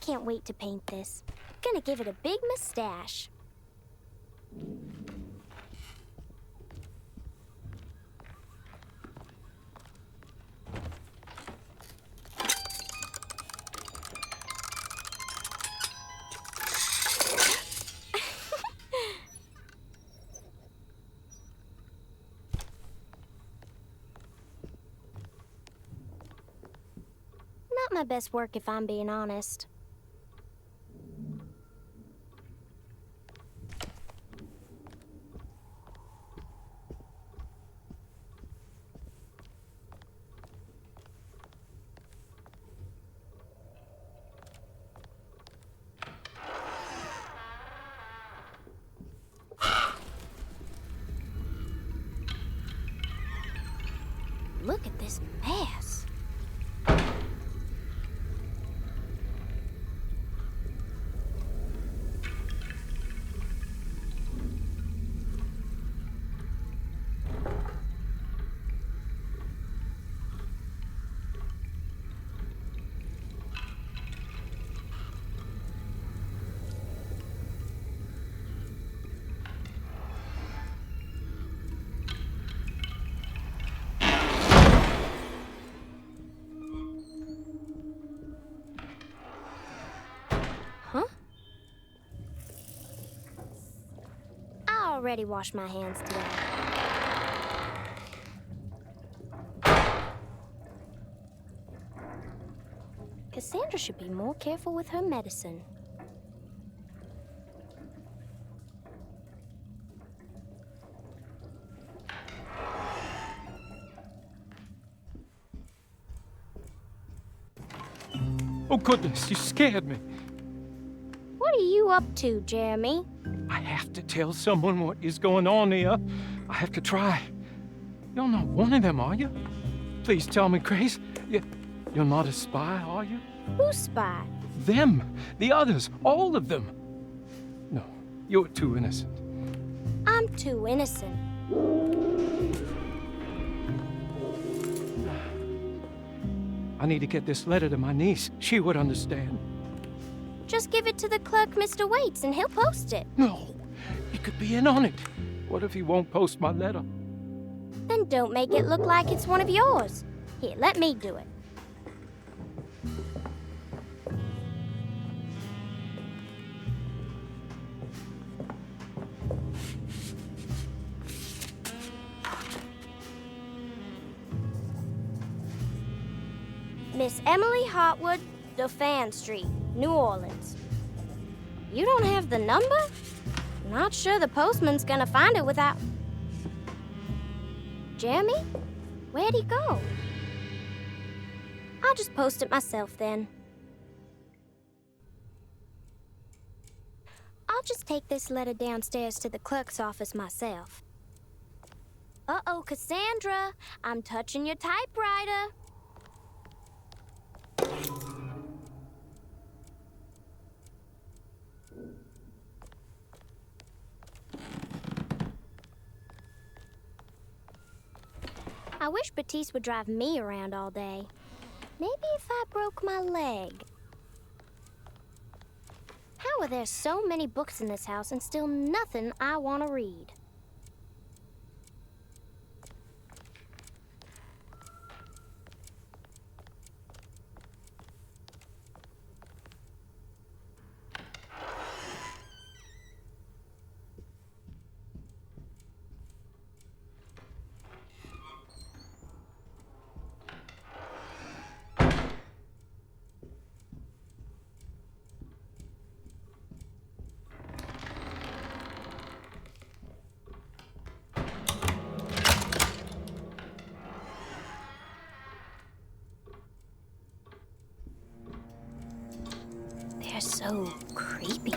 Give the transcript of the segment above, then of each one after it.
can't wait to paint this. Gonna give it a big mustache. Not my best work if I'm being honest. Look at this mess. I already washed my hands today. Cassandra should be more careful with her medicine. Oh, goodness, you scared me. What are you up to, Jeremy? I have to tell someone what is going on here. I have to try. You're not one of them, are you? Please tell me, Grace. You're not a spy, are you? Who's spy? Them. The others. All of them. No, you're too innocent. I'm too innocent. I need to get this letter to my niece. She would understand. Just give it to the clerk, Mr. Waits, and he'll post it. No, he could be in on it. What if he won't post my letter? Then don't make it look like it's one of yours. Here, let me do it. Miss Emily Hartwood, Dauphin Street, New Orleans. You don't have the number? Not sure the postman's gonna find it without... Jeremy? Where'd he go? I'll just post it myself then. I'll just take this letter downstairs to the clerk's office myself. Uh-oh, Cassandra, I'm touching your typewriter. I wish Batiste would drive me around all day. Maybe if I broke my leg. How are there so many books in this house and still nothing I want to read? They're so creepy.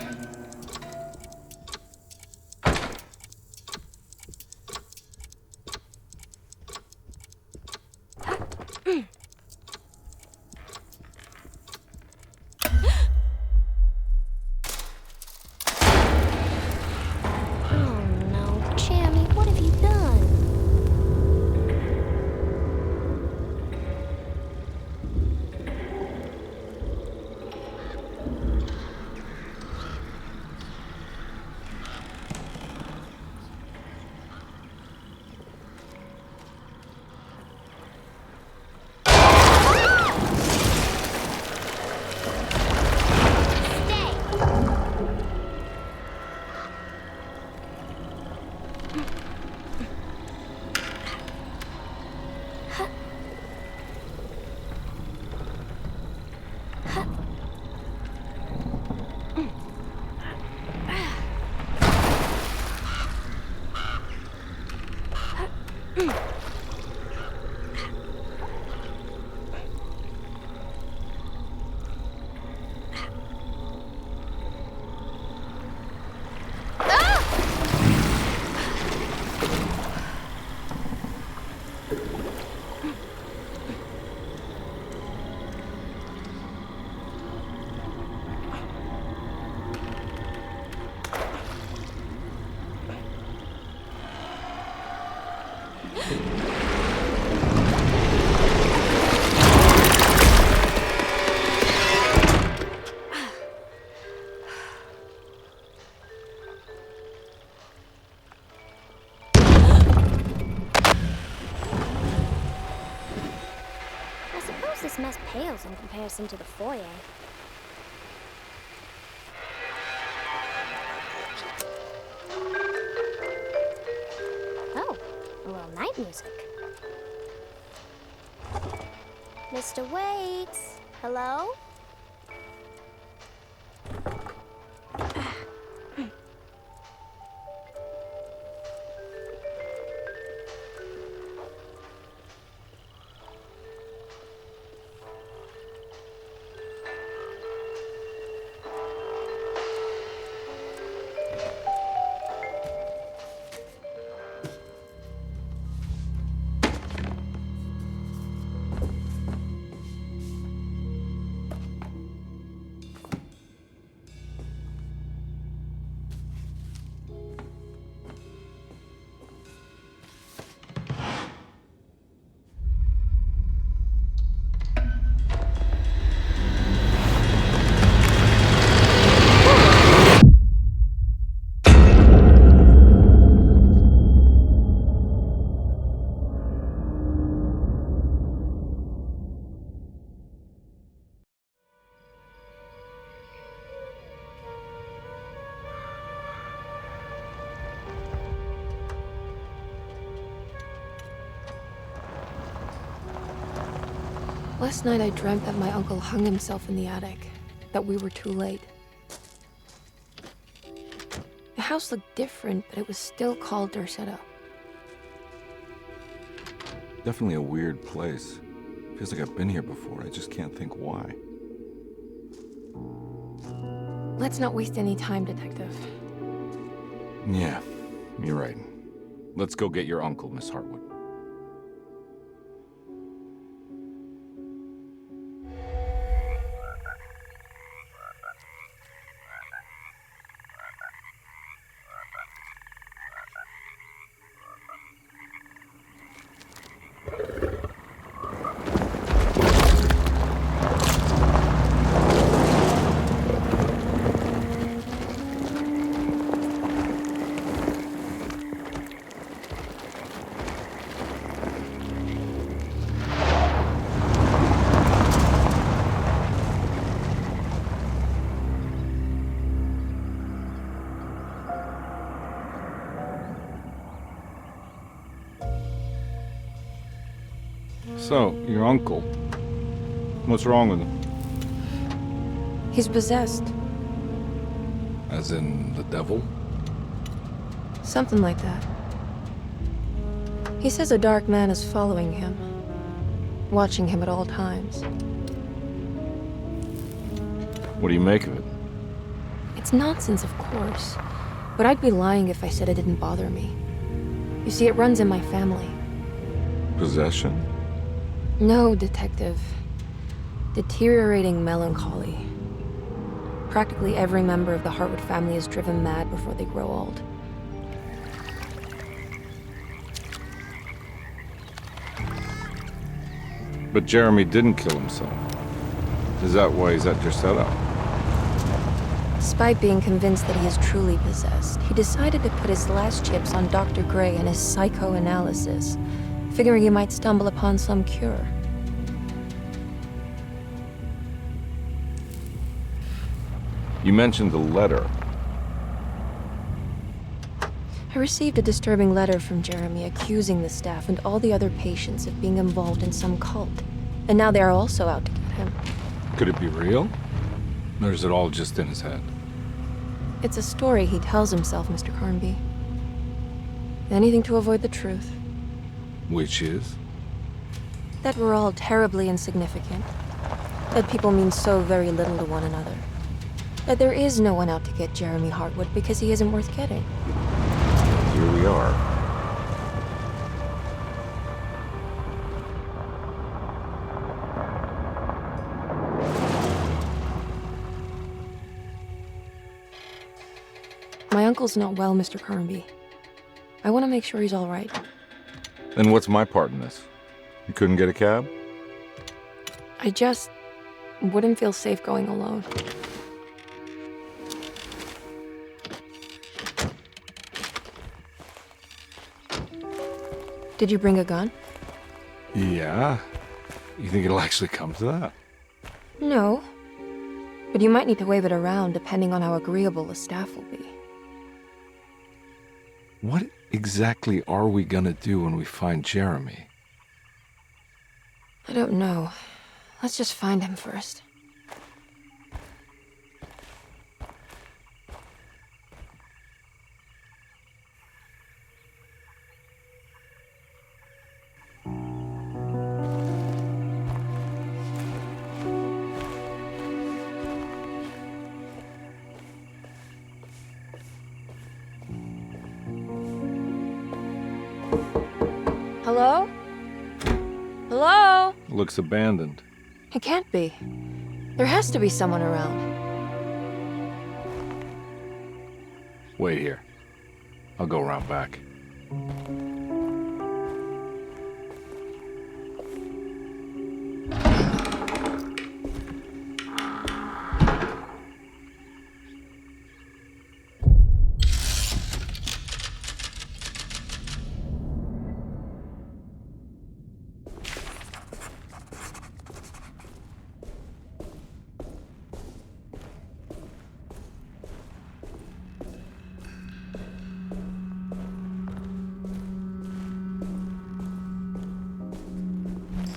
Oh no, Jeremy, what have you done? This mess pales in comparison to the foyer. Oh, a little night music. Mr. Waits, hello? Last night I dreamt that my uncle hung himself in the attic, that we were too late. The house looked different, but it was still called Derceto. Definitely a weird place. Feels like I've been here before, I just can't think why. Let's not waste any time, Detective. Yeah, you're right. Let's go get your uncle, Miss Hartwood. So, your uncle. What's wrong with him? He's possessed. As in the devil? Something like that. He says a dark man is following him, watching him at all times. What do you make of it? It's nonsense, of course, but I'd be lying if I said it didn't bother me. You see, it runs in my family. Possession? No, Detective. Deteriorating melancholy. Practically every member of the Hartwood family is driven mad before they grow old. But Jeremy didn't kill himself. Is that why he's at Derceto? Despite being convinced that he is truly possessed, he decided to put his last chips on Dr. Gray and his psychoanalysis, figuring he might stumble upon some cure. You mentioned the letter. I received a disturbing letter from Jeremy accusing the staff and all the other patients of being involved in some cult. And now they are also out to get him. Could it be real? Or is it all just in his head? It's a story he tells himself, Mr. Carnby. Anything to avoid the truth. Which is? That we're all terribly insignificant. That people mean so very little to one another. That there is no one out to get Jeremy Hartwood because he isn't worth getting. Here we are. My uncle's not well, Mr. Carnby. I want to make sure he's all right. Then what's my part in this? You couldn't get a cab? I just wouldn't feel safe going alone. Did you bring a gun? Yeah. You think it'll actually come to that? No. But you might need to wave it around depending on how agreeable the staff will be. What exactly are we gonna do when we find Jeremy? I don't know. Let's just find him first. Hello? Hello? Looks abandoned. It can't be. There has to be someone around. Wait here. I'll go around back.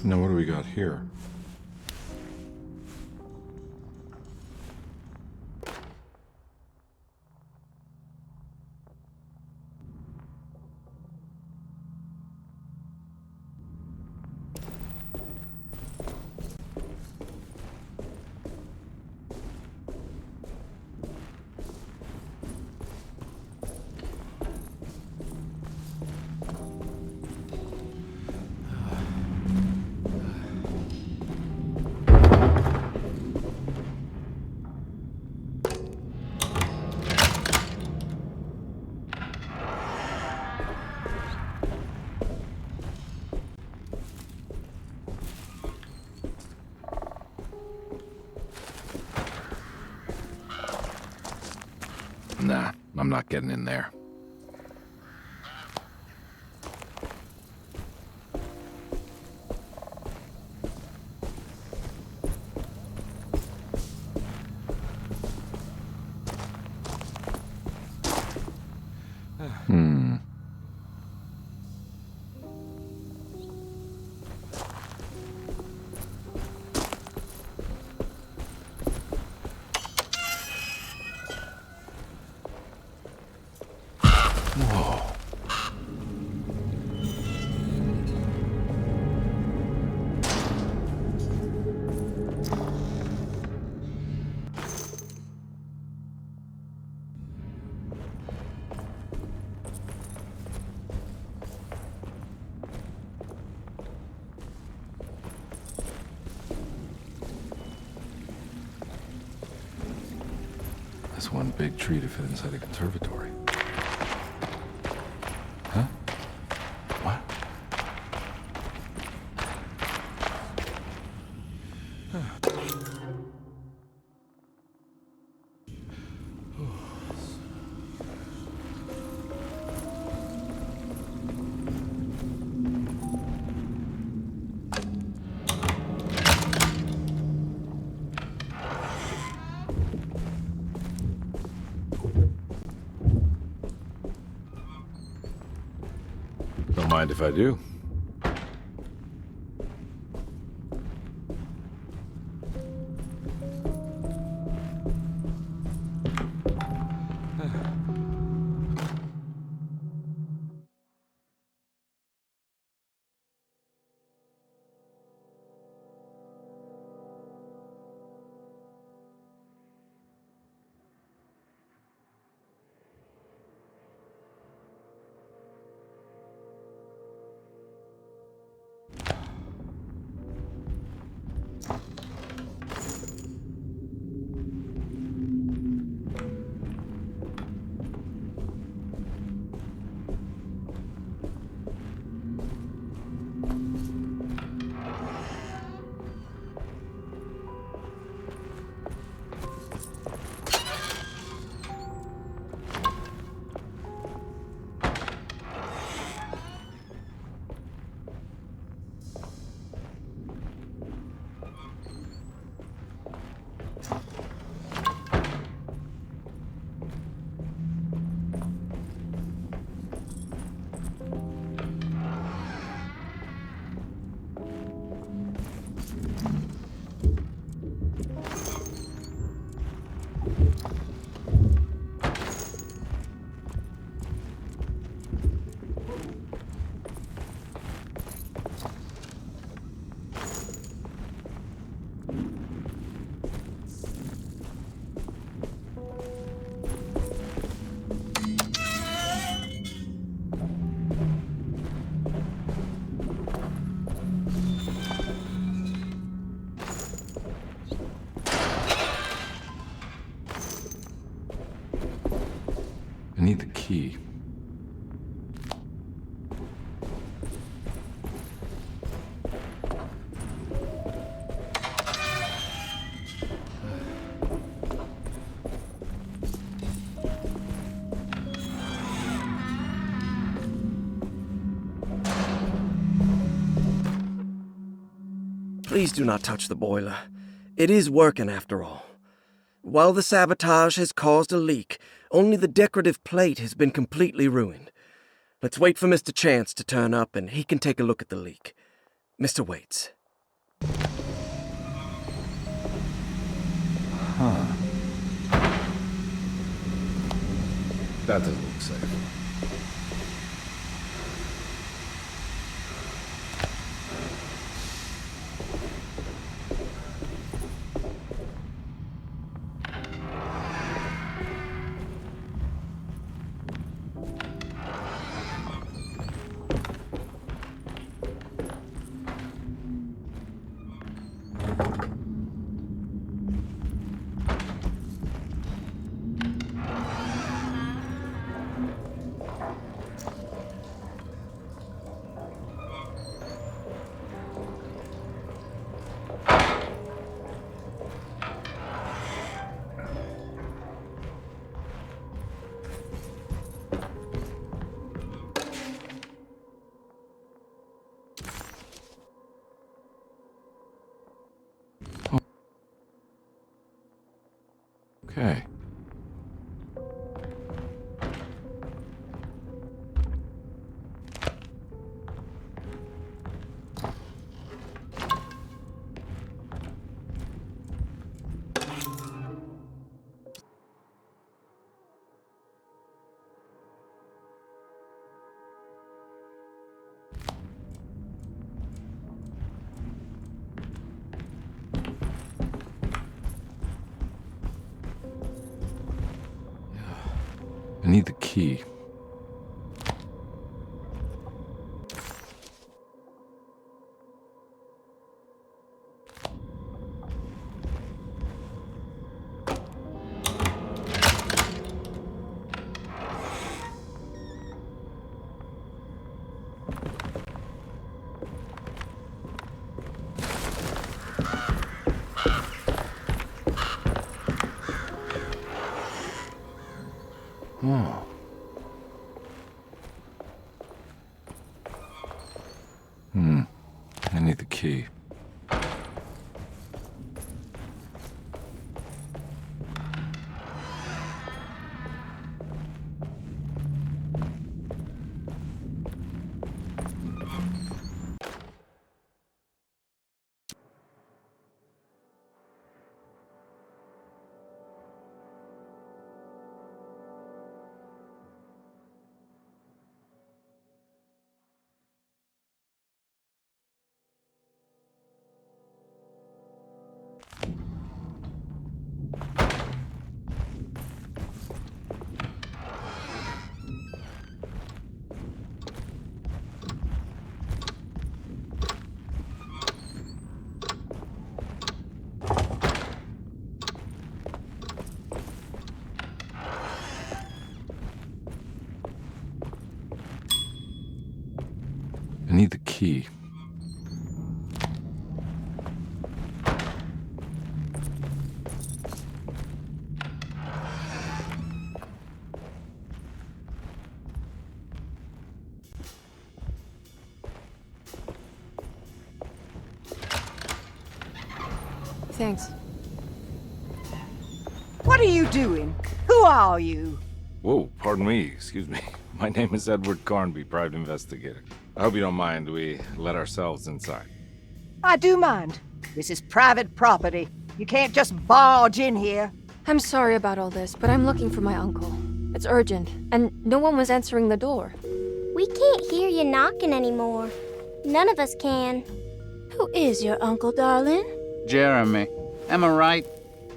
Now what do we got here? Nah, I'm not getting in there. That's one big tree to fit inside a conservatory. Huh? What? Don't mind if I do. I need the key. Please do not touch the boiler. It is working after all. While the sabotage has caused a leak, only the decorative plate has been completely ruined. Let's wait for Mr. Chance to turn up and he can take a look at the leak. Mr. Waits. Huh. That doesn't look safe. Okay. I need the key. Oh. I need the key. I need the key. Thanks. What are you doing? Who are you? Whoa, pardon me, excuse me. My name is Edward Carnby, private investigator. I hope you don't mind we let ourselves inside. I do mind. This is private property. You can't just barge in here. I'm sorry about all this, but I'm looking for my uncle. It's urgent, and no one was answering the door. We can't hear you knocking anymore. None of us can. Who is your uncle, darling? Jeremy. Am I right?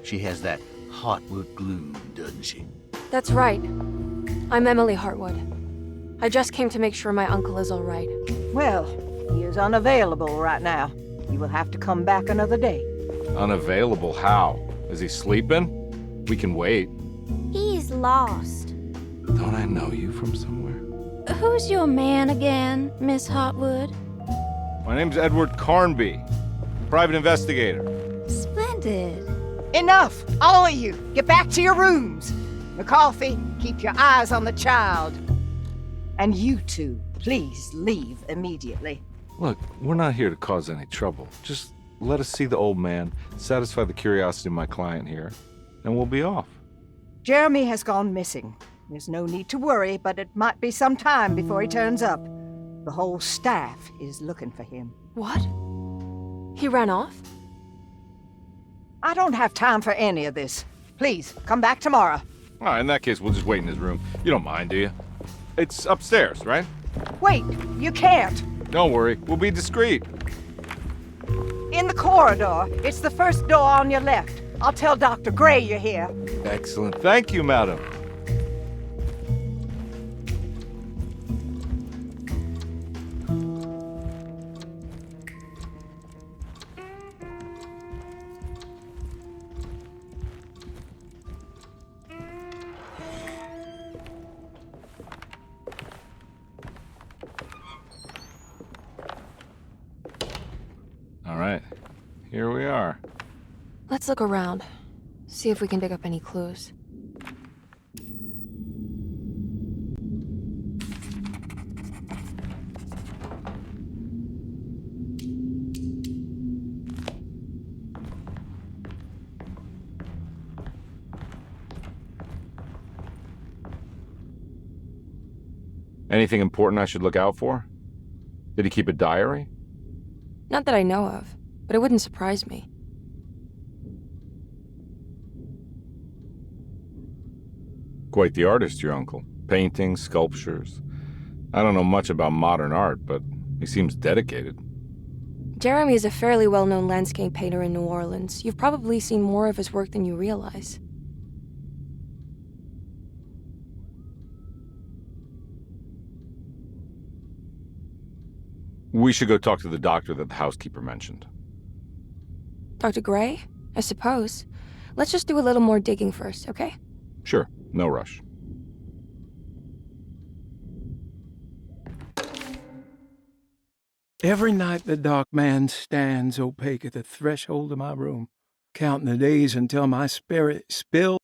She has that Hartwood gloom, doesn't she? That's right. I'm Emily Hartwood. I just came to make sure my uncle is all right. Well, he is unavailable right now. You will have to come back another day. Unavailable how? Is he sleeping? We can wait. He's lost. Don't I I know you from somewhere? Who's your man again, Miss Hartwood? My name's Edward Carnby, private investigator. Splendid. Enough! All of you, get back to your rooms. McCarthy, keep your eyes on the child. And you two, please leave immediately. Look, we're not here to cause any trouble. Just let us see the old man, satisfy the curiosity of my client here, and we'll be off. Jeremy has gone missing. There's no need to worry, but it might be some time before he turns up. The whole staff is looking for him. What? He ran off? I don't have time for any of this. Please, come back tomorrow. All right, in that case, we'll just wait in his room. You don't mind, do you? It's upstairs, right? Wait, you can't. Don't worry, we'll be discreet. In the corridor. It's the first door on your left. I'll tell Dr. Gray you're here. Excellent. Thank you, madam. All right, here we are. Let's look around. See if we can dig up any clues. Anything important I should look out for? Did he keep a diary? Not that I know of, but it wouldn't surprise me. Quite the artist, your uncle. Paintings, sculptures. I don't know much about modern art, but he seems dedicated. Jeremy is a fairly well-known landscape painter in New Orleans. You've probably seen more of his work than you realize. We should go talk to the doctor that the housekeeper mentioned. Dr. Gray? I suppose. Let's just do a little more digging first, okay? Sure, no rush. Every night the dark man stands opaque at the threshold of my room, counting the days until my spirit spills.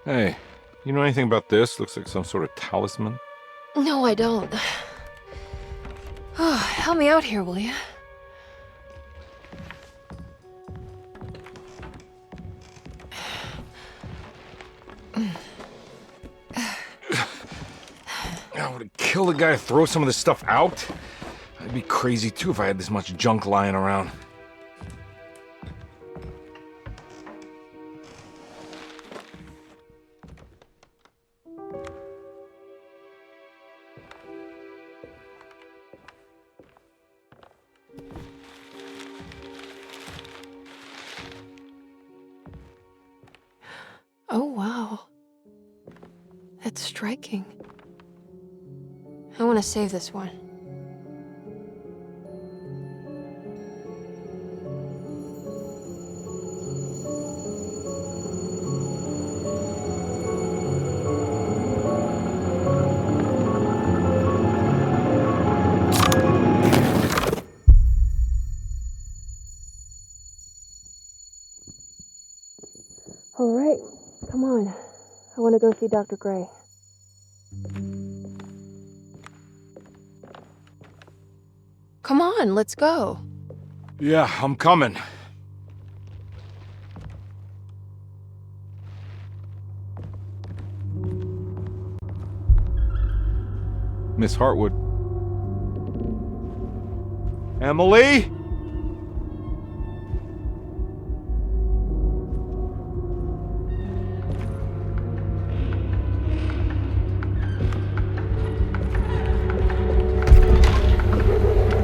Hey, you know anything about this? Looks like some sort of talisman. No, I don't. Oh, help me out here, will you? I would kill the guy to throw some of this stuff out. I'd be crazy too if I had this much junk lying around. Oh, wow. That's striking. I want to save this one. All right, come on. I want to go see Dr. Gray. Come on, let's go. Yeah, I'm coming. Miss Hartwood. Emily?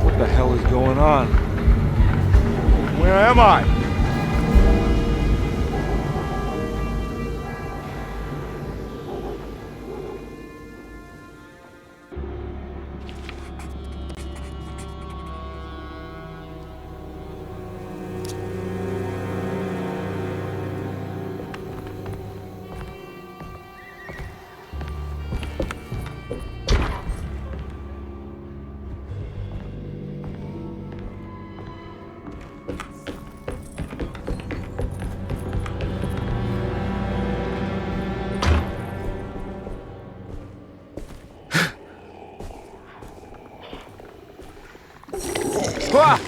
What the hell is going on? Where am I? Ah!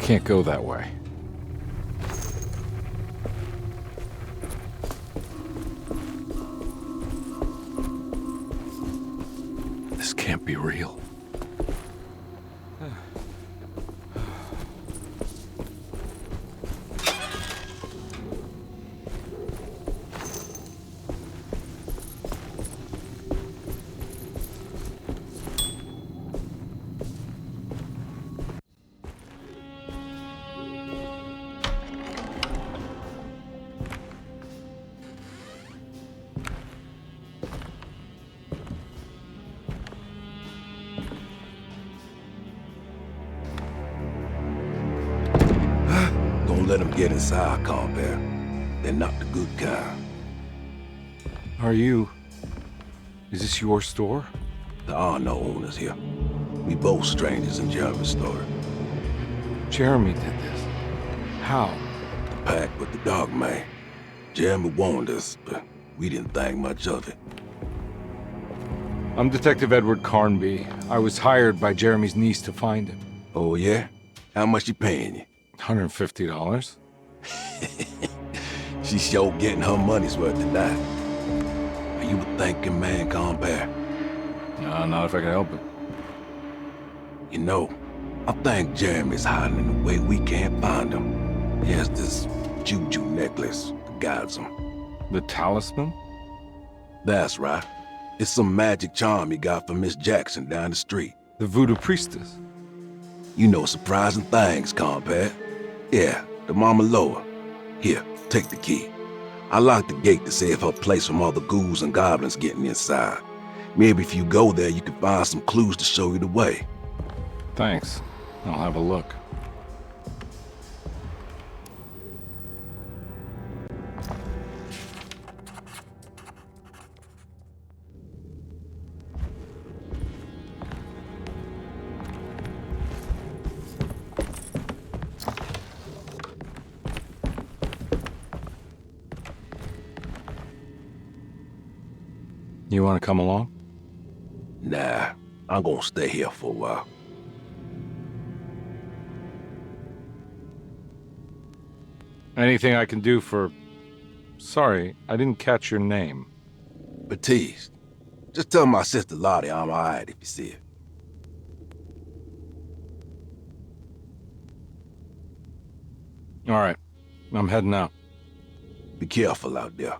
Can't go that way. This can't be real. Let them get inside, Carbour. They're not the good kind. Are you... Is this your store? There are no owners here. We both strangers in Jeremy's story. Jeremy did this. How? The pact with the dog man. Jeremy warned us, but we didn't think much of it. I'm Detective Edward Carnby. I was hired by Jeremy's niece to find him. Oh, yeah? How much she paying you? $150. She's sure getting her money's worth tonight. Are you a thinking man, Carbour? No, not if I can help it. You know, I think Jeremy's hiding in a way we can't find him. He has this juju necklace that guides him. The talisman? That's right. It's some magic charm he got from Miss Jackson down the street. The voodoo priestess? You know surprising things, Carbour. Yeah, the Mama Loa. Here, take the key. I locked the gate to save her place from all the ghouls and goblins getting inside. Maybe if you go there, you can find some clues to show you the way. Thanks. I'll have a look. You want to come along? Nah, I'm gonna stay here for a while. Anything I can do for... Sorry, I didn't catch your name. Baptiste. Just tell my sister Lottie I'm alright if you see her. All right, I'm heading out. Be careful out there.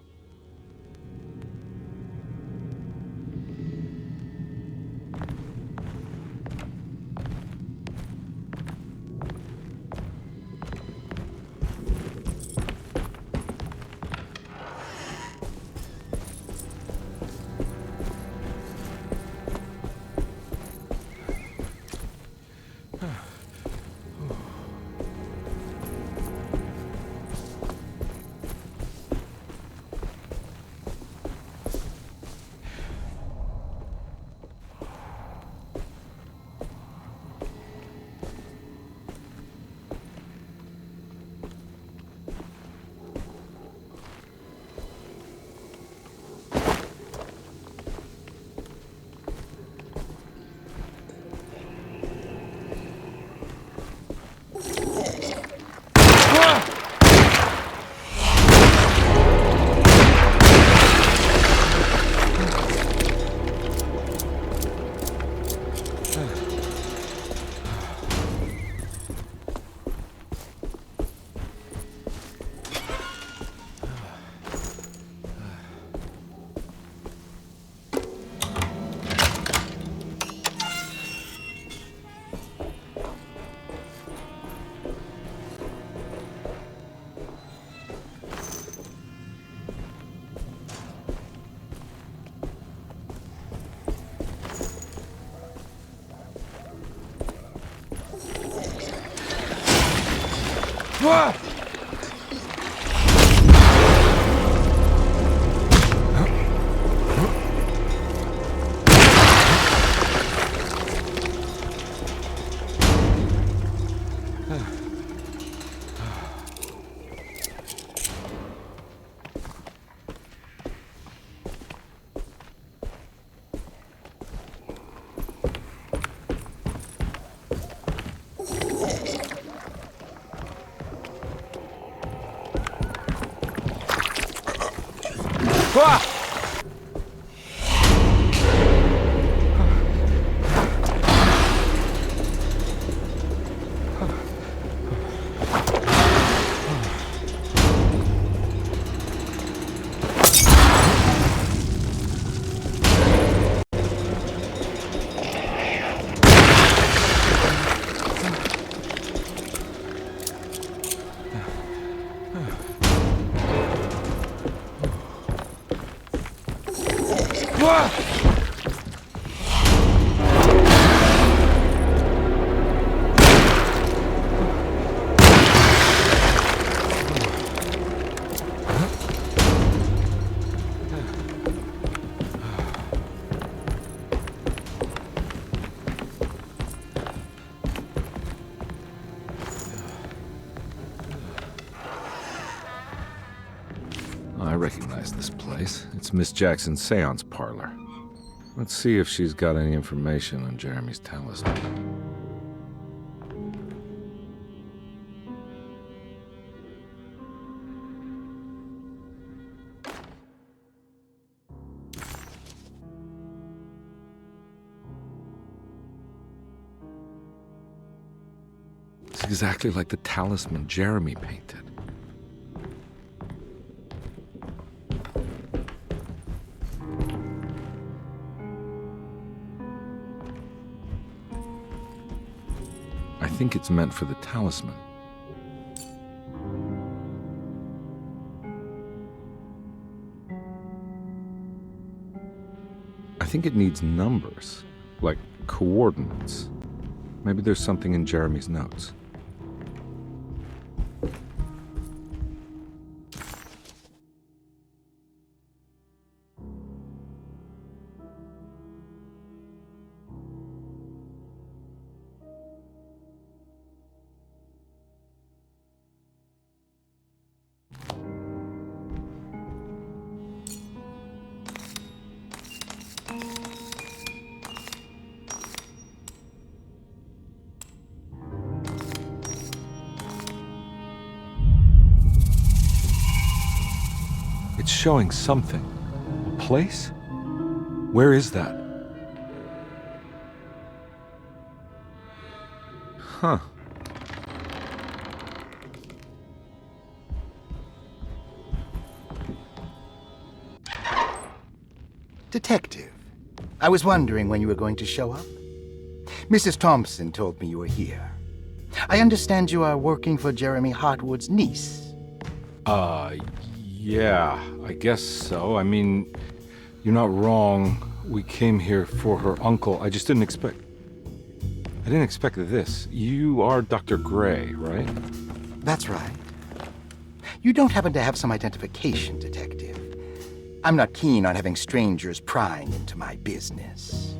I recognize this place. It's Miss Jackson's seance parlor. Let's see if she's got any information on Jeremy's talisman. It's exactly like the talisman Jeremy painted. I think it's meant for the talisman. I think it needs numbers, like coordinates. Maybe there's something in Jeremy's notes. It's showing something. A place? Where is that? Huh. Detective, I was wondering when you were going to show up. Mrs. Thompson told me you were here. I understand you are working for Jeremy Hartwood's niece. Yeah, I guess so. I mean, you're not wrong. We came here for her uncle. I didn't expect this. You are Dr. Gray, right? That's right. You don't happen to have some identification, Detective. I'm not keen on having strangers prying into my business.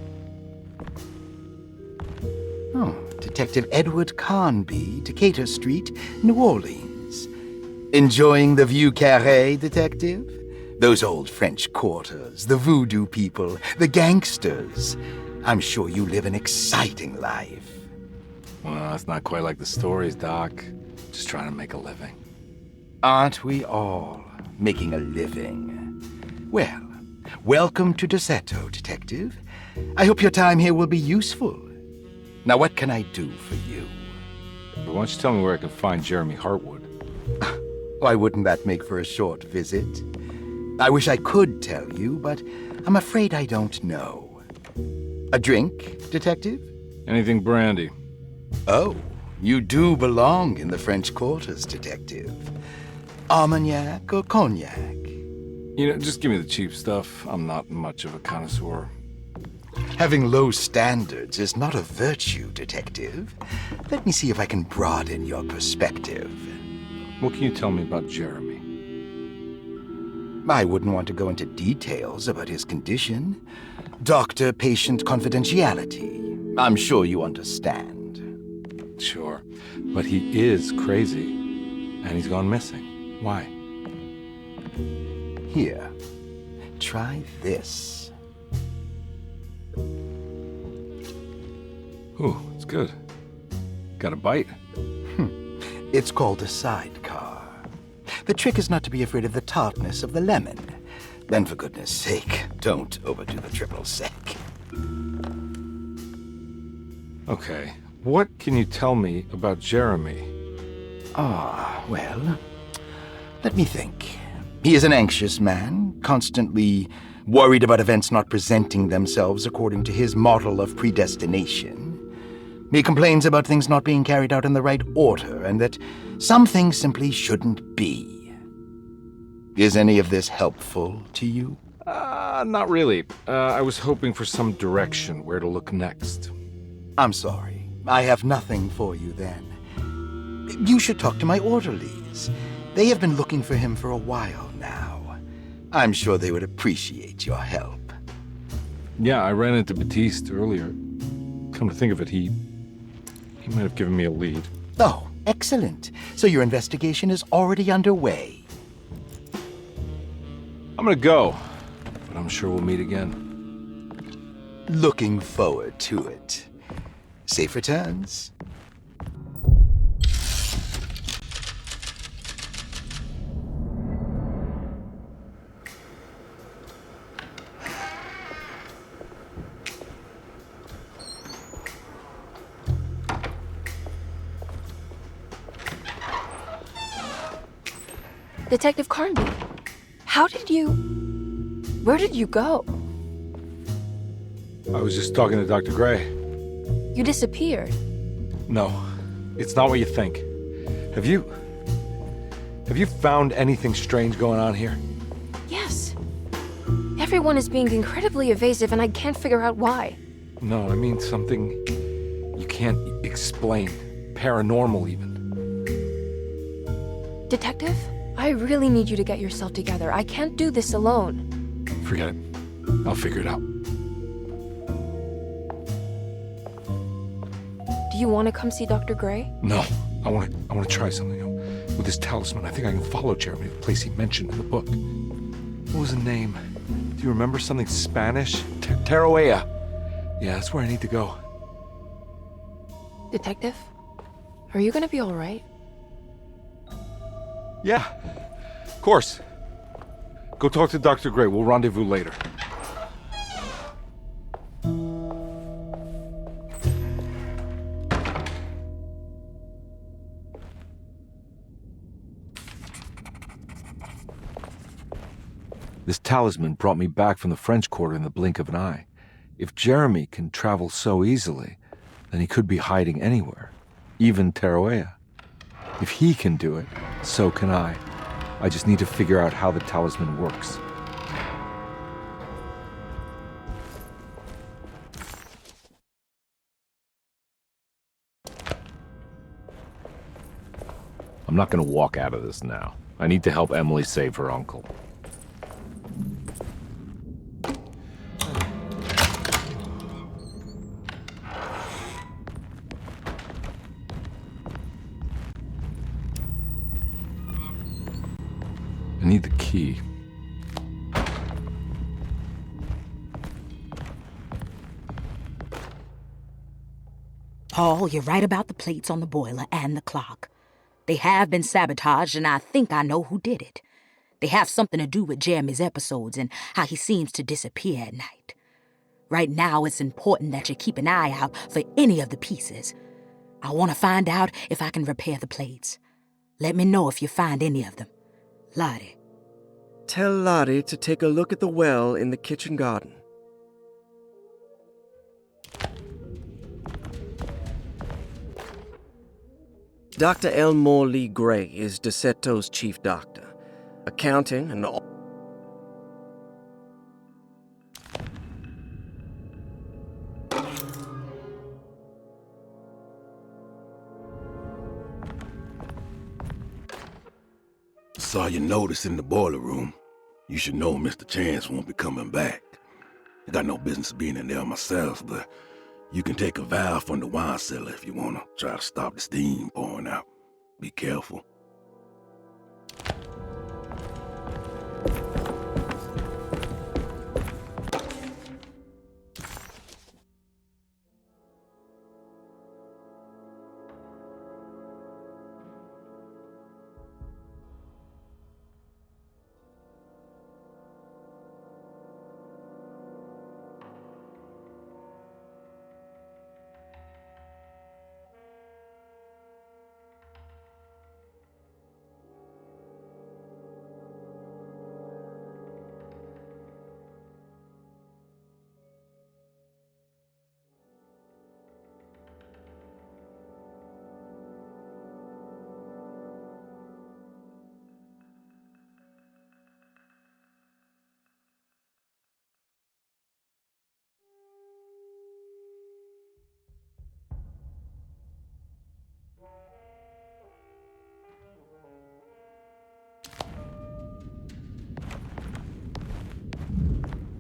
Oh, Detective Edward Carnby, Decatur Street, New Orleans. Enjoying the Vieux Carré, Detective? Those old French quarters, the voodoo people, the gangsters. I'm sure you live an exciting life. Well, it's not quite like the stories, Doc. Just trying to make a living. Aren't we all making a living? Well, welcome to Derceto, Detective. I hope your time here will be useful. Now, what can I do for you? But why don't you tell me where I can find Jeremy Hartwood? Why wouldn't that make for a short visit? I wish I could tell you, but I'm afraid I don't know. A drink, Detective? Anything brandy. Oh, you do belong in the French quarters, Detective. Armagnac or cognac? You know, just give me the cheap stuff. I'm not much of a connoisseur. Having low standards is not a virtue, Detective. Let me see if I can broaden your perspective. What can you tell me about Jeremy? I wouldn't want to go into details about his condition. Doctor-patient confidentiality. I'm sure you understand. Sure, but he is crazy, and he's gone missing. Why? Here, try this. Ooh, it's good. Got a bite? It's called a sidecar. The trick is not to be afraid of the tartness of the lemon. Then, for goodness sake, don't overdo the triple sec. Okay, what can you tell me about Jeremy? Well, let me think. He is an anxious man, constantly worried about events not presenting themselves according to his model of predestination. He complains about things not being carried out in the right order, and that some things simply shouldn't be. Is any of this helpful to you? Not really. I was hoping for some direction where to look next. I'm sorry. I have nothing for you then. You should talk to my orderlies. They have been looking for him for a while now. I'm sure they would appreciate your help. Yeah, I ran into Batiste earlier. Come to think of it, he might have given me a lead. Oh, excellent. So your investigation is already underway. I'm gonna go, but I'm sure we'll meet again. Looking forward to it. Safe returns. Detective Carnby, where did you go? I was just talking to Dr. Gray. You disappeared. No, it's not what you think. Have you found anything strange going on here? Yes. Everyone is being incredibly evasive and I can't figure out why. No, I mean something you can't explain. Paranormal, even. Detective, I really need you to get yourself together. I can't do this alone. Forget it. I'll figure it out. Do you want to come see Dr. Gray? No, I want to try something. With this talisman, I think I can follow Jeremy to the place he mentioned in the book. What was the name? Do you remember something Spanish? Tarawea. Yeah, that's where I need to go. Detective, are you gonna be all right? Yeah, of course. Go talk to Dr. Gray. We'll rendezvous later. This talisman brought me back from the French Quarter in the blink of an eye. If Jeremy can travel so easily, then he could be hiding anywhere, even Tarawea. If he can do it, so can I. I just need to figure out how the talisman works. I'm not going to walk out of this now. I need to help Emily save her uncle. I need the key. Paul, you're right about the plates on the boiler and the clock. They have been sabotaged, and I think I know who did it. They have something to do with Jeremy's episodes and how he seems to disappear at night. Right now, it's important that you keep an eye out for any of the pieces. I want to find out if I can repair the plates. Let me know if you find any of them. Lottie. Tell Lottie to take a look at the well in the kitchen garden. Dr. Elmore Lee Gray is Derceto's chief doctor. Accounting and all. saw your notice in the boiler room. You should know Mr. Chance won't be coming back. I got no business being in there myself, but you can take a valve from the wine cellar if you want to try to stop the steam pouring out. Be careful.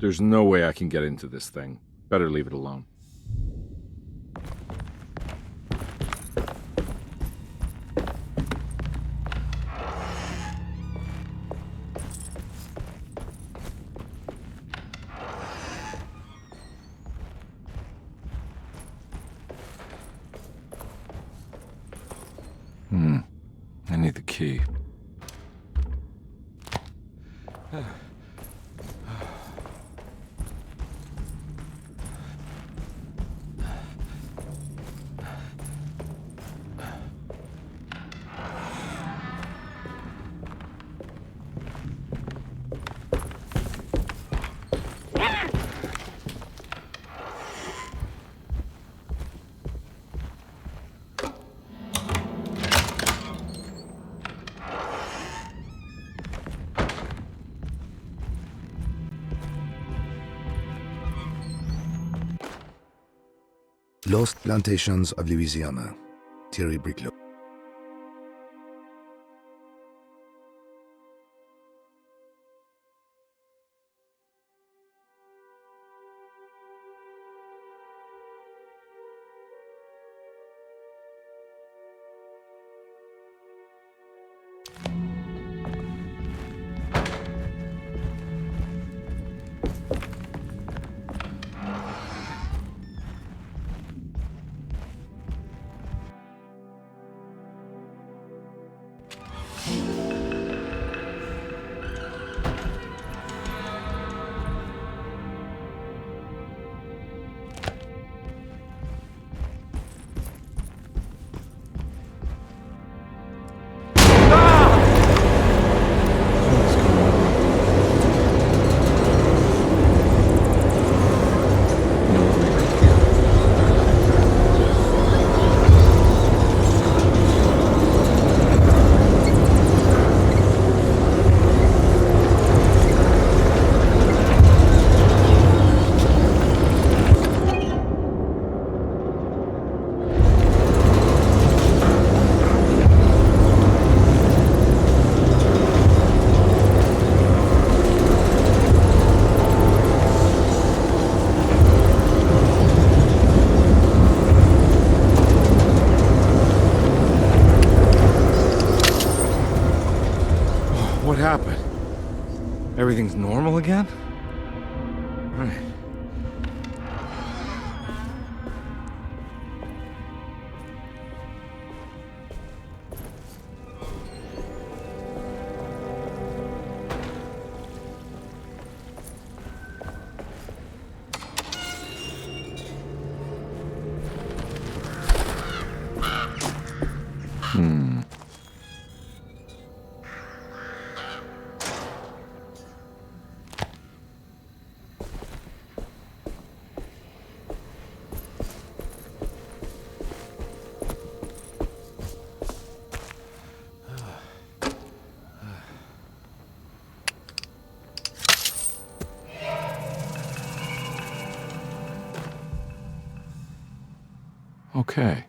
There's no way I can get into this thing. Better leave it alone. I need the key. Lost Plantations of Louisiana, Thierry Briclot. What happened? Everything's normal again? Right. Okay.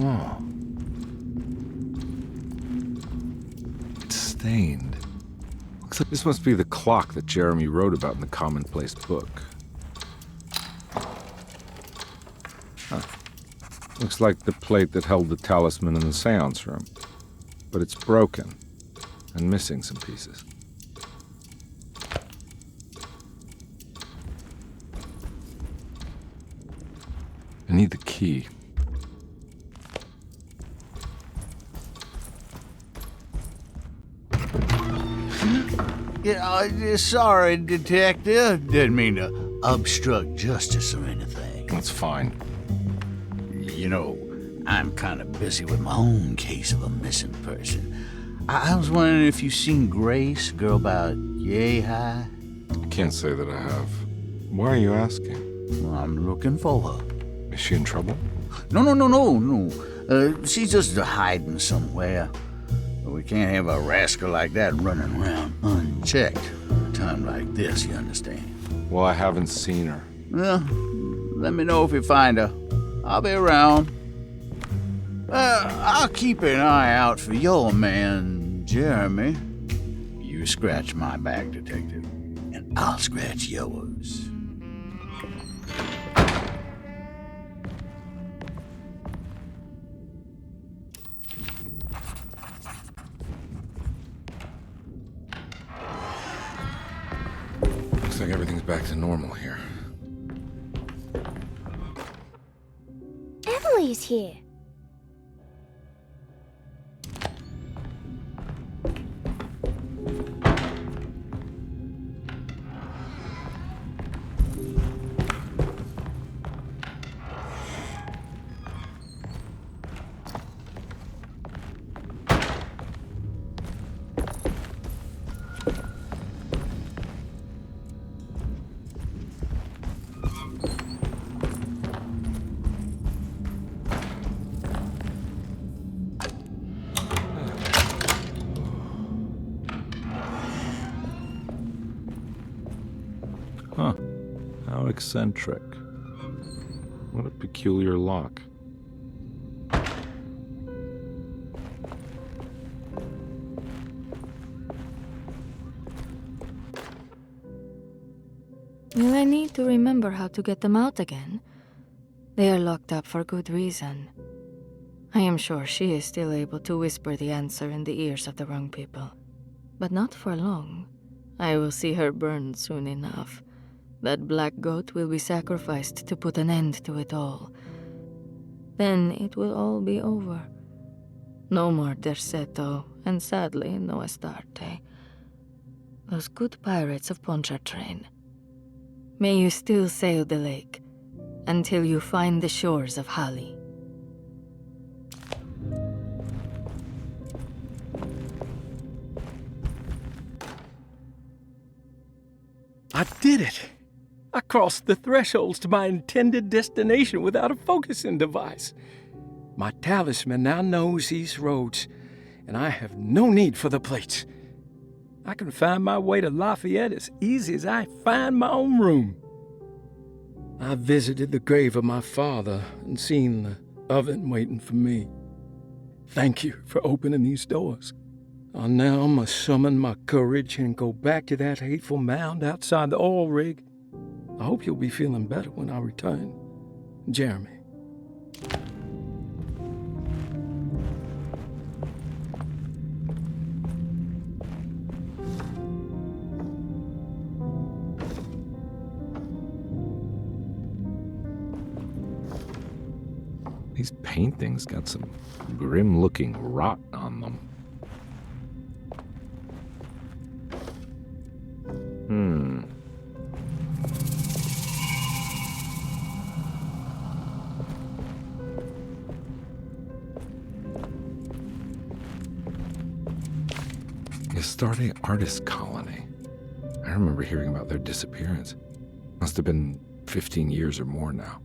Oh. It's stained. Looks like this must be the clock that Jeremy wrote about in the commonplace book. Huh. Looks like the plate that held the talisman in the seance room. But it's broken and missing some pieces. I need the key. Yeah, sorry, Detective. Didn't mean to obstruct justice or anything. That's fine. You know, I'm kind of busy with my own case of a missing person. I was wondering if you've seen Grace, girl about yay high? I can't say that I have. Why are you asking? Well, I'm looking for her. Is she in trouble? No. She's just hiding somewhere. We can't have a rascal like that running around unchecked at a time like this, you understand? Well, I haven't seen her. Well, let me know if you find her. I'll be around. I'll keep an eye out for your man, Jeremy. You scratch my back, Detective, and I'll scratch yours. Looks like everything's back to normal here. Emily's here. Huh. How eccentric. What a peculiar lock. Will I need to remember how to get them out again? They are locked up for good reason. I am sure she is still able to whisper the answer in the ears of the wrong people. But not for long. I will see her burned soon enough. That black goat will be sacrificed to put an end to it all. Then it will all be over. No more Derceto, and sadly, no Astarte. Those good pirates of Pontchartrain. May you still sail the lake, until you find the shores of Hali. I did it! I crossed the thresholds to my intended destination without a focusing device. My talisman now knows these roads, and I have no need for the plates. I can find my way to Lafayette as easy as I find my own room. I visited the grave of my father and seen the oven waiting for me. Thank you for opening these doors. I now must summon my courage and go back to that hateful mound outside the oil rig. I hope you'll be feeling better when I return. Jeremy. These paintings got some grim-looking rot on them. Astarte Artist Colony. I remember hearing about their disappearance. Must have been 15 years or more now.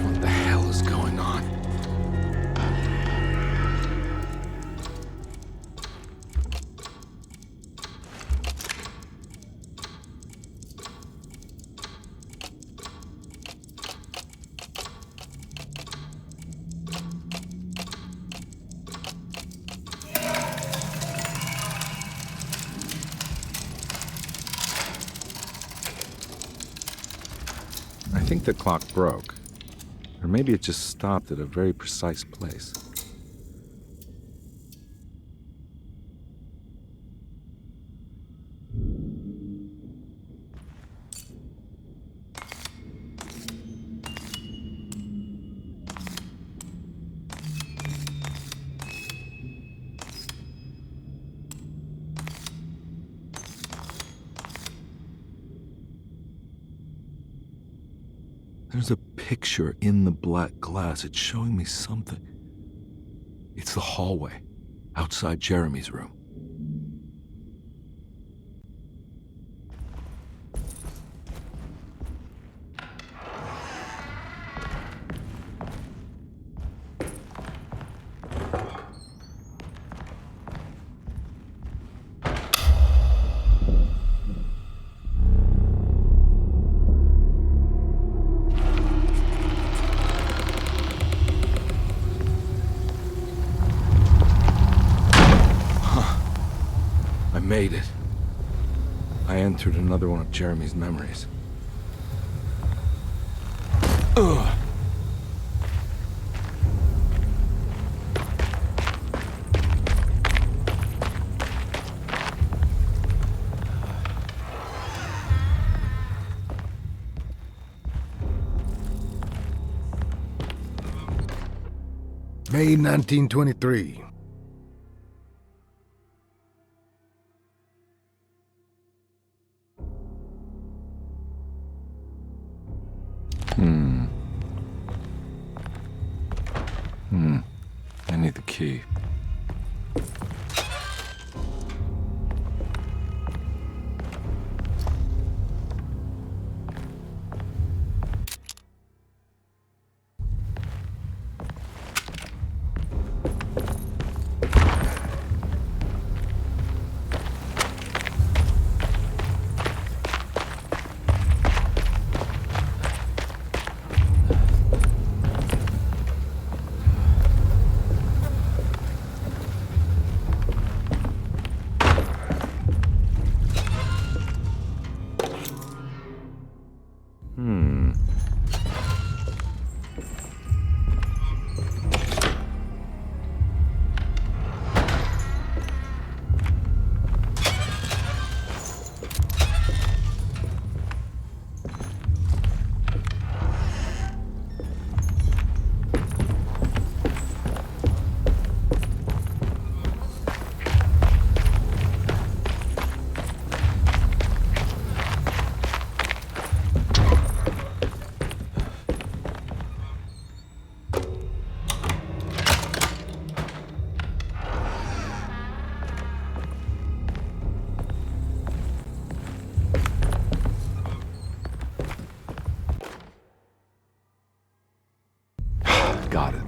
What the hell is going on? I think the clock broke. Or maybe it just stopped at a very precise place. There's a picture in the black glass. It's showing me something. It's the hallway outside Jeremy's room. Made it. I entered another one of Jeremy's memories. Ugh. May 1923. I need the key. Got it.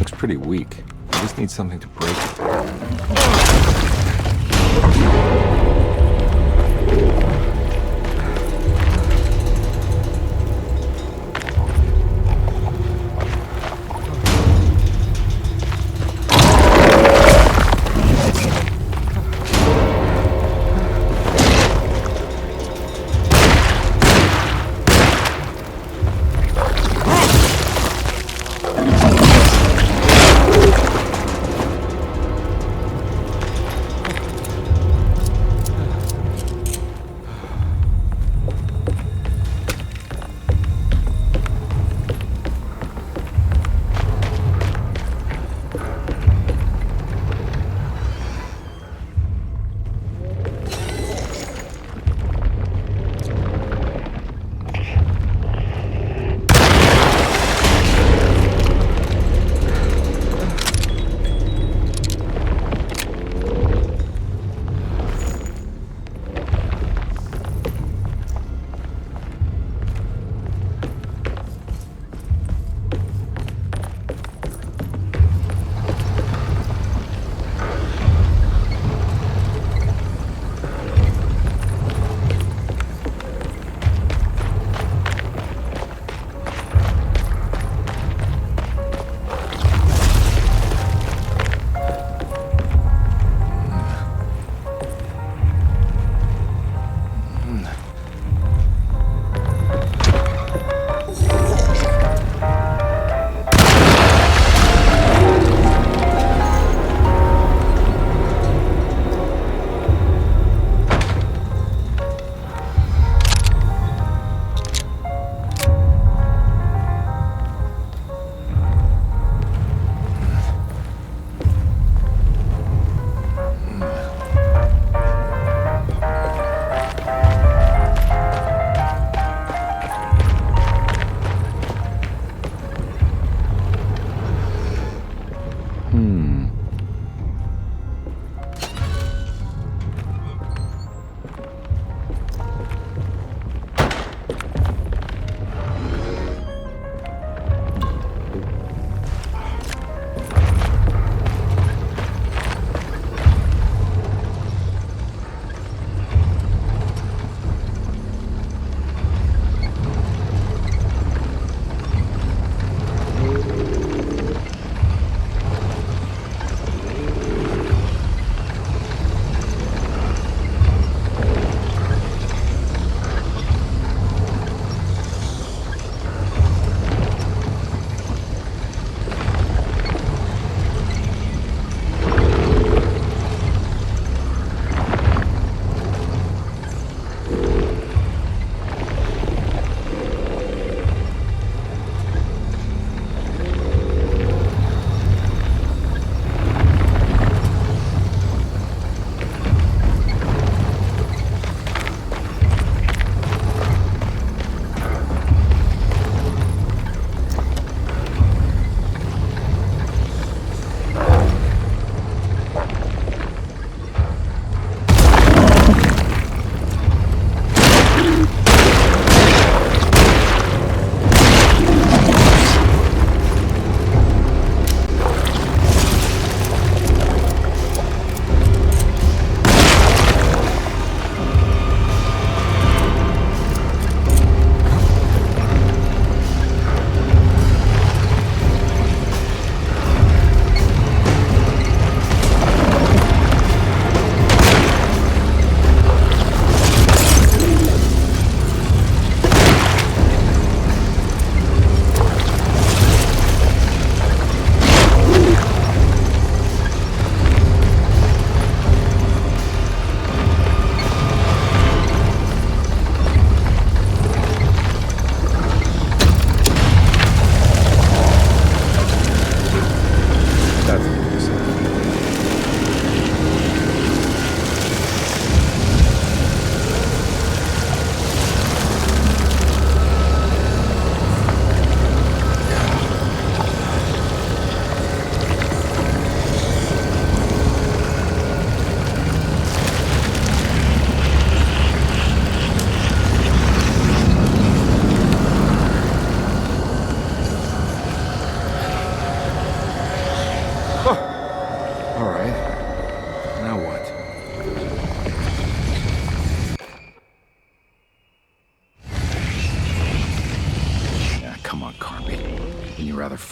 Looks pretty weak. I just need something to break it.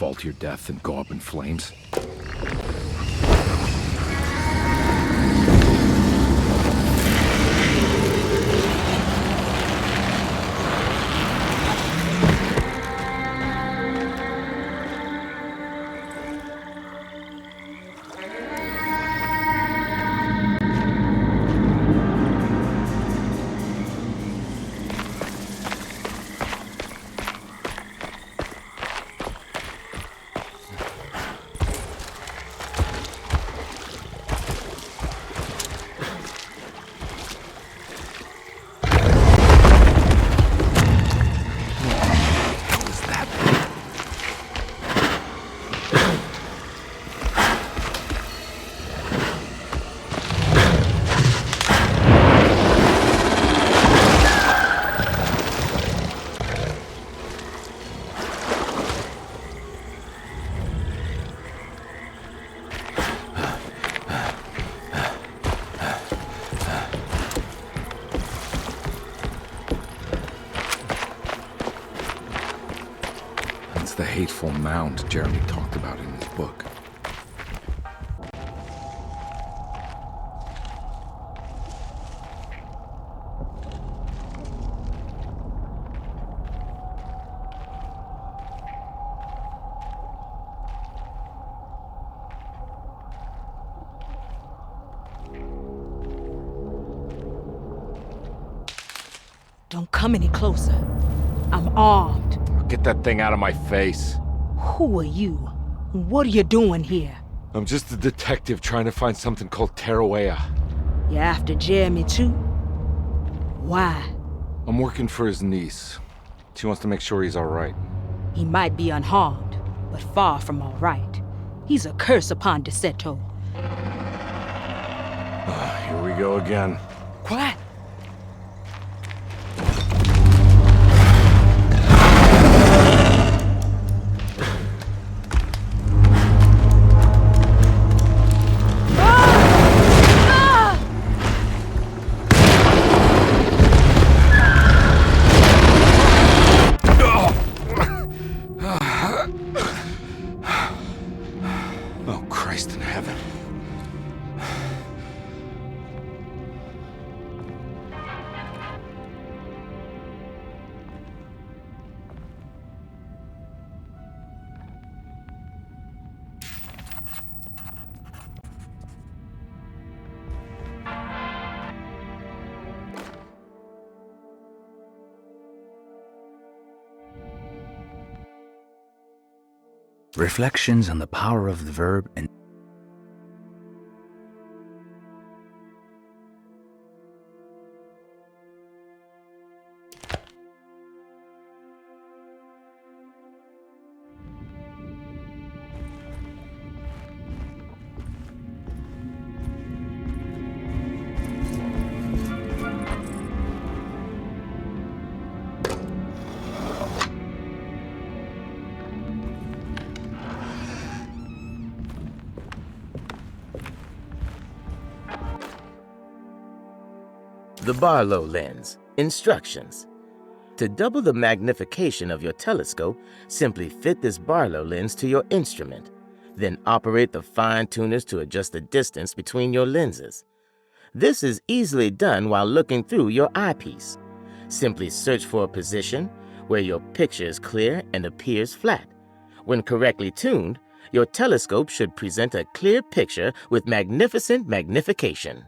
fall to your death and go up in flames. The hateful mound Jeremy talked about in his book. Don't come any closer. I'm armed. Get that thing out of my face. Who are you? What are you doing here? I'm just a detective trying to find something called Tarawea. You're after Jeremy too? Why? I'm working for his niece. She wants to make sure he's alright. He might be unharmed, but far from alright. He's a curse upon Derceto. Here we go again. Quiet! Reflections on the power of the verb and The Barlow lens. Instructions. To double the magnification of your telescope, simply fit this Barlow lens to your instrument. Then operate the fine tuners to adjust the distance between your lenses. This is easily done while looking through your eyepiece. Simply search for a position where your picture is clear and appears flat. When correctly tuned, your telescope should present a clear picture with magnificent magnification.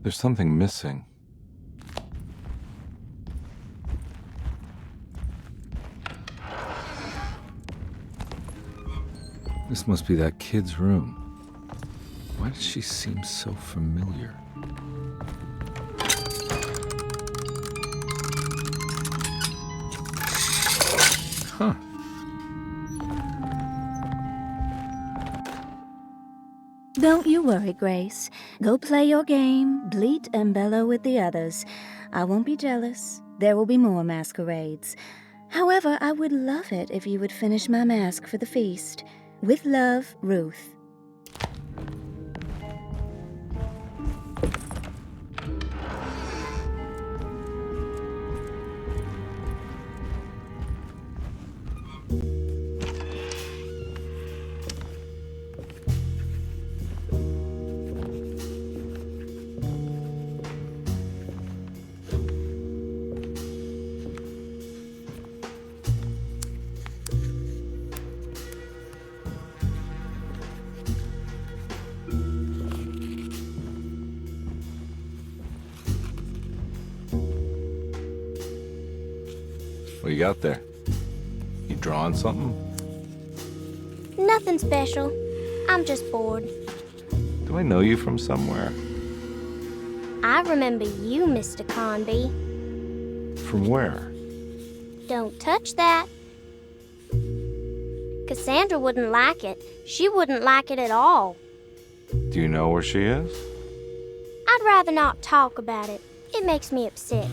There's something missing. This must be that kid's room. Why does she seem so familiar? Huh. Don't you worry, Grace. Go play your game, bleat and bellow with the others. I won't be jealous. There will be more masquerades. However, I would love it if you would finish my mask for the feast. With love, Ruth. What you got there? You drawing something? Nothing special. I'm just bored. Do I know you from somewhere? I remember you, Mr. Carnby. From where? Don't touch that. Cassandra wouldn't like it. She wouldn't like it at all. Do you know where she is? I'd rather not talk about it. It makes me upset.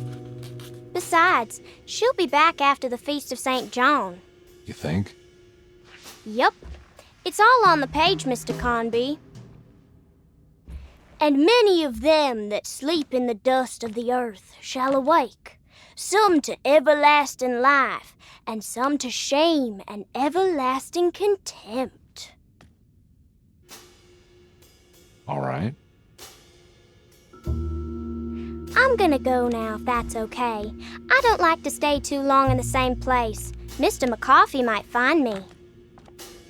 Besides, she'll be back after the Feast of St. John. You think? Yup. It's all on the page, Mr. Carnby. And many of them that sleep in the dust of the earth shall awake, some to everlasting life, and some to shame and everlasting contempt. All right. I'm gonna go now, if that's okay. I don't like to stay too long in the same place. Mr. McCoffey might find me.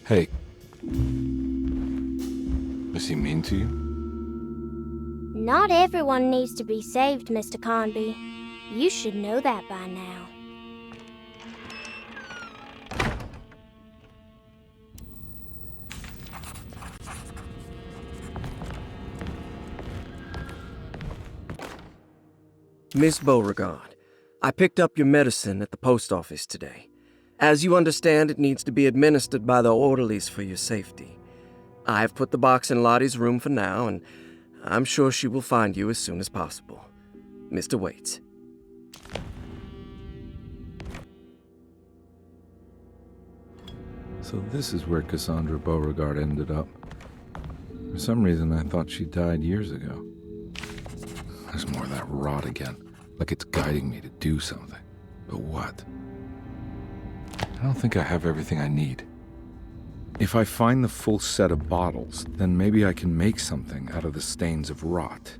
Hey. Is he mean to you? Not everyone needs to be saved, Mr. Carnby. You should know that by now. Miss Beauregard, I picked up your medicine at the post office today. As you understand, it needs to be administered by the orderlies for your safety. I've put the box in Lottie's room for now, and I'm sure she will find you as soon as possible. Mr. Waits. So this is where Cassandra Beauregard ended up. For some reason, I thought she died years ago. There's more of that rot again, like it's guiding me to do something. But what? I don't think I have everything I need. If I find the full set of bottles, then maybe I can make something out of the stains of rot.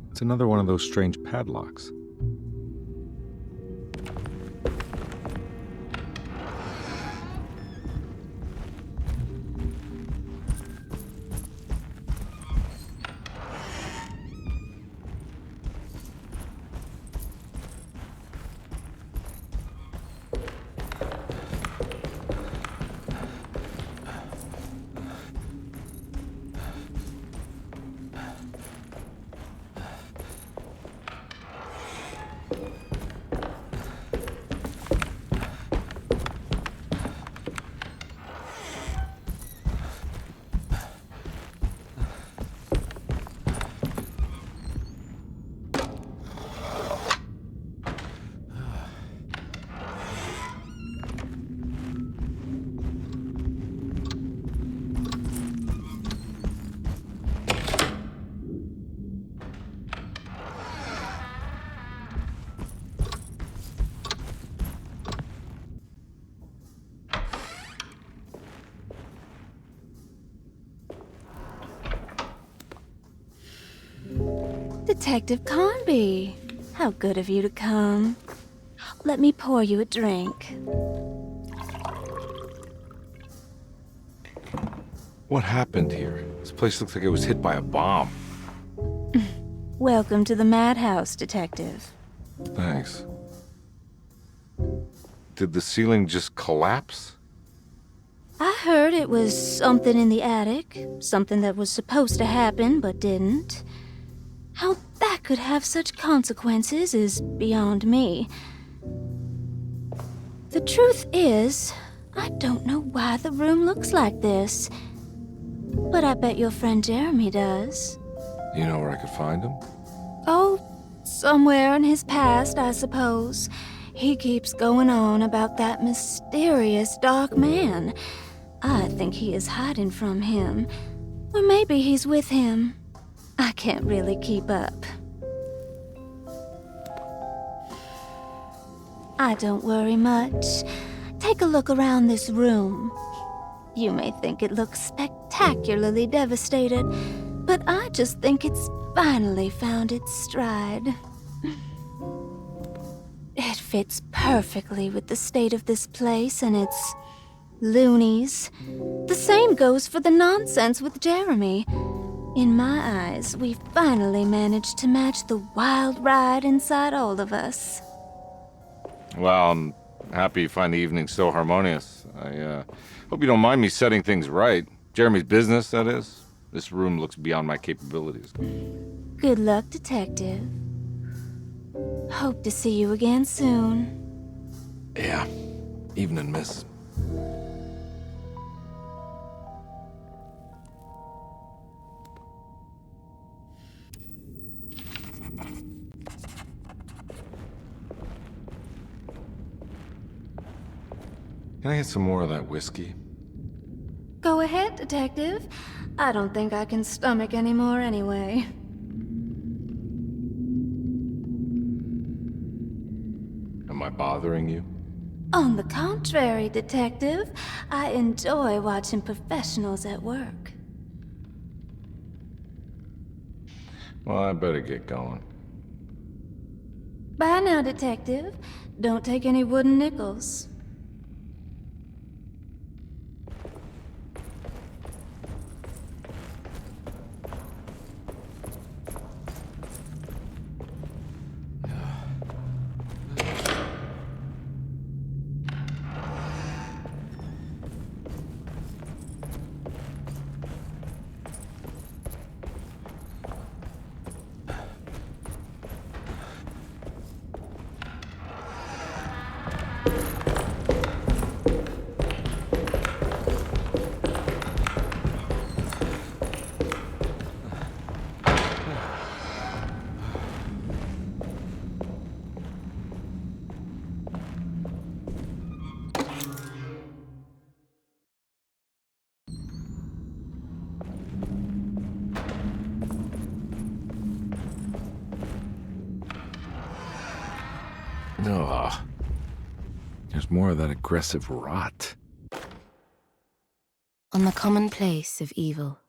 It's another one of those strange padlocks. Detective Carnby, how good of you to come. Let me pour you a drink. What happened here? This place looks like it was hit by a bomb. Welcome to the madhouse, Detective. Thanks. Did the ceiling just collapse? I heard it was something in the attic, something that was supposed to happen but didn't. How that could have such consequences is beyond me. The truth is, I don't know why the room looks like this. But I bet your friend Jeremy does. You know where I could find him? Oh, somewhere in his past, I suppose. He keeps going on about that mysterious dark man. I think he is hiding from him. Or maybe he's with him. I can't really keep up. I don't worry much. Take a look around this room. You may think it looks spectacularly devastated, but I just think it's finally found its stride. It fits perfectly with the state of this place and its loonies. The same goes for the nonsense with Jeremy. In my eyes, we've finally managed to match the wild ride inside all of us. Well, I'm happy you find the evening so harmonious. I hope you don't mind me setting things right. Jeremy's business, that is. This room looks beyond my capabilities. Good luck, Detective. Hope to see you again soon. Yeah. Evening, miss. Can I get some more of that whiskey? Go ahead, Detective. I don't think I can stomach any more anyway. Am I bothering you? On the contrary, Detective, I enjoy watching professionals at work. Well, I better get going. Bye now, Detective. Don't take any wooden nickels. Ugh. There's more of that aggressive rot. On the commonplace of evil.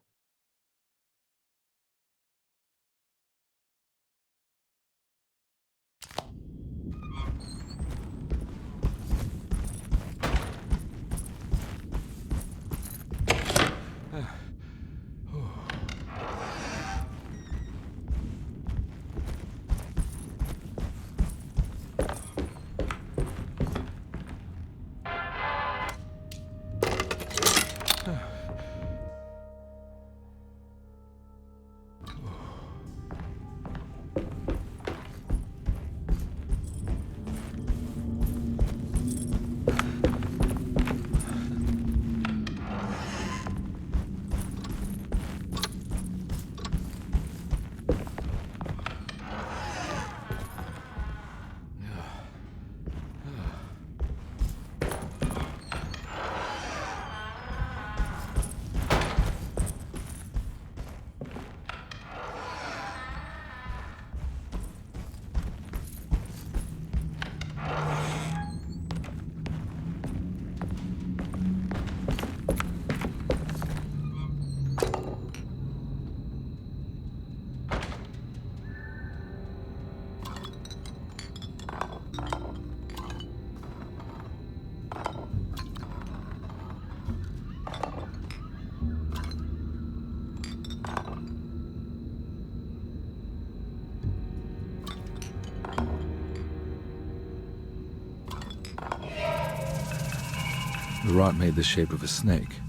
rot made the shape of a snake.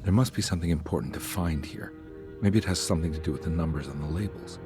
There must be something important to find here. Maybe it has something to do with the numbers on the labels.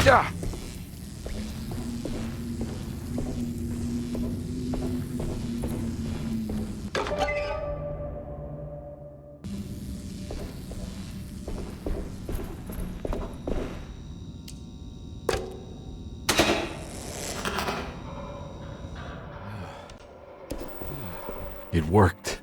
Yeah. It worked.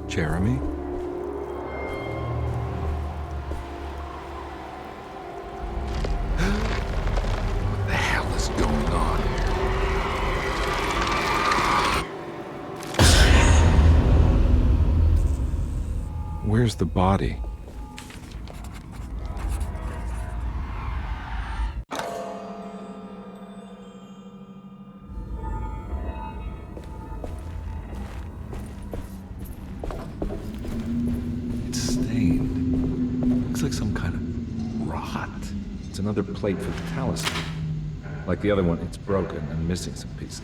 Jeremy? What the hell is going on here? Where's the body? It's another plate for the talisman. Like the other one, it's broken and missing some pieces.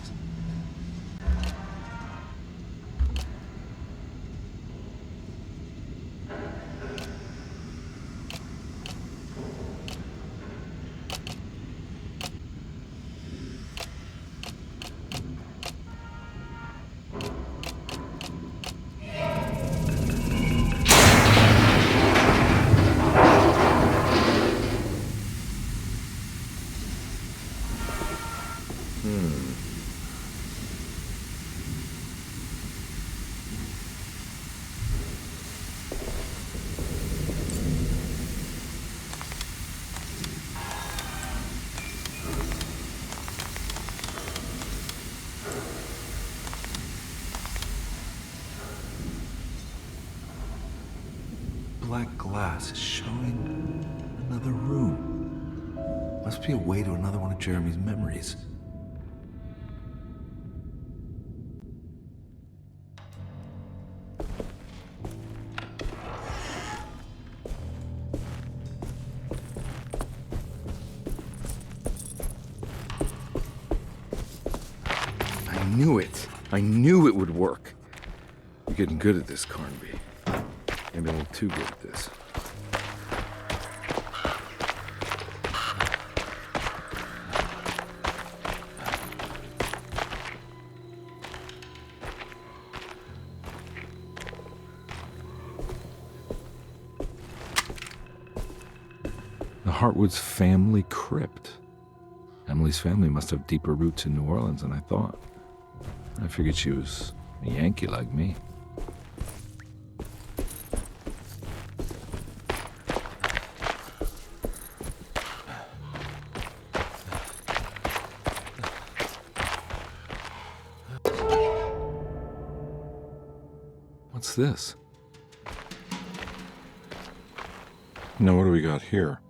Black glass is showing another room. Must be a way to another one of Jeremy's memories. knew it. I knew it would work. You're getting good at this, Carnby. Maybe a little too good at this. The Hartwood's family crypt. Emily's family must have deeper roots in New Orleans than I thought. I figured she was a Yankee like me. What's this? Now, what do we got here?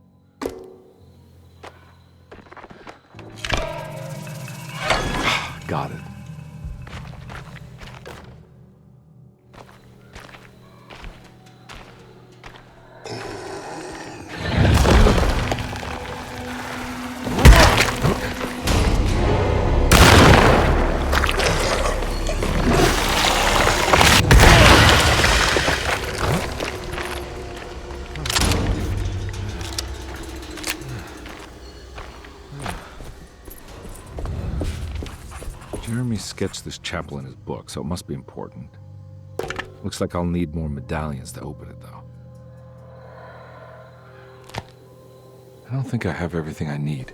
Got it. Jeremy sketched this chapel in his book, so it must be important. Looks like I'll need more medallions to open it, though. I don't think I have everything I need.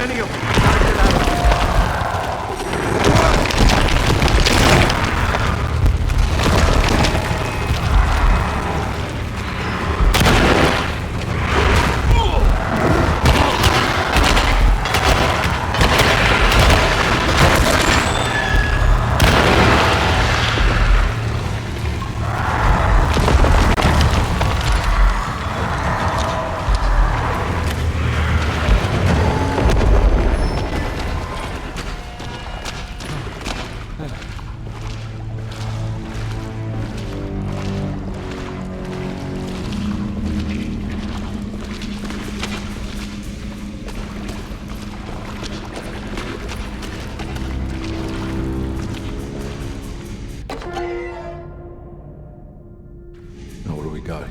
many of them. Gotta get out of here.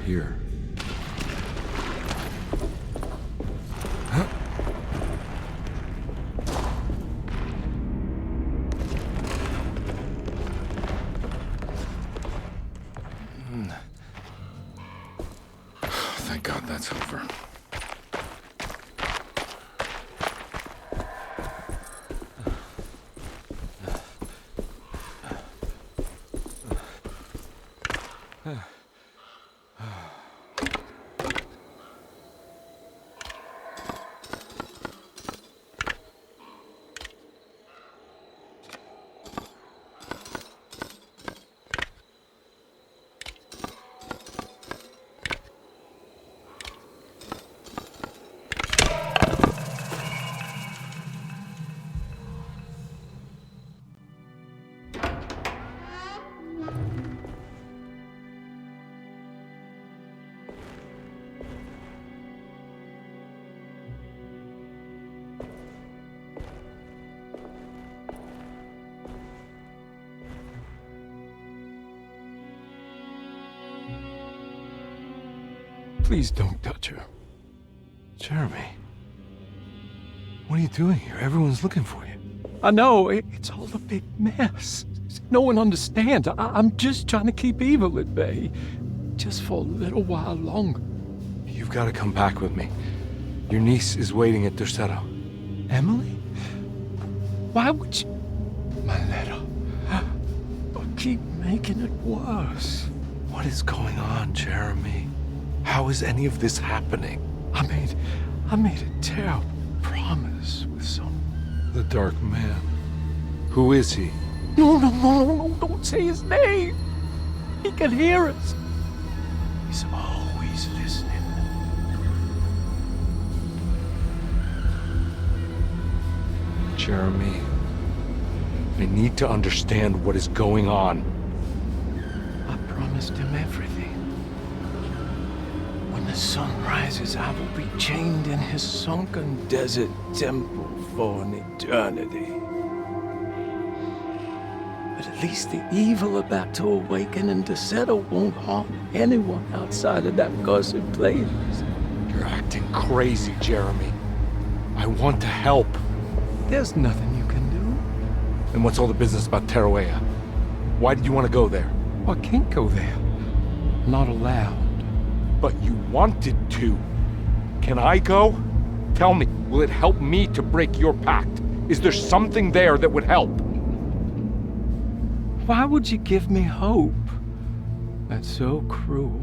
Here. Thank God that's over. Please don't touch her. Jeremy, what are you doing here? Everyone's looking for you. I know, it's all a big mess. No one understands. I'm just trying to keep evil at bay. Just for a little while longer. You've got to come back with me. Your niece is waiting at Derceto. Emily? Why would you... My letter. But keep making it worse. What is going on, Jeremy? How is any of this happening? I made a terrible promise with someone. The Dark Man. Who is he? No, don't say his name. He can hear us. He's always listening. Jeremy, I need to understand what is going on. I promised him everything. When the sun rises, I will be chained in his sunken desert temple for an eternity. But at least the evil about to awaken in Derceto won't harm anyone outside of that cursed place. You're acting crazy, Jeremy. I want to help. There's nothing you can do. And what's all the business about Tarawea? Why did you want to go there? I can't go there. Not allowed. But you wanted to. Can I go? Tell me, will it help me to break your pact? Is there something there that would help? Why would you give me hope? That's so cruel.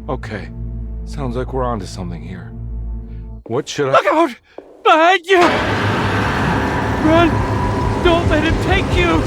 Okay. Sounds like we're onto something here. What should I— Look out! Behind you! Run! Don't let him take you!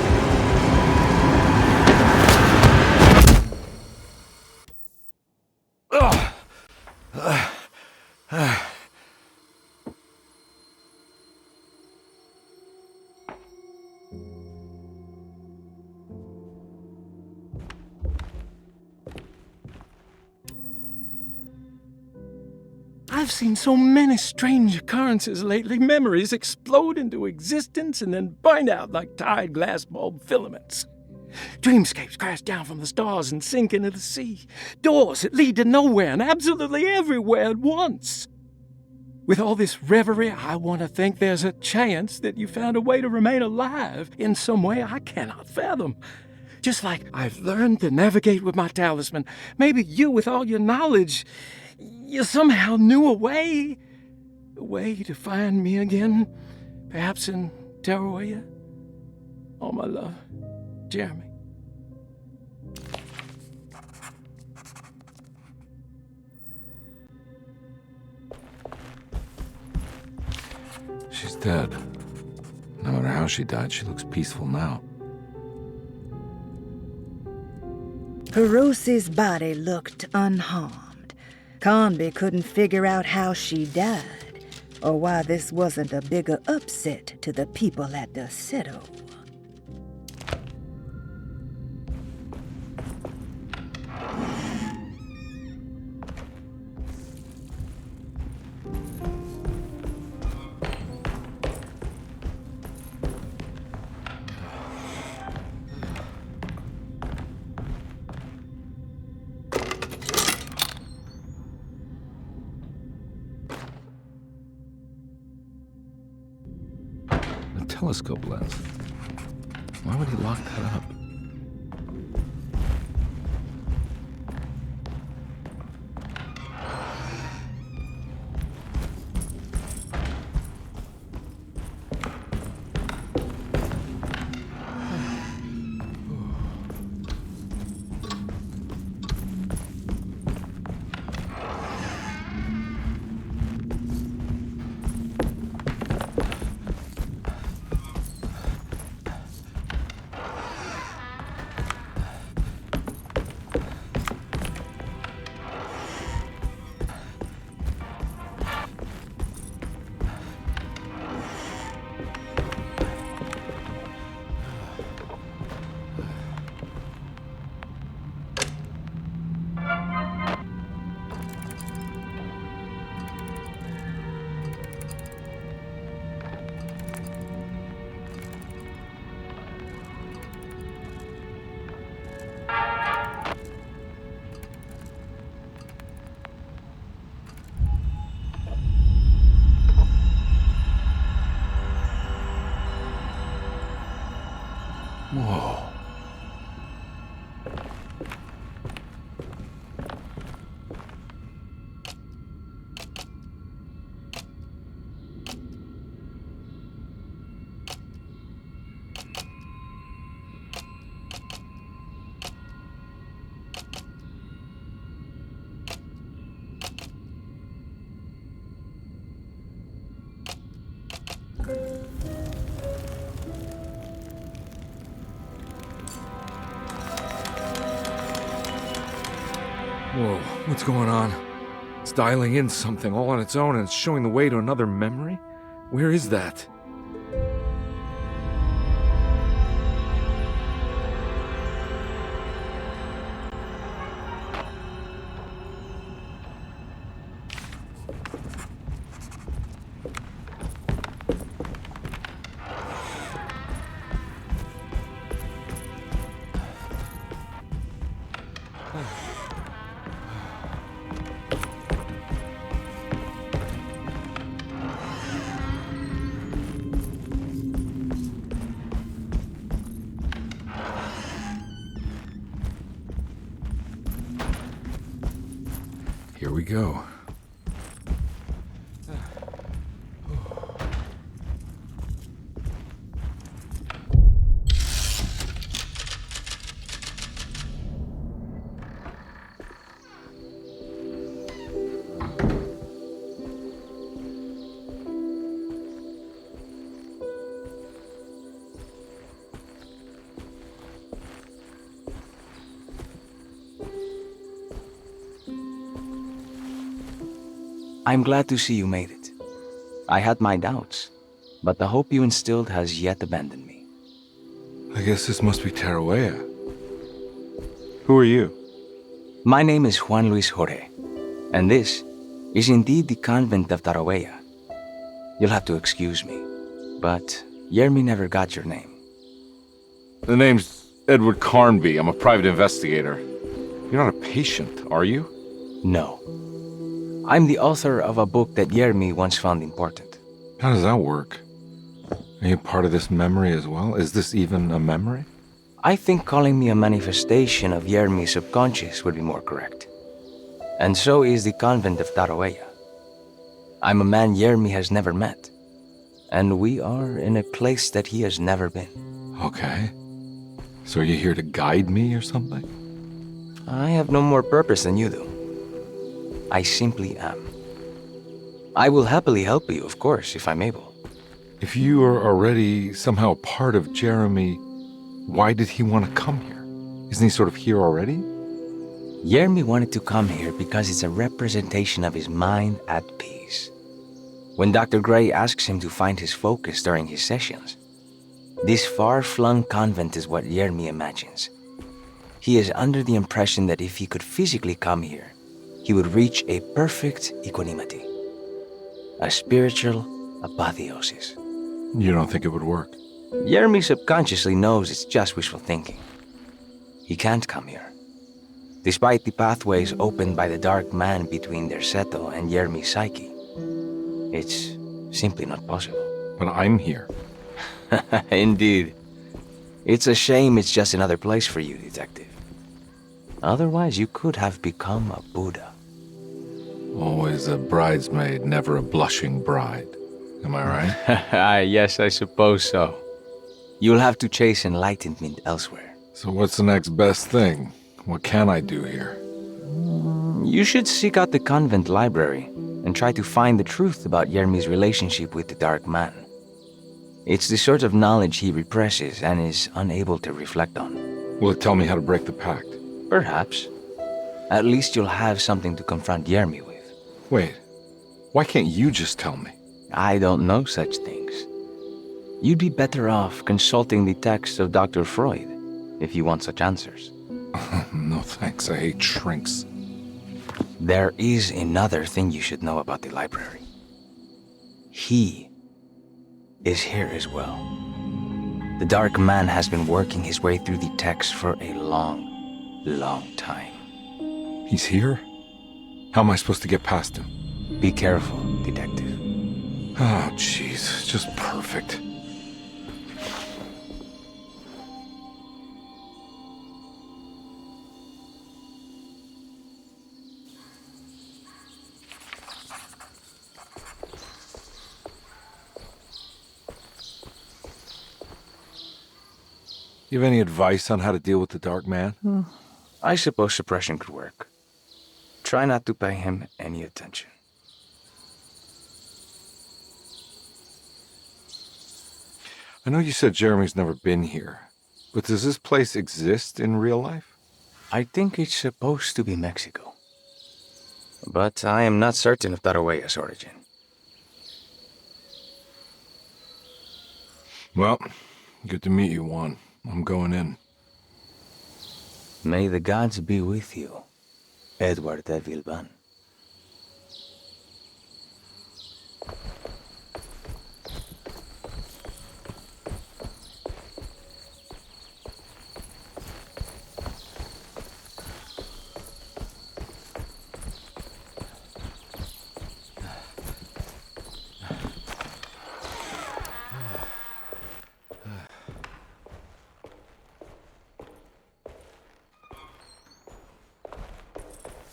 I've seen so many strange occurrences lately. Memories explode into existence and then burn out like tired glass bulb filaments. Dreamscapes crash down from the stars and sink into the sea. Doors that lead to nowhere and absolutely everywhere at once. With all this reverie, I want to think there's a chance that you found a way to remain alive in some way I cannot fathom. Just like I've learned to navigate with my talisman. Maybe you, with all your knowledge, you somehow knew a way. A way to find me again? Perhaps in Tarawea? All my love, Jeremy. She's dead. No matter how she died, she looks peaceful now. Hirosi's body looked unharmed. Carnby couldn't figure out how she died, or why this wasn't a bigger upset to the people at Derceto. Telescope lens. Why would he lock that up? Whoa. Whoa, what's going on? It's dialing in something all on its own and it's showing the way to another memory? Where is that? Here we go. I'm glad to see you made it. I had my doubts, but the hope you instilled has yet abandoned me. I guess this must be Tarawea. Who are you? My name is Juan Luis Jorge, and this is indeed the convent of Tarawea. You'll have to excuse me, but Jeremy never got your name. The name's Edward Carnby. I'm a private investigator. You're not a patient, are you? No. I'm the author of a book that Jeremy once found important. How does that work? Are you part of this memory as well? Is this even a memory? I think calling me a manifestation of Jeremy's subconscious would be more correct. And so is the convent of Tarawea. I'm a man Jeremy has never met, and we are in a place that he has never been. Okay. So are you here to guide me or something? I have no more purpose than you do. I simply am. I will happily help you, of course, if I'm able. If you are already somehow part of Jeremy, why did he want to come here? Isn't he sort of here already? Jeremy wanted to come here because it's a representation of his mind at peace. When Dr. Gray asks him to find his focus during his sessions, this far-flung convent is what Jeremy imagines. He is under the impression that if he could physically come here, he would reach a perfect equanimity, a spiritual apotheosis. You don't think it would work? Jeremy subconsciously knows it's just wishful thinking. He can't come here. Despite the pathways opened by the dark man between Derceto and Jeremy's psyche, it's simply not possible. But I'm here. Indeed. It's a shame it's just another place for you, Detective. Otherwise, you could have become a Buddha. Always a bridesmaid, never a blushing bride. Am I right? Yes, I suppose so. You'll have to chase enlightenment elsewhere. So what's the next best thing? What can I do here? You should seek out the convent library and try to find the truth about Jeremy's relationship with the Dark Man. It's the sort of knowledge he represses and is unable to reflect on. Will it tell me how to break the pact? Perhaps. At least you'll have something to confront Jeremy with. Wait, why can't you just tell me? I don't know such things. You'd be better off consulting the texts of Dr. Freud if you want such answers. No thanks, I hate shrinks. There is another thing you should know about the library. He is here as well. The Dark Man has been working his way through the text for a long, long time. He's here? How am I supposed to get past him? Be careful, Detective. Oh, jeez, just perfect. You have any advice on how to deal with the Dark Man? I suppose suppression could work. Try not to pay him any attention. I know you said Jeremy's never been here, but does this place exist in real life? I think it's supposed to be Mexico. But I am not certain of Tarahuella's origin. Well, good to meet you, Juan. I'm going in. May the gods be with you, Edward de Vilban.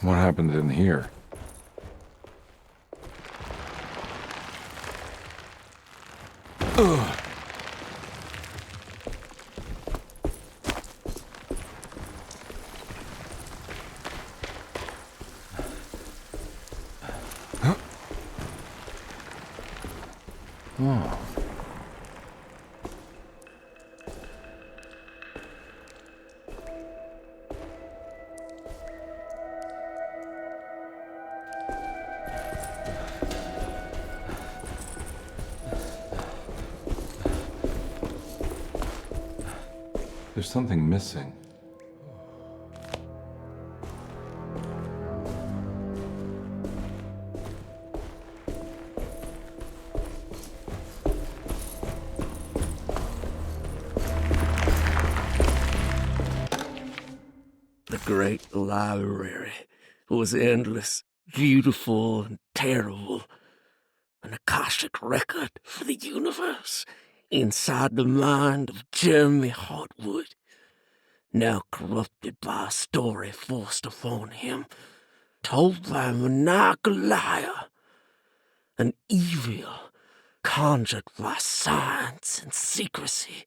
What happened in here? Ugh. Oh. There's something missing. The great library was endless, beautiful, and terrible. An Akashic record for the universe inside the mind of Jeremy Hartwood, now corrupted by a story forced upon him, told by a maniacal liar. an evil conjured by science and secrecy.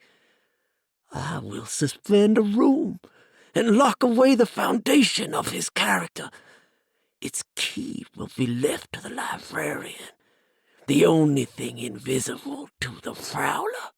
I will suspend a room and lock away the foundation of his character. Its key will be left to the librarian, the only thing invisible to the prowler.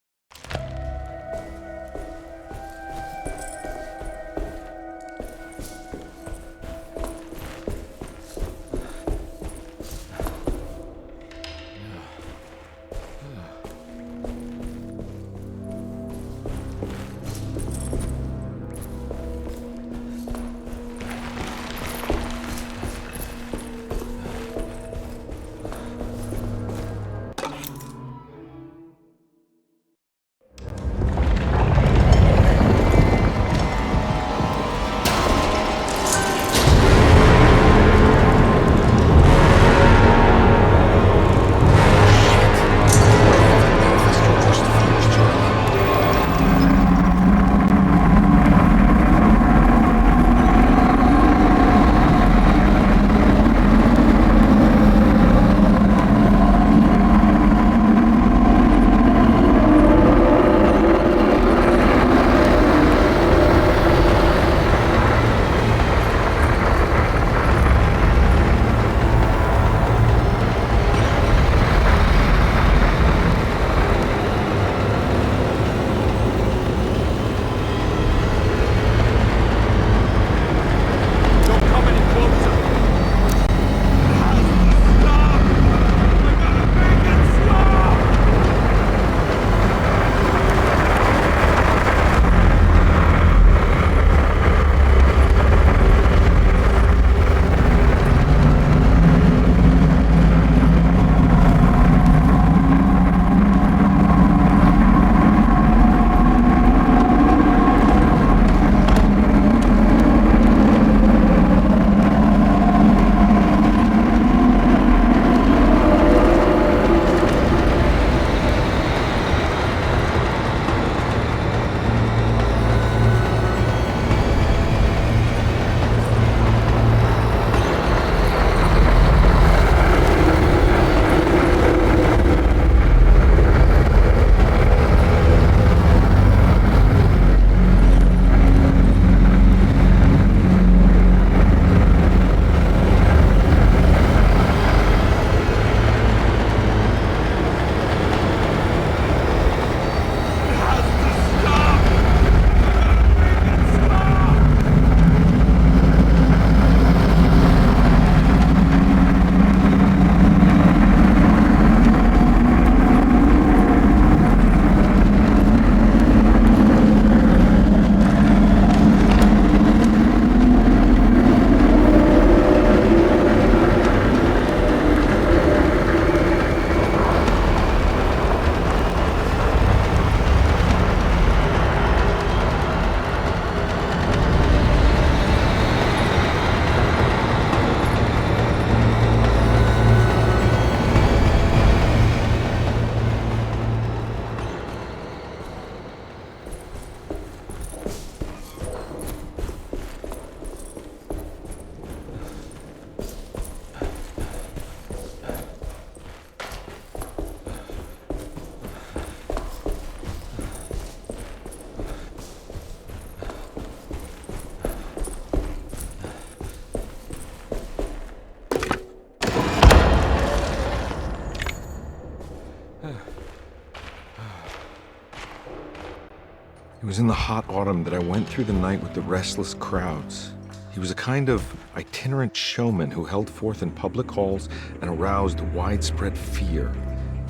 It was in the hot autumn that I went through the night with the restless crowds. He was a kind of itinerant showman who held forth in public halls and aroused widespread fear.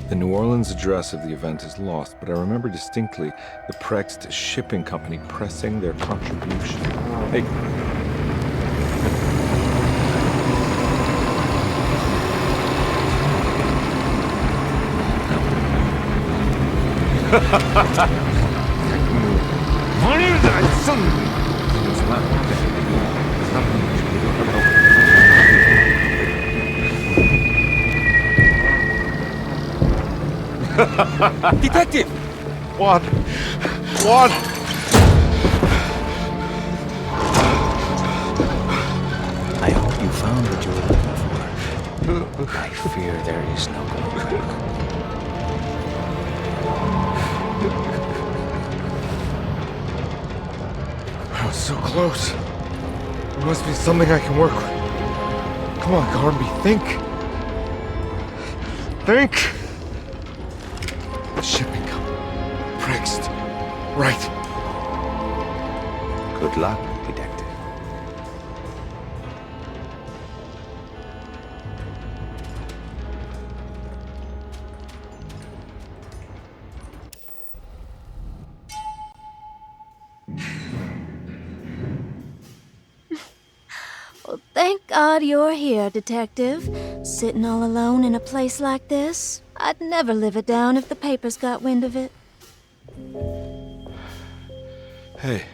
The New Orleans address of the event is lost, but I remember distinctly the Prext Shipping Company pressing their contribution. Hey. Detective! What? What? I hope you found what you were looking for. I fear there is no going back. I was so close. There must be something I can work with. Come on, Carnby, think. Think! The shipping company. Prext. Right. Good luck, detective. Well, thank God you're here, Detective. Sitting all alone in a place like this, I'd never live it down if the papers got wind of it. Hey.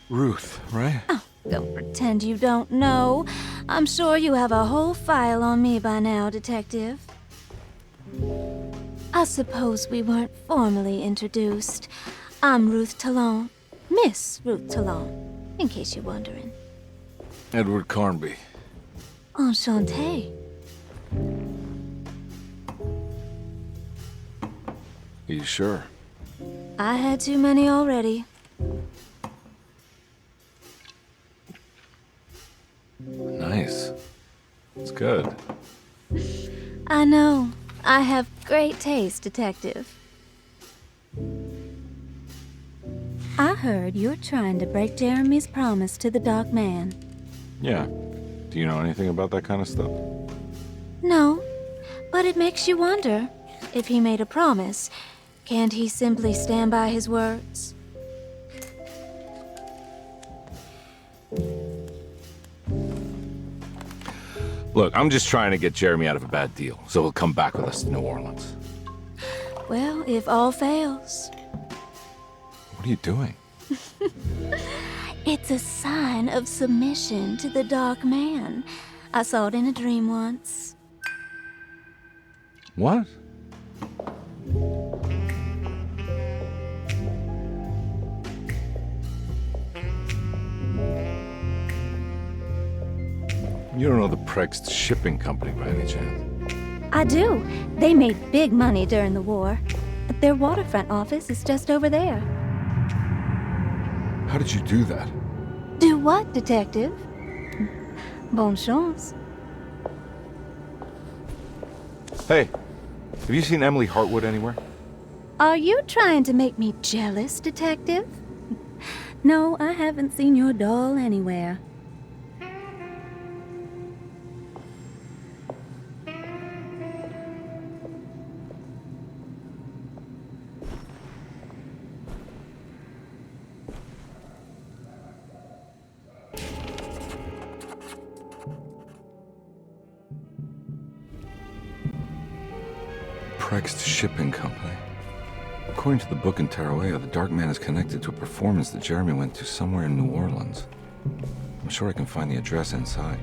Ruth, right? Oh, don't pretend you don't know. I'm sure you have a whole file on me by now, Detective. I suppose we weren't formally introduced. I'm Ruth Talon. Miss Ruth Talon, in case you're wondering. Edward Carnby. Enchanté. Are you sure? I had too many already. Nice. It's good. I know. I have great taste, Detective. I heard you're trying to break Jeremy's promise to the Dark Man. Yeah. Do you know anything about that kind of stuff? No, but it makes you wonder. If he made a promise, can't he simply stand by his words? Look, I'm just trying to get Jeremy out of a bad deal, so he'll come back with us to New Orleans. Well, if all fails. What are you doing? It's a sign of submission to the Dark Man. I saw it in a dream once. What? You don't know the Prext shipping company by any chance? I do. They made big money during the war. Their waterfront office is just over there. How did you do that? Do what, Detective? Bonne chance. Hey, have you seen Emily Hartwood anywhere? Are you trying to make me jealous, Detective? No, I haven't seen your doll anywhere. Prext Shipping Company. According to the book in Tarawea, the Dark Man is connected to a performance that Jeremy went to somewhere in New Orleans. I'm sure I can find the address inside.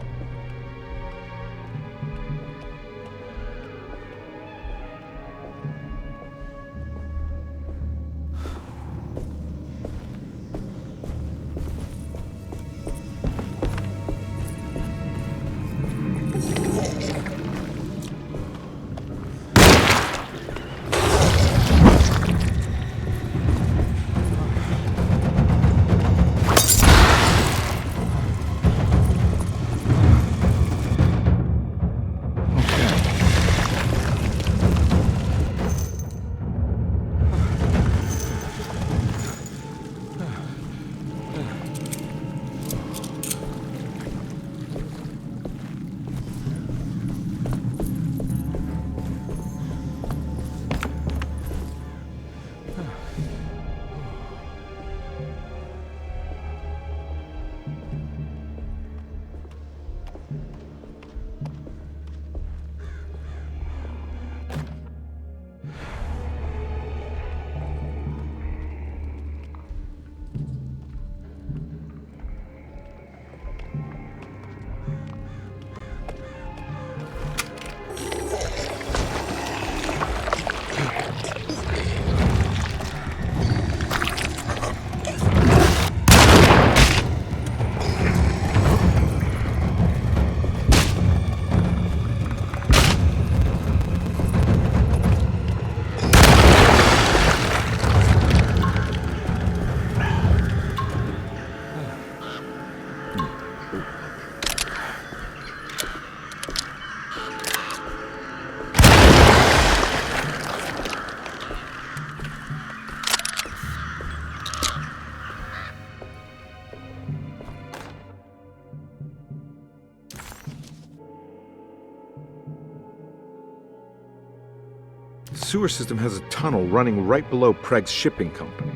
sewer system has a tunnel running right below Preg's shipping company.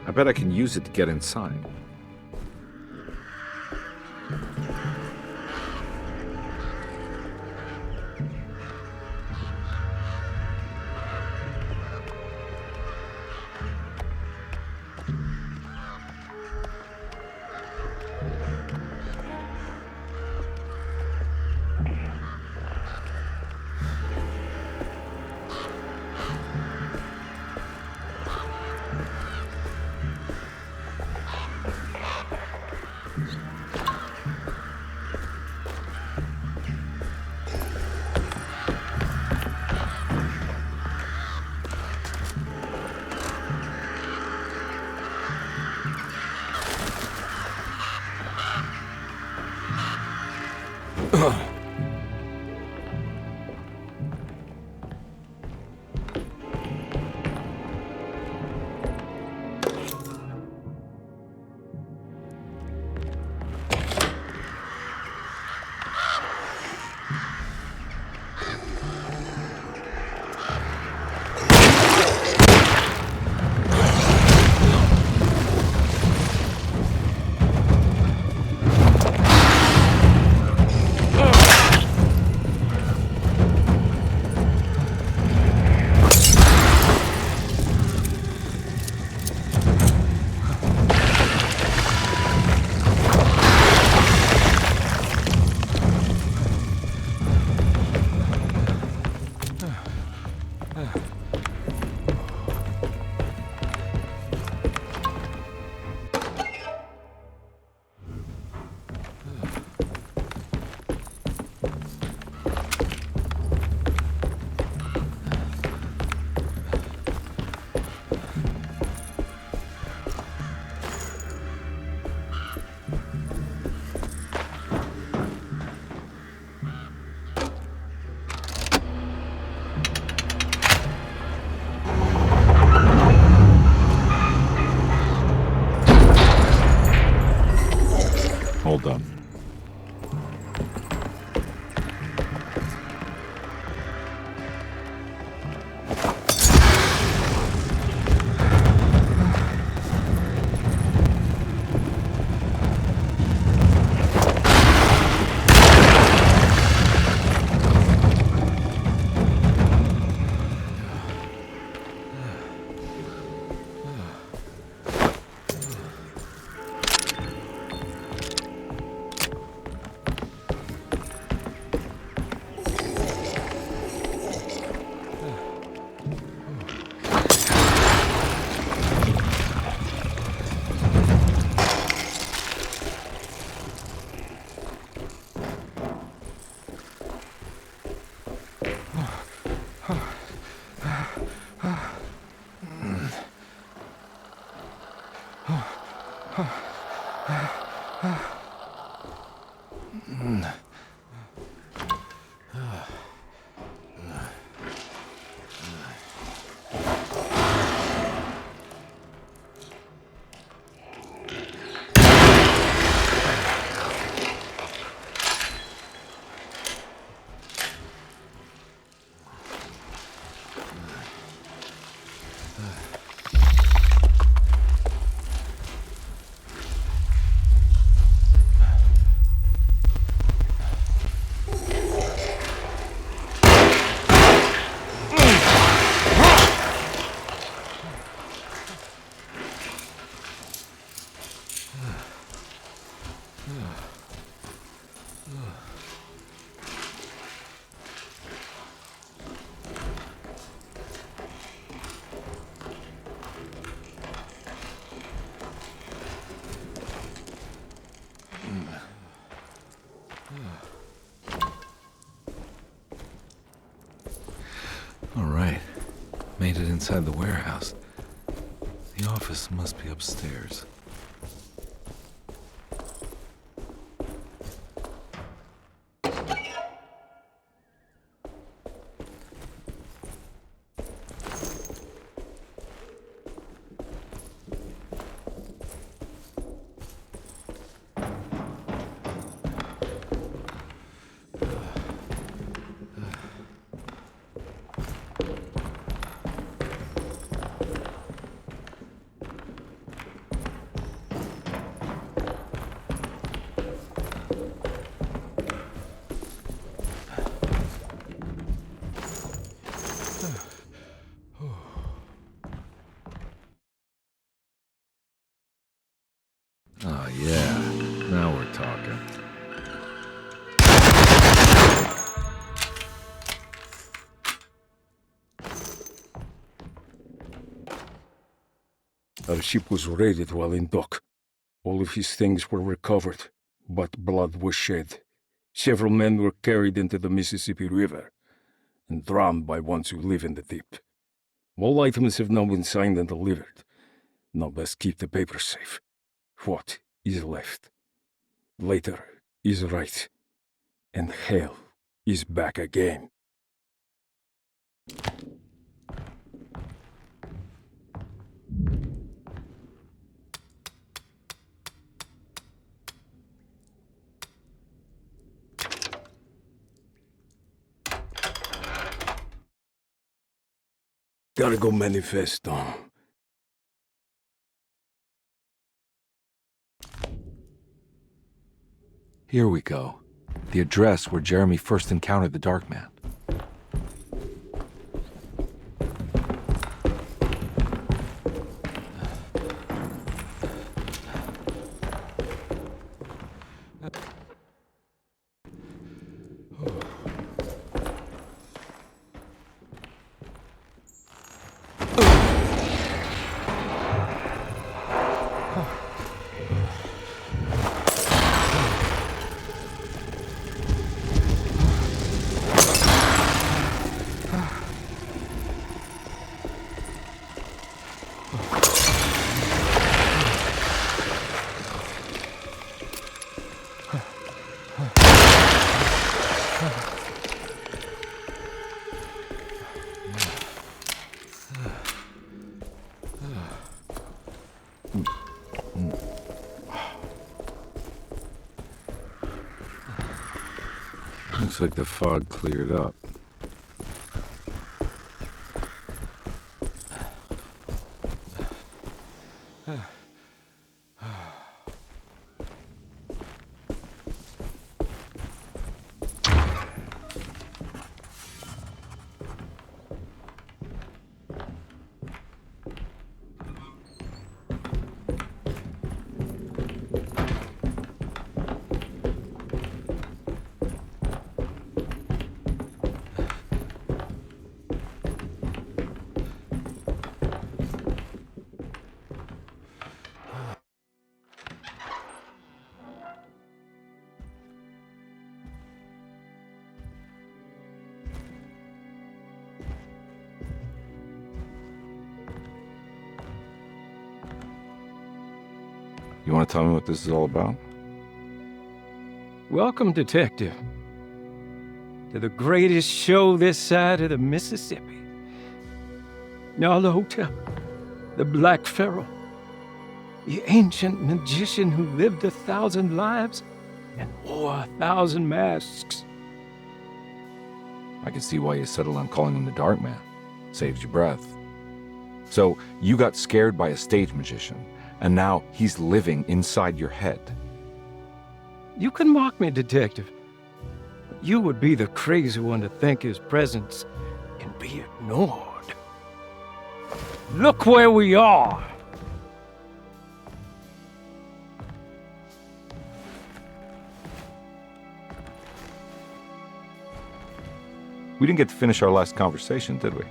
I bet I can use it to get inside. Hold on. All right. Made it inside the warehouse. The office must be upstairs. Our ship was raided while in dock. All of his things were recovered, but blood was shed. Several men were carried into the Mississippi River and drowned by ones who live in the deep. All items have now been signed and delivered. Now best keep the papers safe. What is left? Later is right, and hell is back again. Gotta go manifest, Tom. Here we go. The address where Jeremy first encountered the Dark Man. Looks like the fog cleared up. You want to tell me what this is all about? Welcome, Detective, to the greatest show this side of the Mississippi. Hotel, the Black Pharaoh, the ancient magician who lived 1,000 lives and wore 1,000 masks. I can see why you settled on calling him the Dark Man. Saves your breath. So, you got scared by a stage magician, and now he's living inside your head. You can mock me, Detective. But you would be the crazy one to think his presence can be ignored. Look where we are! We didn't get to finish our last conversation, did we?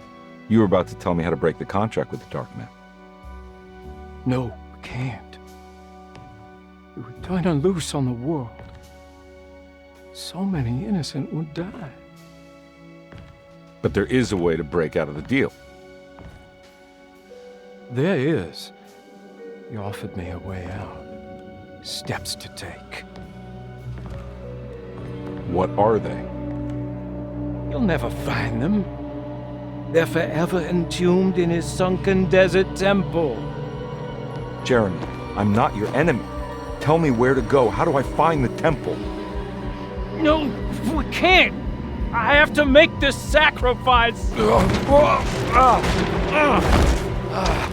You were about to tell me how to break the contract with the Dark Man. No, we can't. We would turn her loose on the world. So many innocent would die. But there is a way to break out of the deal. There is. You offered me a way out. Steps to take. What are they? You'll never find them. They're forever entombed in his sunken desert temple. Jeremy, I'm not your enemy. Tell me where to go. How do I find the temple? No, we can't. I have to make this sacrifice.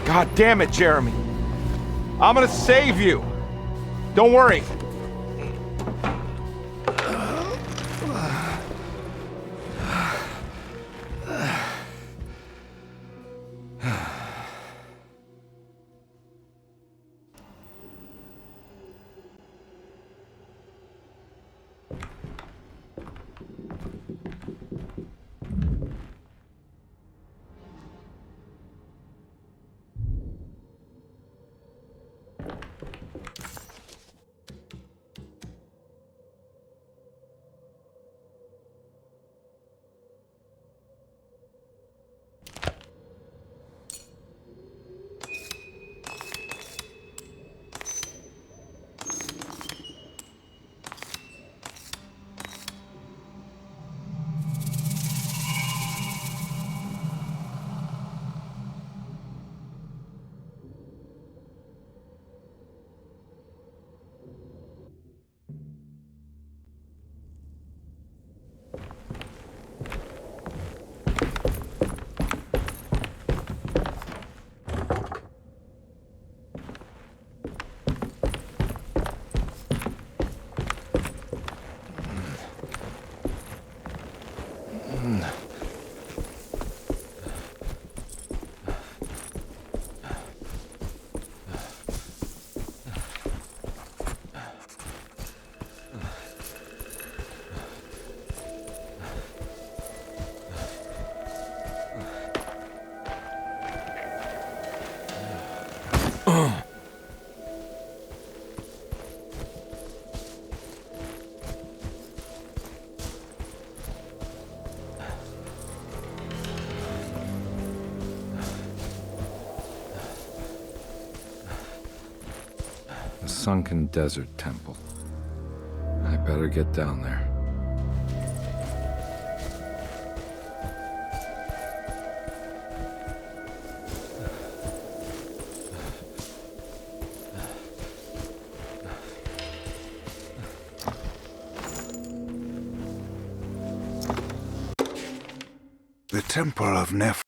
God damn it, Jeremy. I'm gonna save you. Don't worry. sunken desert temple. I better get down there. The Temple of Neph.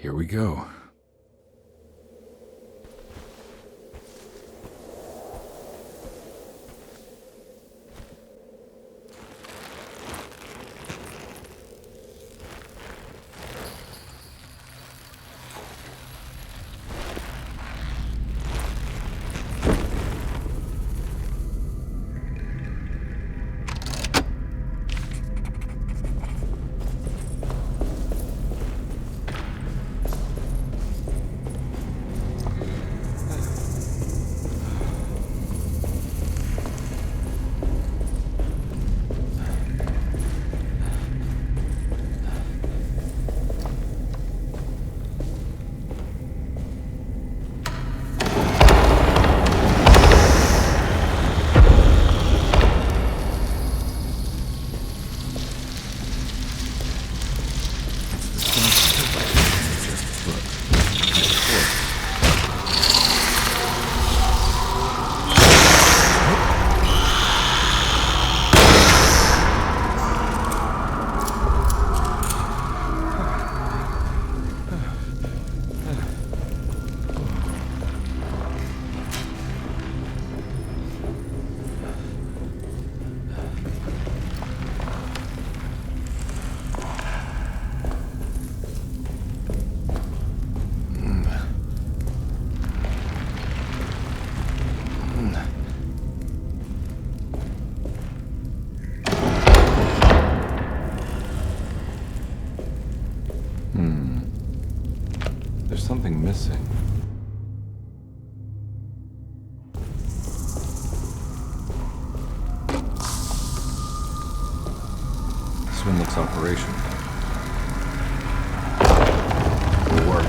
Here we go. There's something missing. Swindlick's operation. Will work.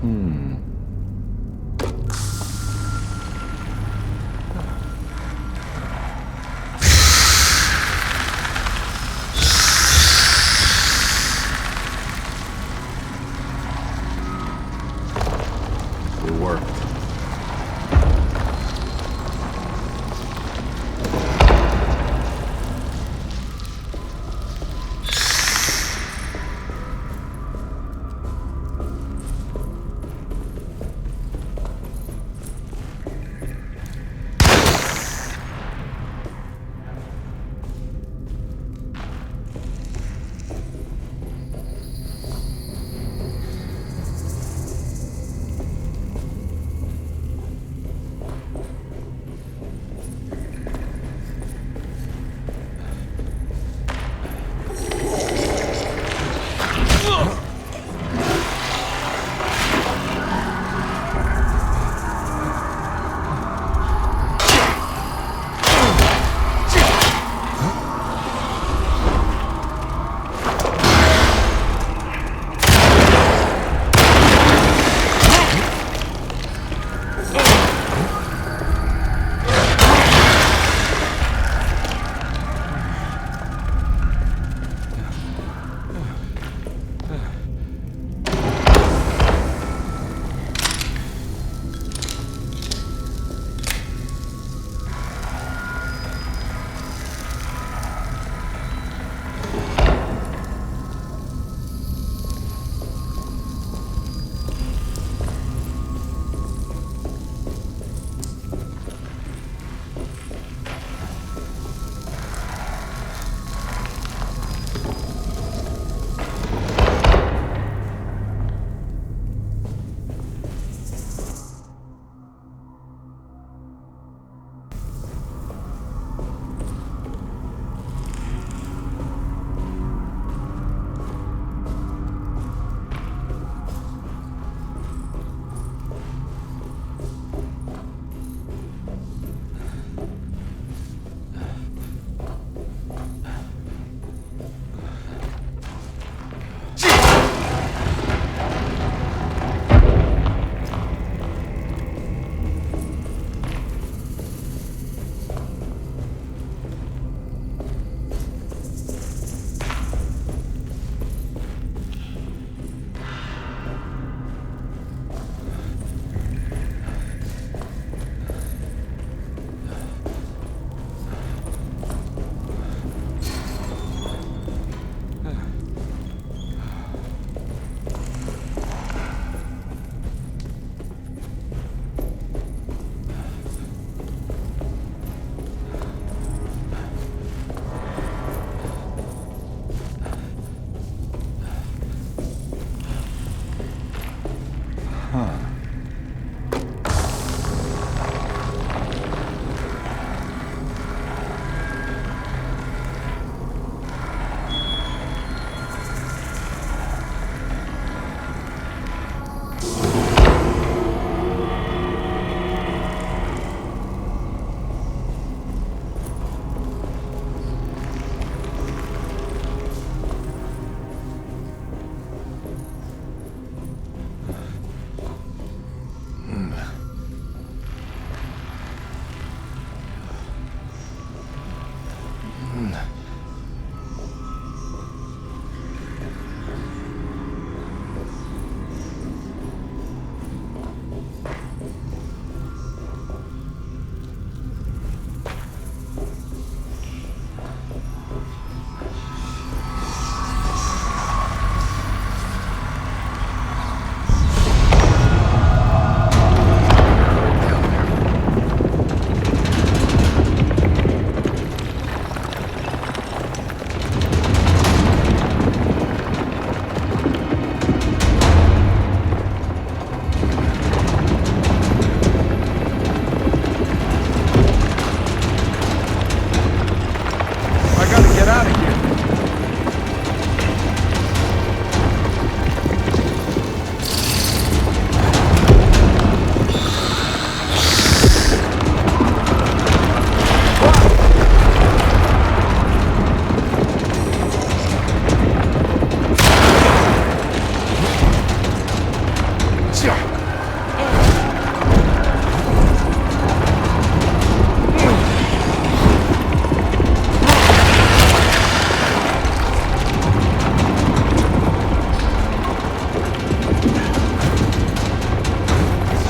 It worked.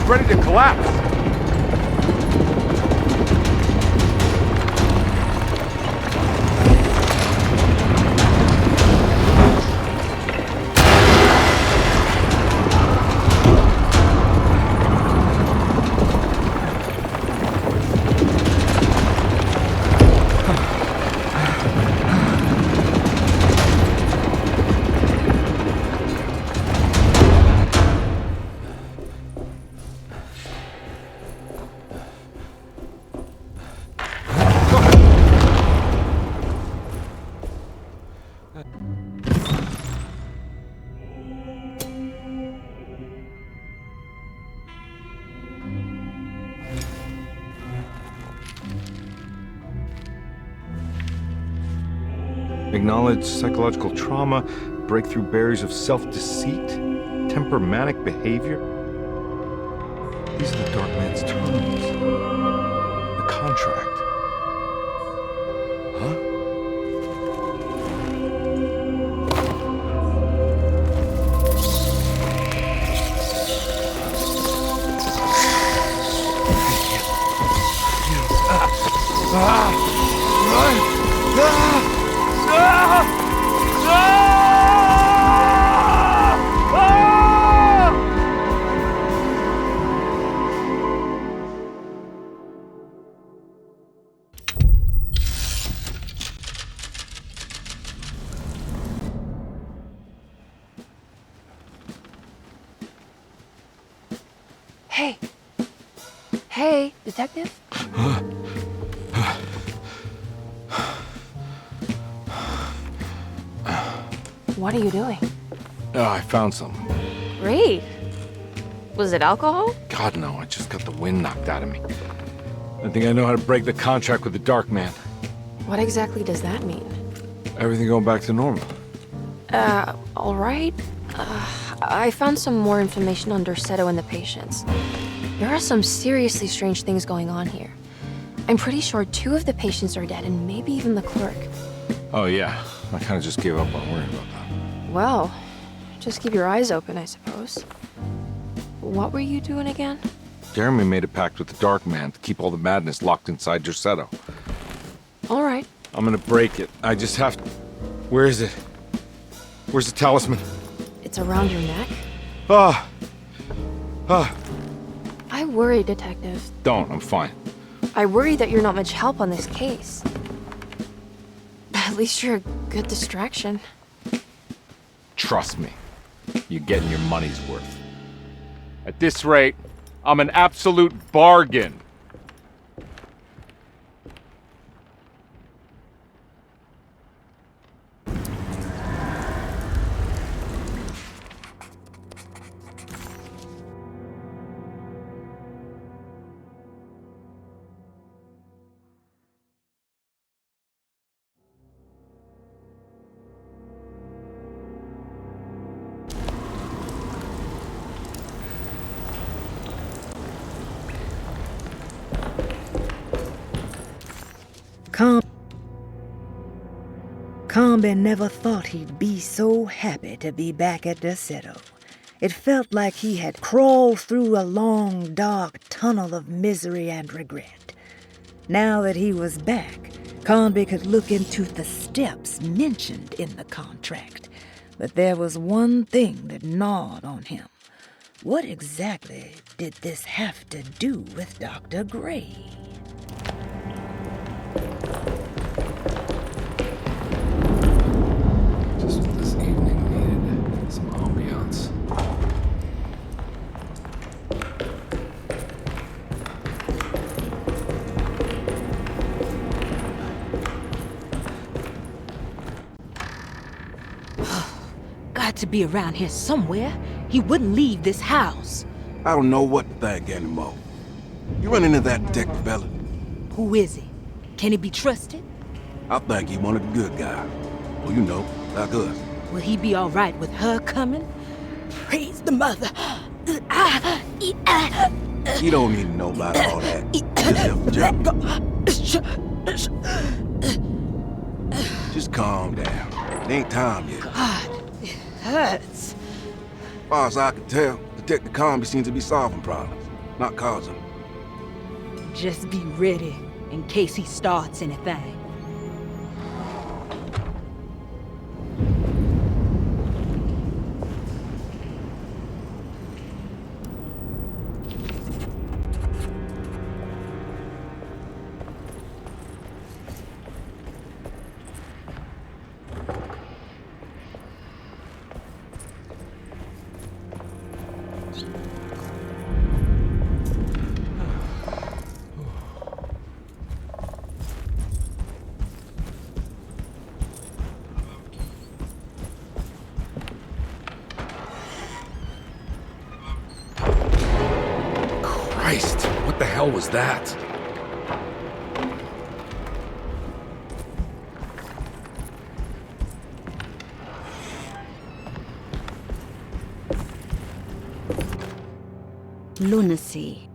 ready to collapse. Acknowledge psychological trauma, breakthrough barriers of self-deceit, temperamentic behavior. These are the Dark Man's terms. The contract. Huh? Hey. Hey, detective? What are you doing? Oh, I found something. Great. Was it alcohol? God, no, I just got the wind knocked out of me. I think I know how to break the contract with the Dark Man. What exactly does that mean? Everything going back to normal. All right. I found some more information on Derceto and the patients. There are some seriously strange things going on here. I'm pretty sure 2 of the patients are dead, and maybe even the clerk. Oh, yeah. I kind of just gave up on worrying about that. Well, just keep your eyes open, I suppose. What were you doing again? Jeremy made a pact with the Dark Man to keep all the madness locked inside Derceto. All right. I'm gonna break it. I just have to... Where is it? Where's the talisman? It's around your neck? I worry, Detective. Don't, I'm fine. I worry that you're not much help on this case. At least you're a good distraction. Trust me, you're getting your money's worth. At this rate, I'm an absolute bargain. Carnby never thought he'd be so happy to be back at Derceto. It felt like he had crawled through a long, dark tunnel of misery and regret. Now that he was back, Carnby could look into the steps mentioned in the contract. But there was one thing that gnawed on him. What exactly did this have to do with Dr. Gray? Just what this evening needed. Some ambiance. Got to be around here somewhere. He wouldn't leave this house. I don't know what to think anymore. You run into that detective fella? Who is he? Can he be trusted? I think he one of the good guys. Well, you know, like us. Will he be all right with her coming? Praise the mother. You don't need to know about all that. Just help Just calm down. It ain't time yet. God, it hurts. As far as I can tell, Detective Carnby seems to be solving problems. not cause him. Just be ready in case he starts anything. Christ, what the hell was that? Lunacy.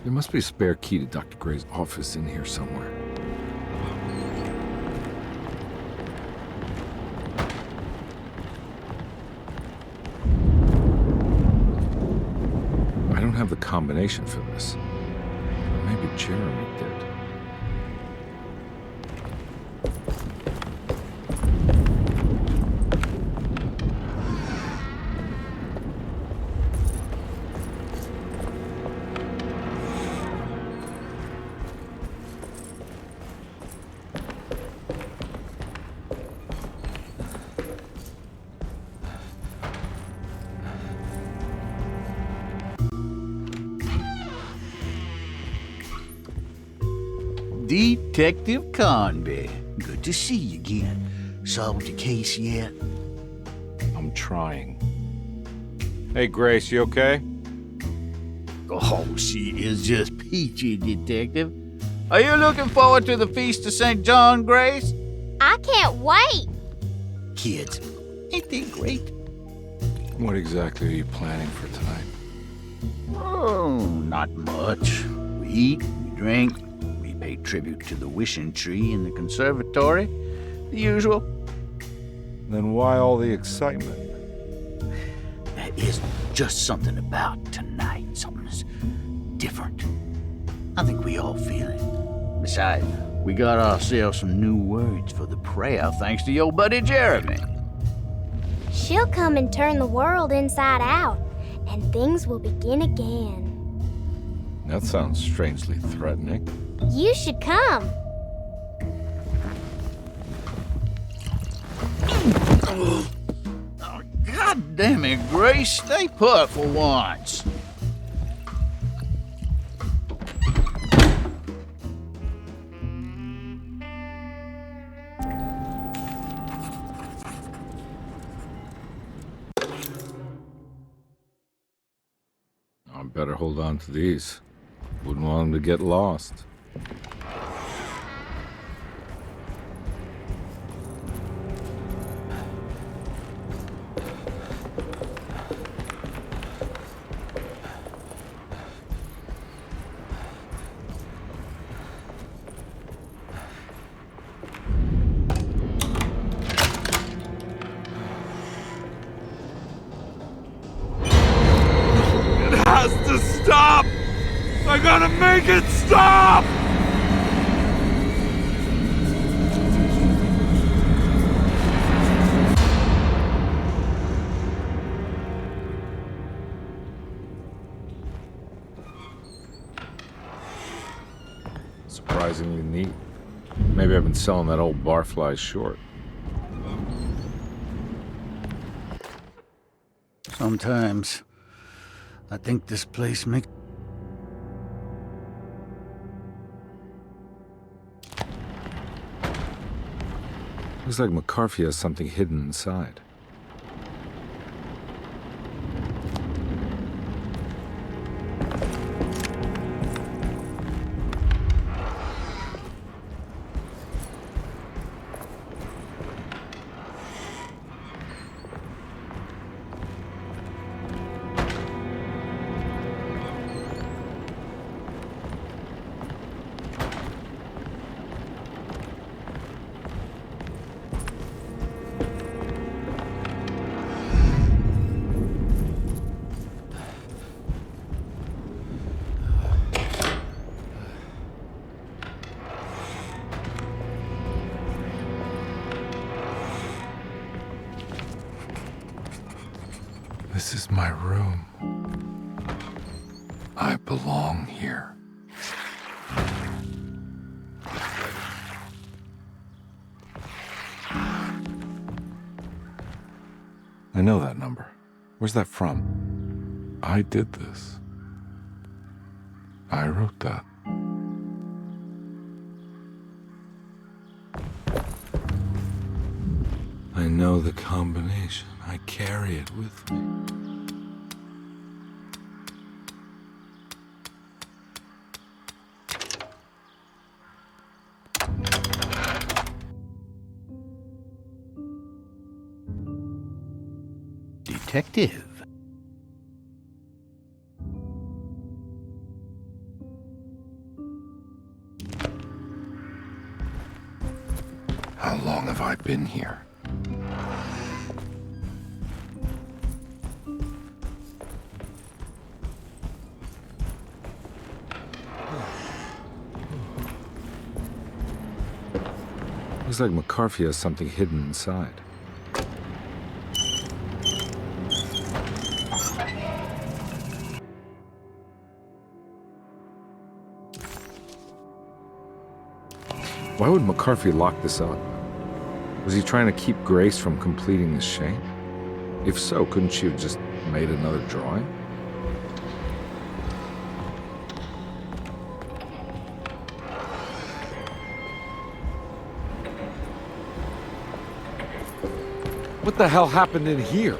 There must be a spare key to Dr. Gray's office in here somewhere. I don't have the combination for this. Maybe Jeremy did. Detective Carnby. Good to see you again. Solved your case yet? I'm trying. Hey, Grace, you okay? Oh, she is just peachy, Detective. Are you looking forward to the Feast of St. John, Grace? I can't wait. Kids, ain't they great? What exactly are you planning for tonight? Oh, not much. We eat, we drink, we pay tribute to the wishing tree in the conservatory. The usual. Then why all the excitement? There is just something about tonight. Something's different. I think we all feel it. Besides, we got ourselves some new words for the prayer thanks to your buddy Jeremy. She'll come and turn the world inside out, and things will begin again. That sounds strangely threatening. You should come. Oh, God damn it, Grace. Stay put for once. I better hold on to these. Wouldn't want them to get lost. stop! I gotta make it stop! Surprisingly neat. Maybe I've been selling that old barfly short. Sometimes I think this place makes... Looks like McCarthy has something hidden inside. This is my room. I belong here. I know that number. Where's that from? I did this. I wrote that. I know the combination. I carry it with me. Detective. How long have I been here? Looks like McCarthy has something hidden inside. Why would McCarthy lock this up? Was he trying to keep Grace from completing his shame? If so, couldn't she have just made another drawing? What the hell happened in here?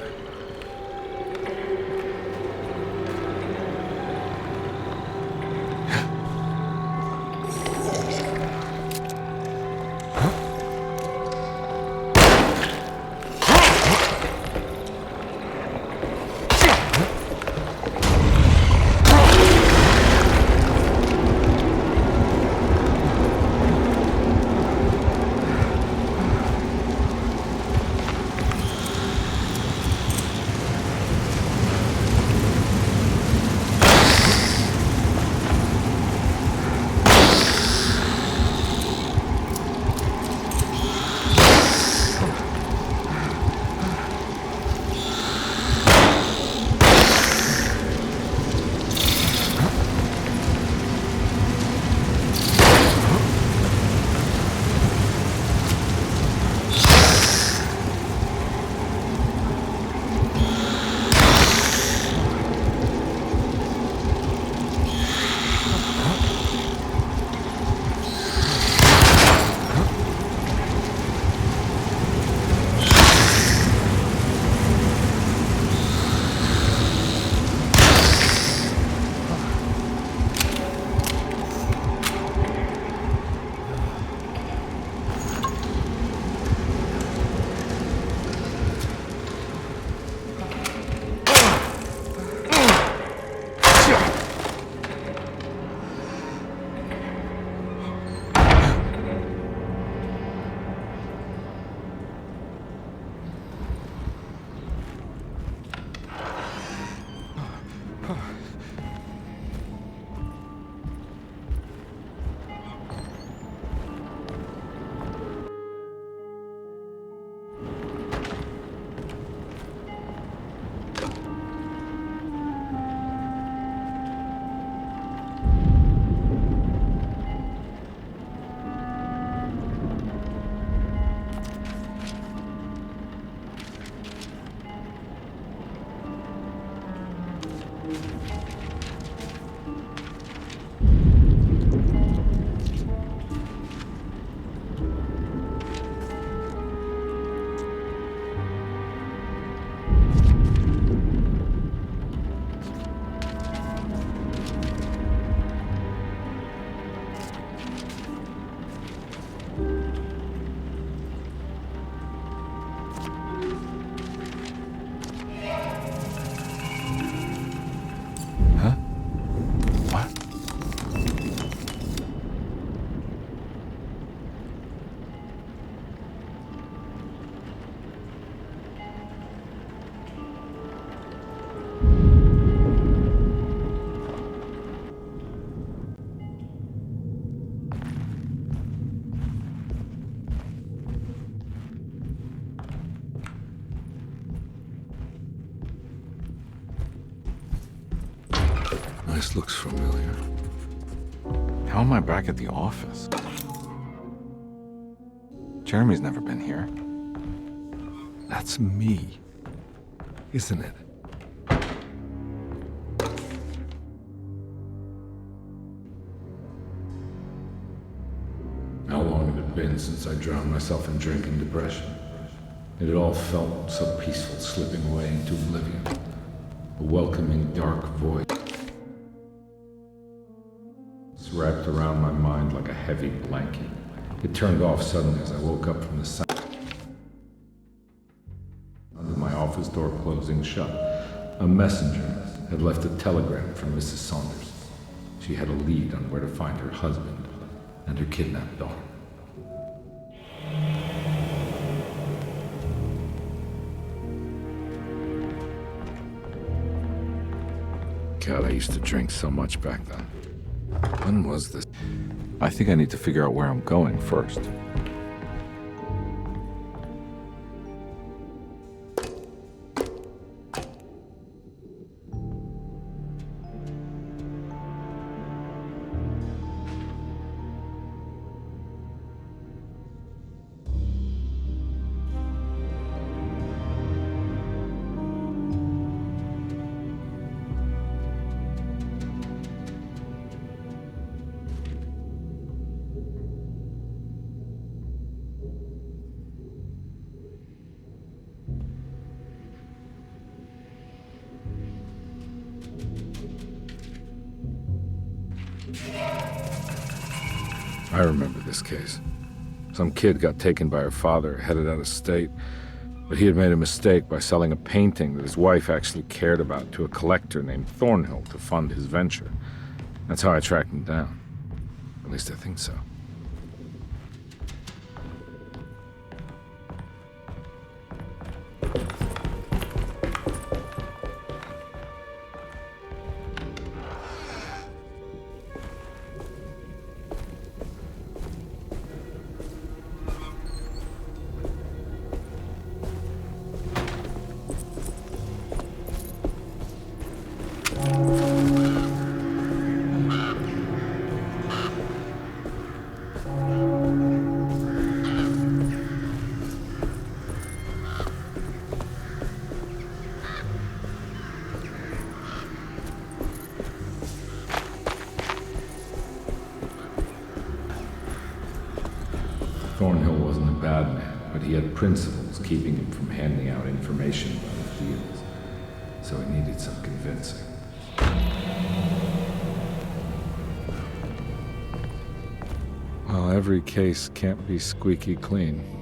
This looks familiar. How am I back at the office? Jeremy's never been here. That's me, isn't it? How long had it been since I drowned myself in drink and depression? It had all felt so peaceful, slipping away into oblivion. A welcoming, dark void wrapped around my mind like a heavy blanket. It turned off suddenly as I woke up from the sound of my office door closing shut. A messenger had left a telegram from Mrs. Saunders. She had a lead on where to find her husband and her kidnapped daughter. God, I used to drink so much back then. When was this? I think I need to figure out where I'm going first. I remember this case. Some kid got taken by her father, headed out of state, but he had made a mistake by selling a painting that his wife actually cared about to a collector named Thornhill to fund his venture. That's how I tracked him down. At least I think so. Thornhill wasn't a bad man, but he had principles keeping him from handing out information about his deals. So it needed some convincing. Well, every case can't be squeaky clean.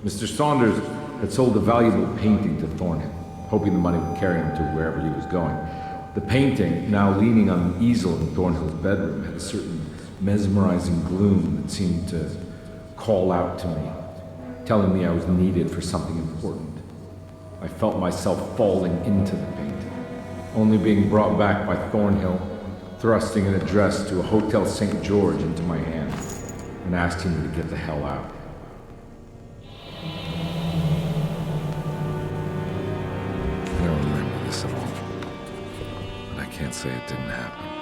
Mr. Saunders had sold a valuable painting to Thornhill, hoping the money would carry him to wherever he was going. The painting, now leaning on an easel in Thornhill's bedroom, had a certain mesmerizing gloom that seemed to call out to me, telling me I was needed for something important. I felt myself falling into the painting, only being brought back by Thornhill, thrusting an address to a Hotel St. George into my hand, and asking me to get the hell out. I don't remember this at all, but I can't say it didn't happen.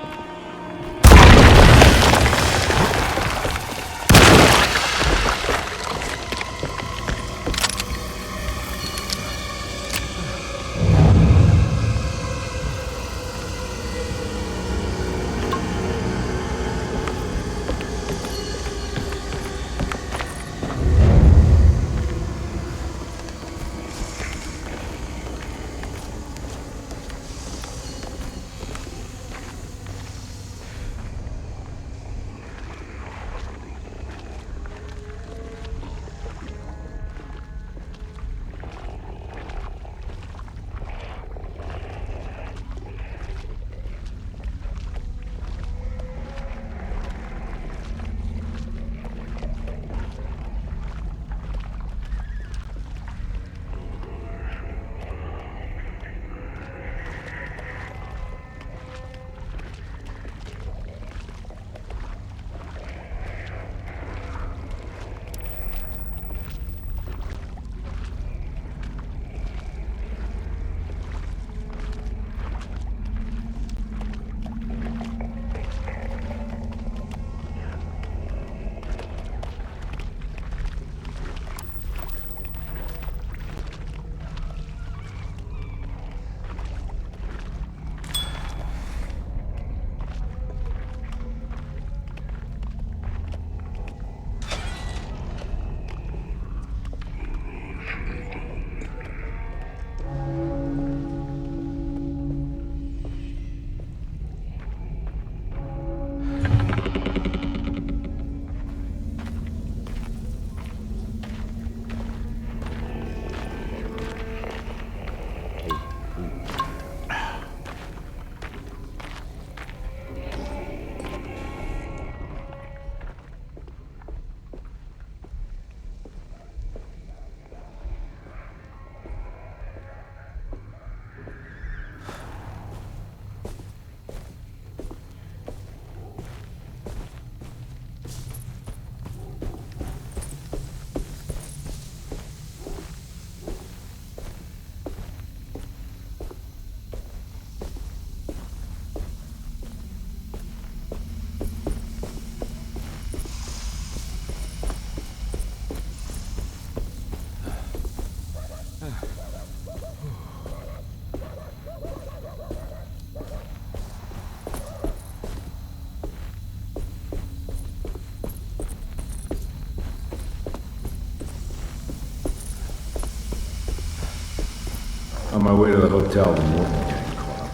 On my way to the hotel, the Morton gang caught up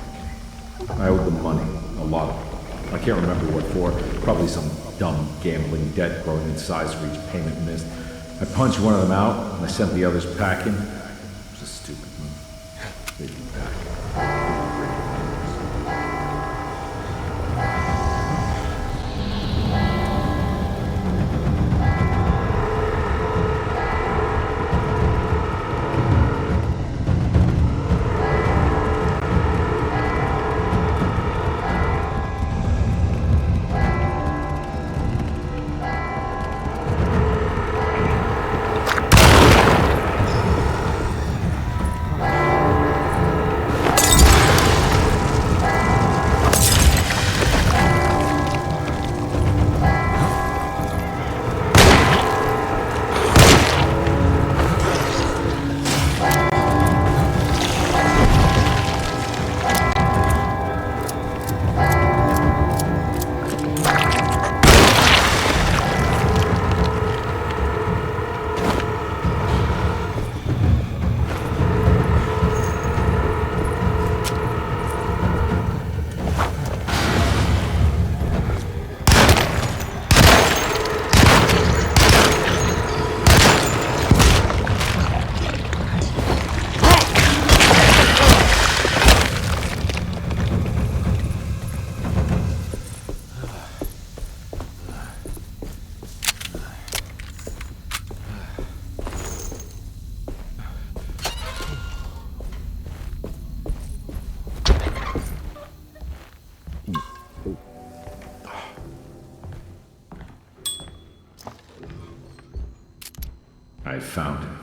with me. I owed them money, a lot of it. I can't remember what for, probably some dumb gambling debt growing in size for each payment missed. I punched one of them out, and I sent the others packing. It was a stupid move. They'd be back. I found him.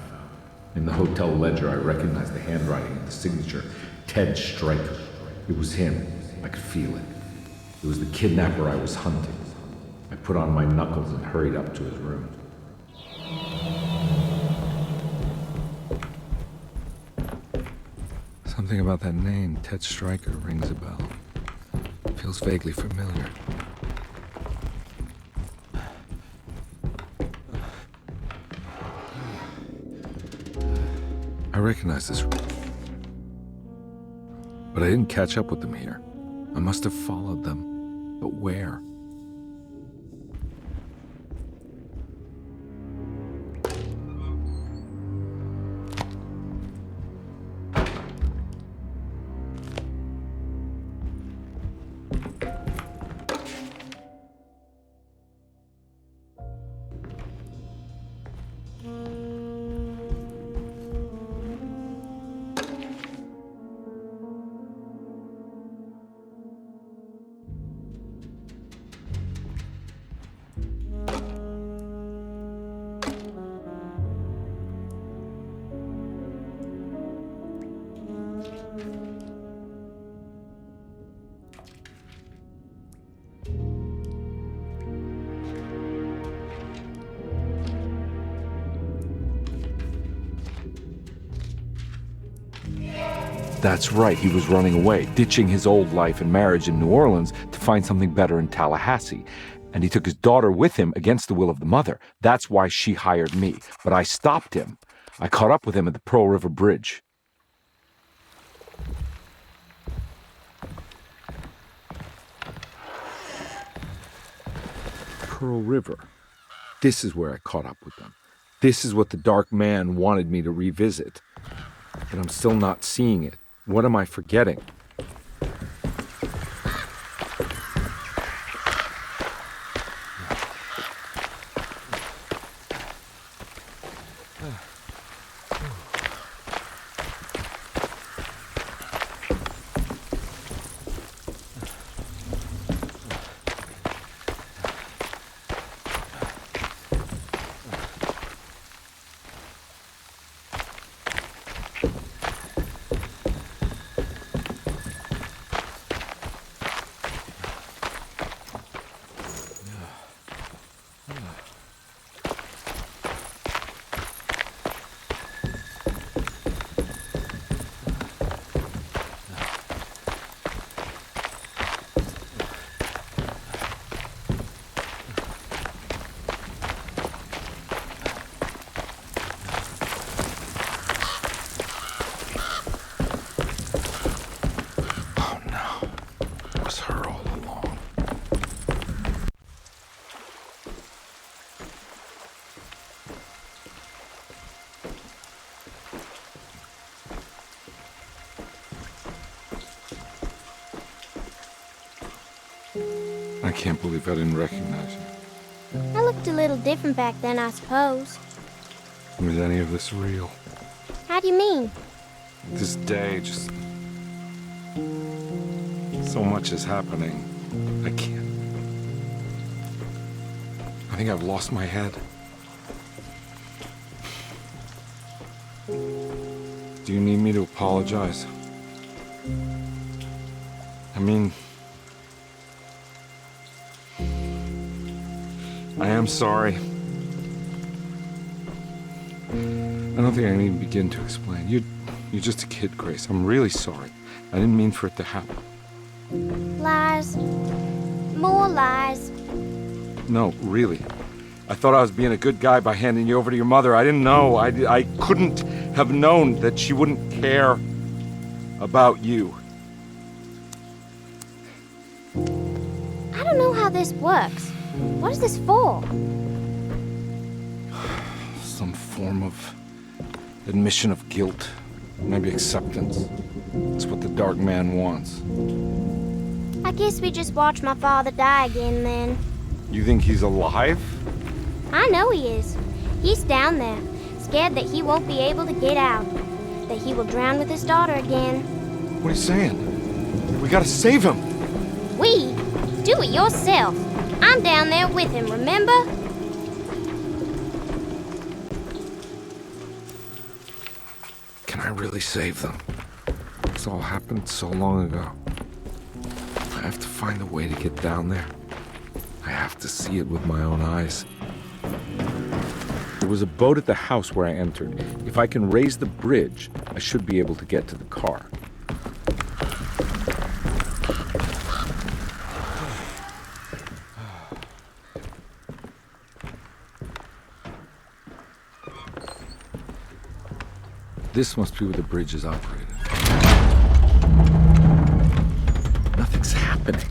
In the hotel ledger, I recognized the handwriting and the signature. Ted Stryker. It was him. I could feel it. It was the kidnapper I was hunting. I put on my knuckles and hurried up to his room. Something about that name, Ted Stryker, rings a bell. Feels vaguely familiar. I recognize this room. But I didn't catch up with them here. I must have followed them. But where? That's right, he was running away, ditching his old life and marriage in New Orleans to find something better in Tallahassee. And he took his daughter with him against the will of the mother. That's why she hired me. But I stopped him. I caught up with him at the Pearl River Bridge. Pearl River. This is where I caught up with them. This is what the Dark Man wanted me to revisit. But I'm still not seeing it. What am I forgetting? her all along. I can't believe I didn't recognize you. I looked a little different back then, I suppose. Was any of this real? How do you mean? This day, just... so much is happening. I can't... I think I've lost my head. Do you need me to apologize? I mean... I am sorry. I don't think I need to begin to explain. You're just a kid, Grace. I'm really sorry. I didn't mean for it to happen. Lies. More lies. No, really. I thought I was being a good guy by handing you over to your mother. I didn't know. I couldn't have known that she wouldn't care about you. I don't know how this works. What is this for? Some form of admission of guilt. Maybe acceptance. It's what the Dark Man wants. I guess we just watch my father die again then. You think he's alive? I know he is. He's down there, scared that he won't be able to get out. That he will drown with his daughter again. What are you saying? We gotta save him! We? Do it yourself. I'm down there with him, remember? Can I really save them? This all happened so long ago. I have to find a way to get down there. I have to see it with my own eyes. There was a boat at the house where I entered. If I can raise the bridge, I should be able to get to the car. This must be where the bridge is operated. Nothing's happening.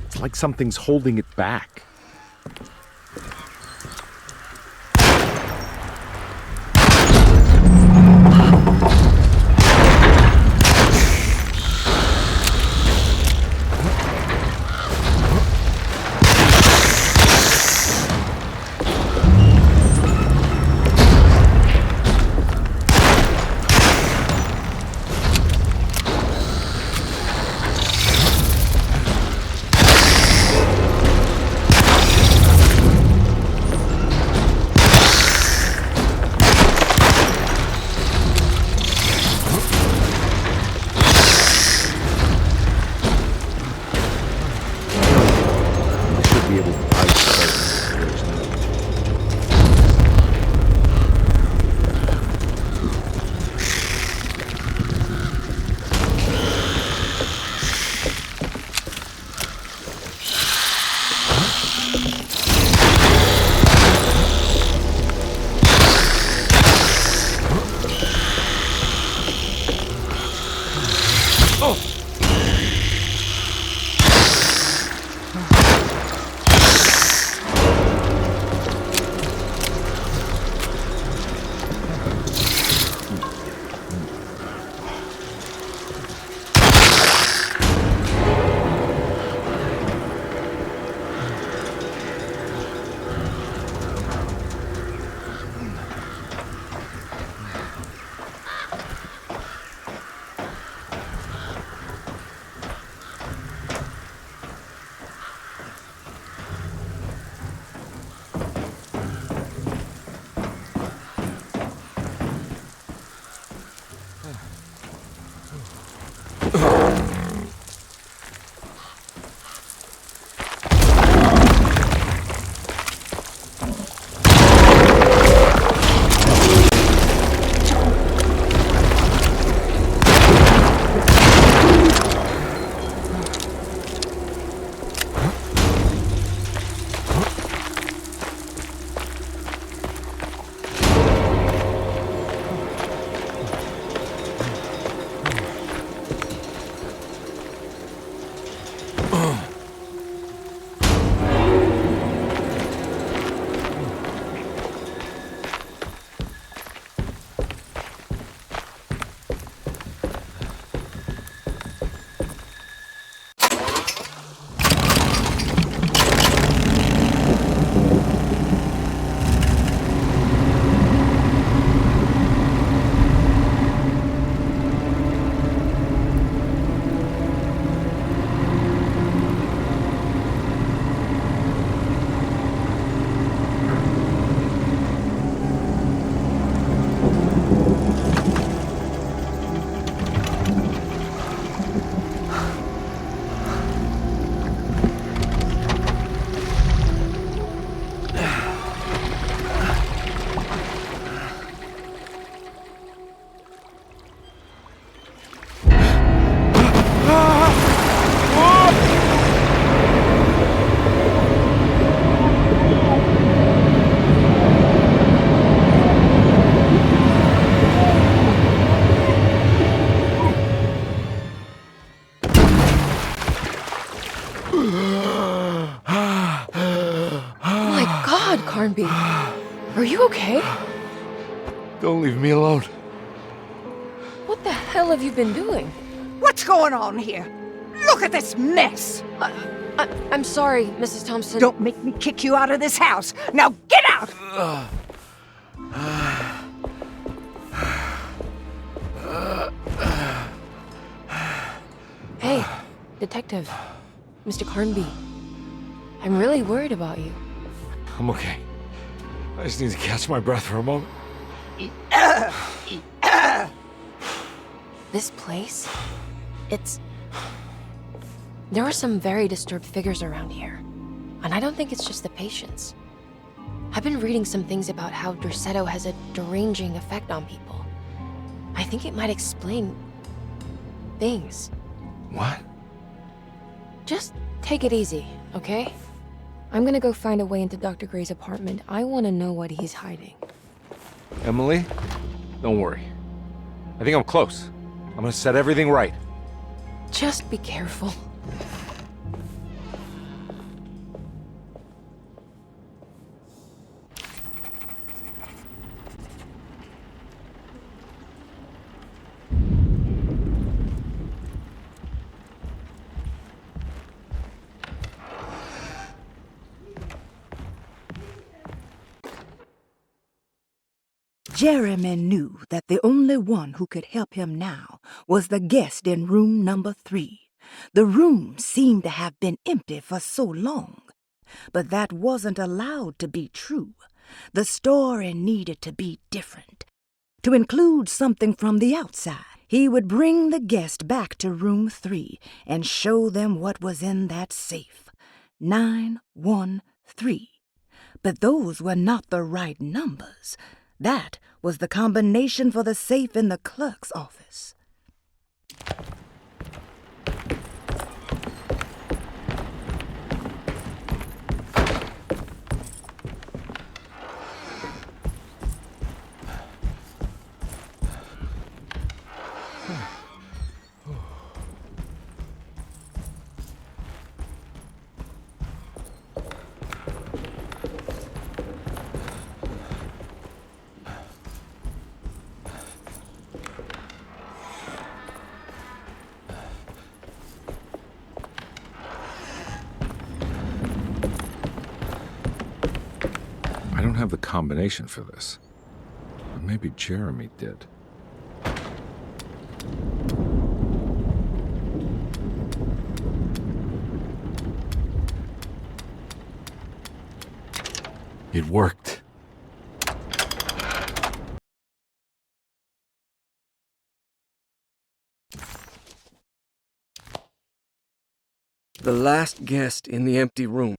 It's like something's holding it back. My God, Carnby. Are you okay? Don't leave me alone. What the hell have you been doing? What's going on here? Look at this mess! I'm sorry, Mrs. Thompson. Don't make me kick you out of this house. Now get out! Hey, Detective. Mr. Carnby. I'm really worried about you. I'm okay. I just need to catch my breath for a moment. This place? There are some very disturbed figures around here. And I don't think it's just the patients. I've been reading some things about how Derceto has a deranging effect on people. I think it might explain things. What? Just take it easy, okay? I'm gonna go find a way into Dr. Gray's apartment. I want to know what he's hiding. Emily, don't worry. I think I'm close. I'm gonna set everything right. Just be careful. Jeremy knew that the only one who could help him now was the guest in room number 3. The room seemed to have been empty for so long, but that wasn't allowed to be true. The story needed to be different. To include something from the outside, he would bring the guest back to room 3 and show them what was in that safe. 913. But those were not the right numbers. That was the combination for the safe in the clerk's office. I don't have the combination for this. Or maybe Jeremy did. It worked. The last guest in the empty room.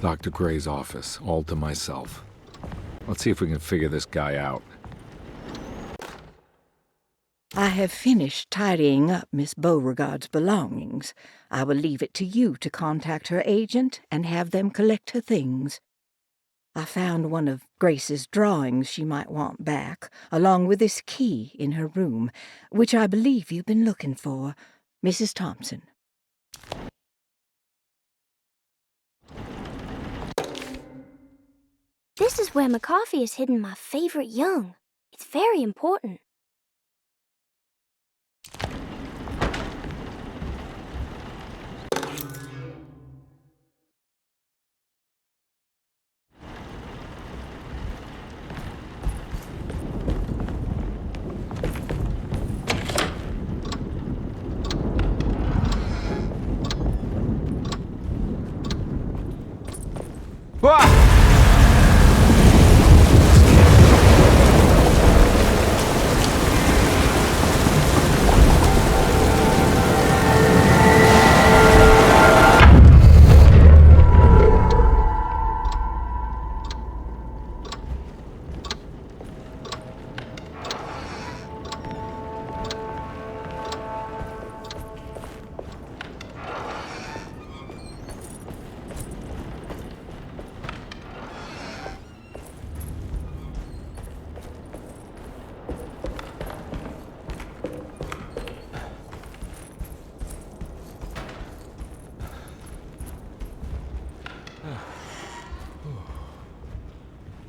Dr. Gray's office, all to myself. Let's see if we can figure this guy out. I have finished tidying up Miss Beauregard's belongings. I will leave it to you to contact her agent and have them collect her things. I found one of Grace's drawings she might want back, along with this key in her room, which I believe you've been looking for. Mrs. Thompson. This is where McCarthy has hidden my favorite young. It's very important.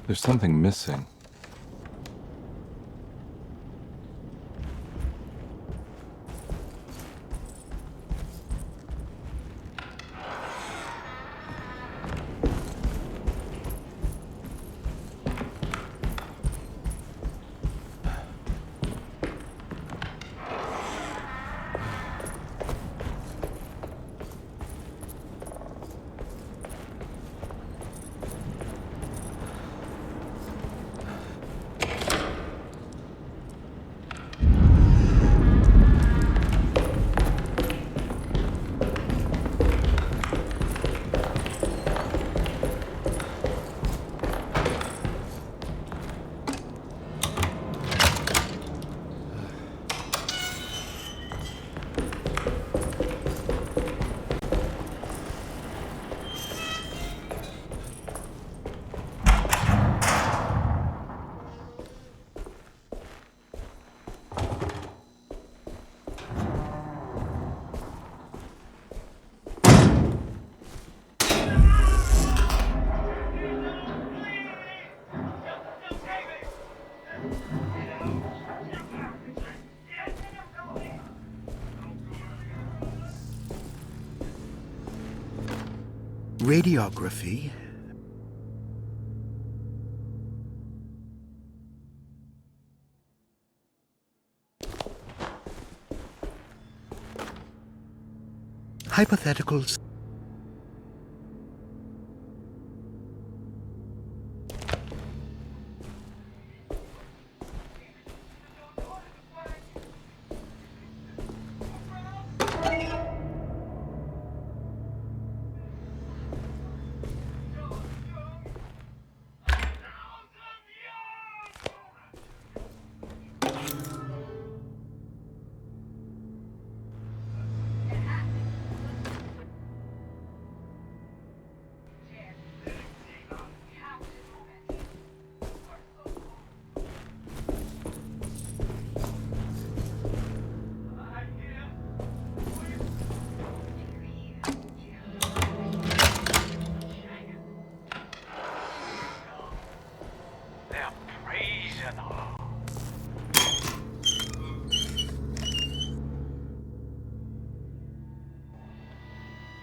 There's something missing. Radiography. Hypotheticals.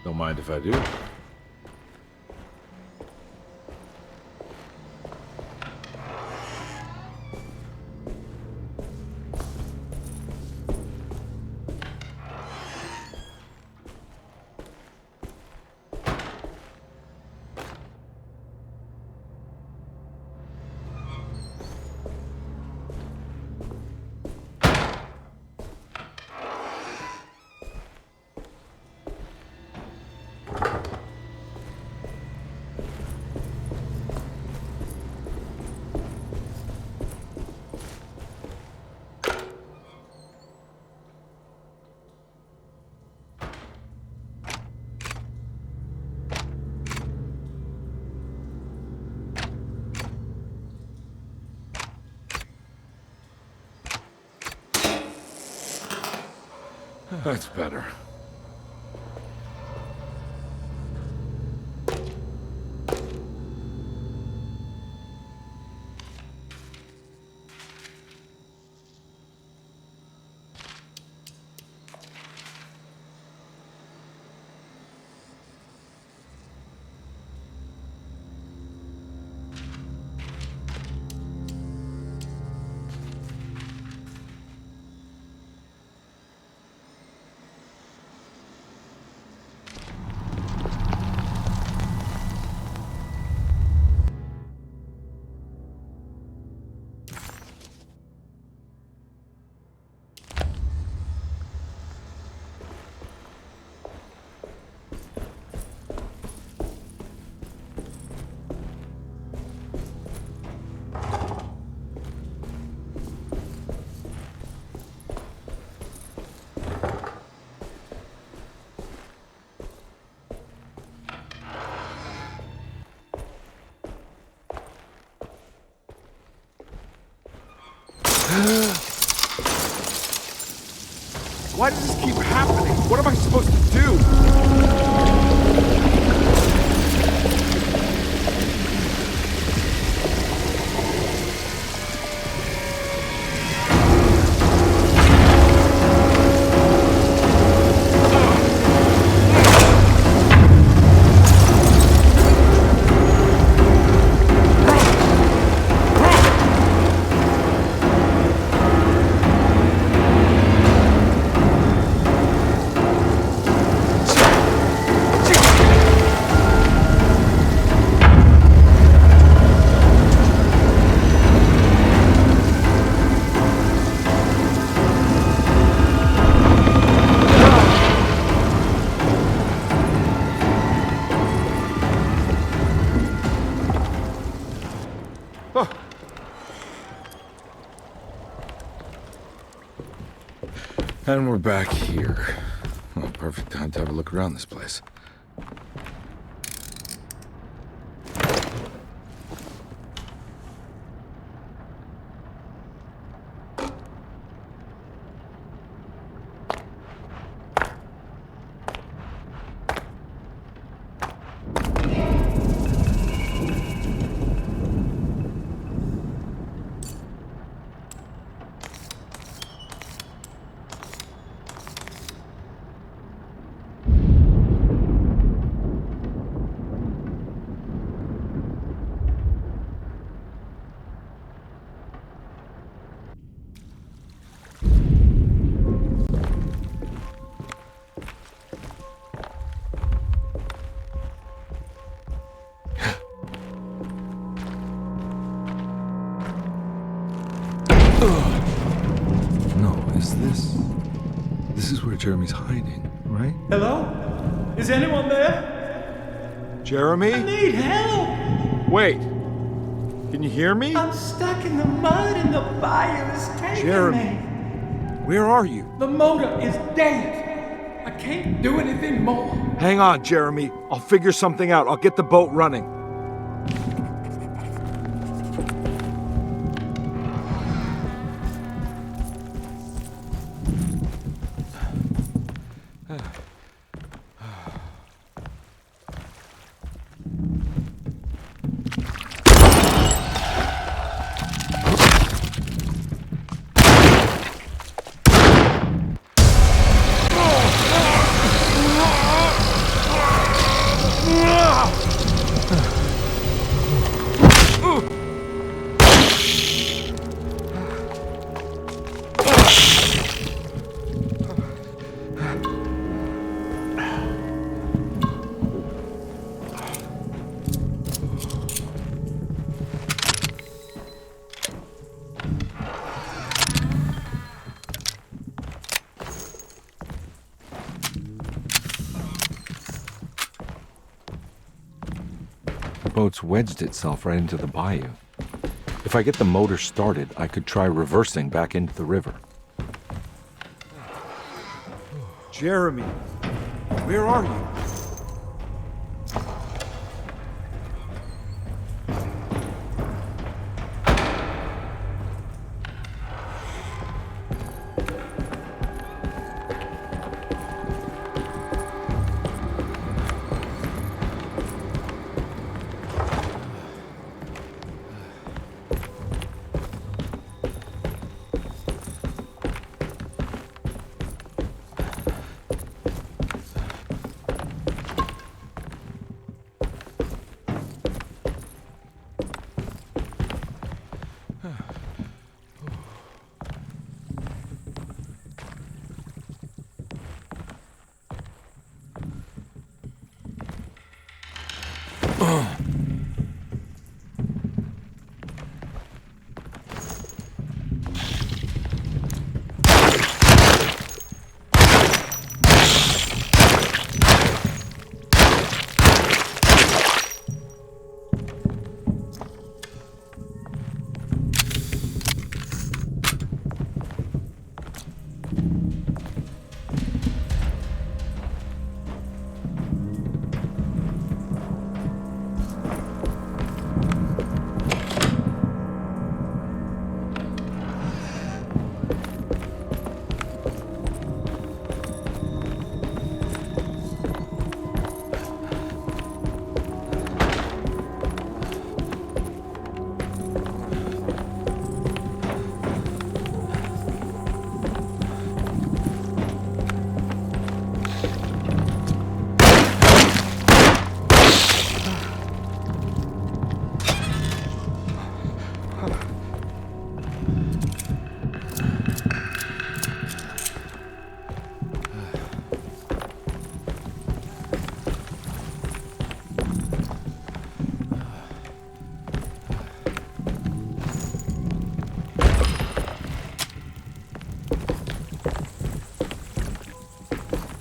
Don't mind if I do. That's better. Why does this keep happening? What am I supposed to do? And we're back here. Well, perfect time to have a look around this place. This is where Jeremy's hiding, right? Hello? Is anyone there? Jeremy? I need help! Wait. Can you hear me? I'm stuck in the mud and the bayou is taking Jeremy, me. where are you? The motor is dead. I can't do anything more. Hang on, Jeremy. I'll figure something out. I'll get the boat running. The boat's wedged itself right into the bayou. If I get the motor started, I could try reversing back into the river. Jeremy, where are you?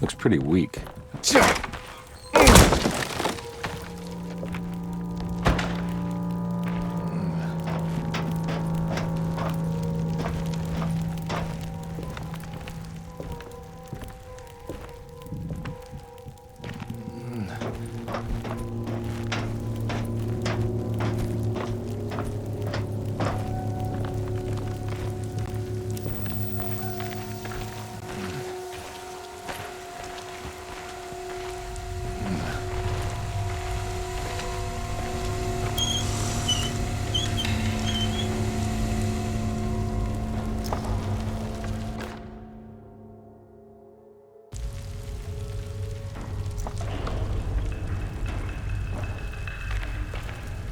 Looks pretty weak.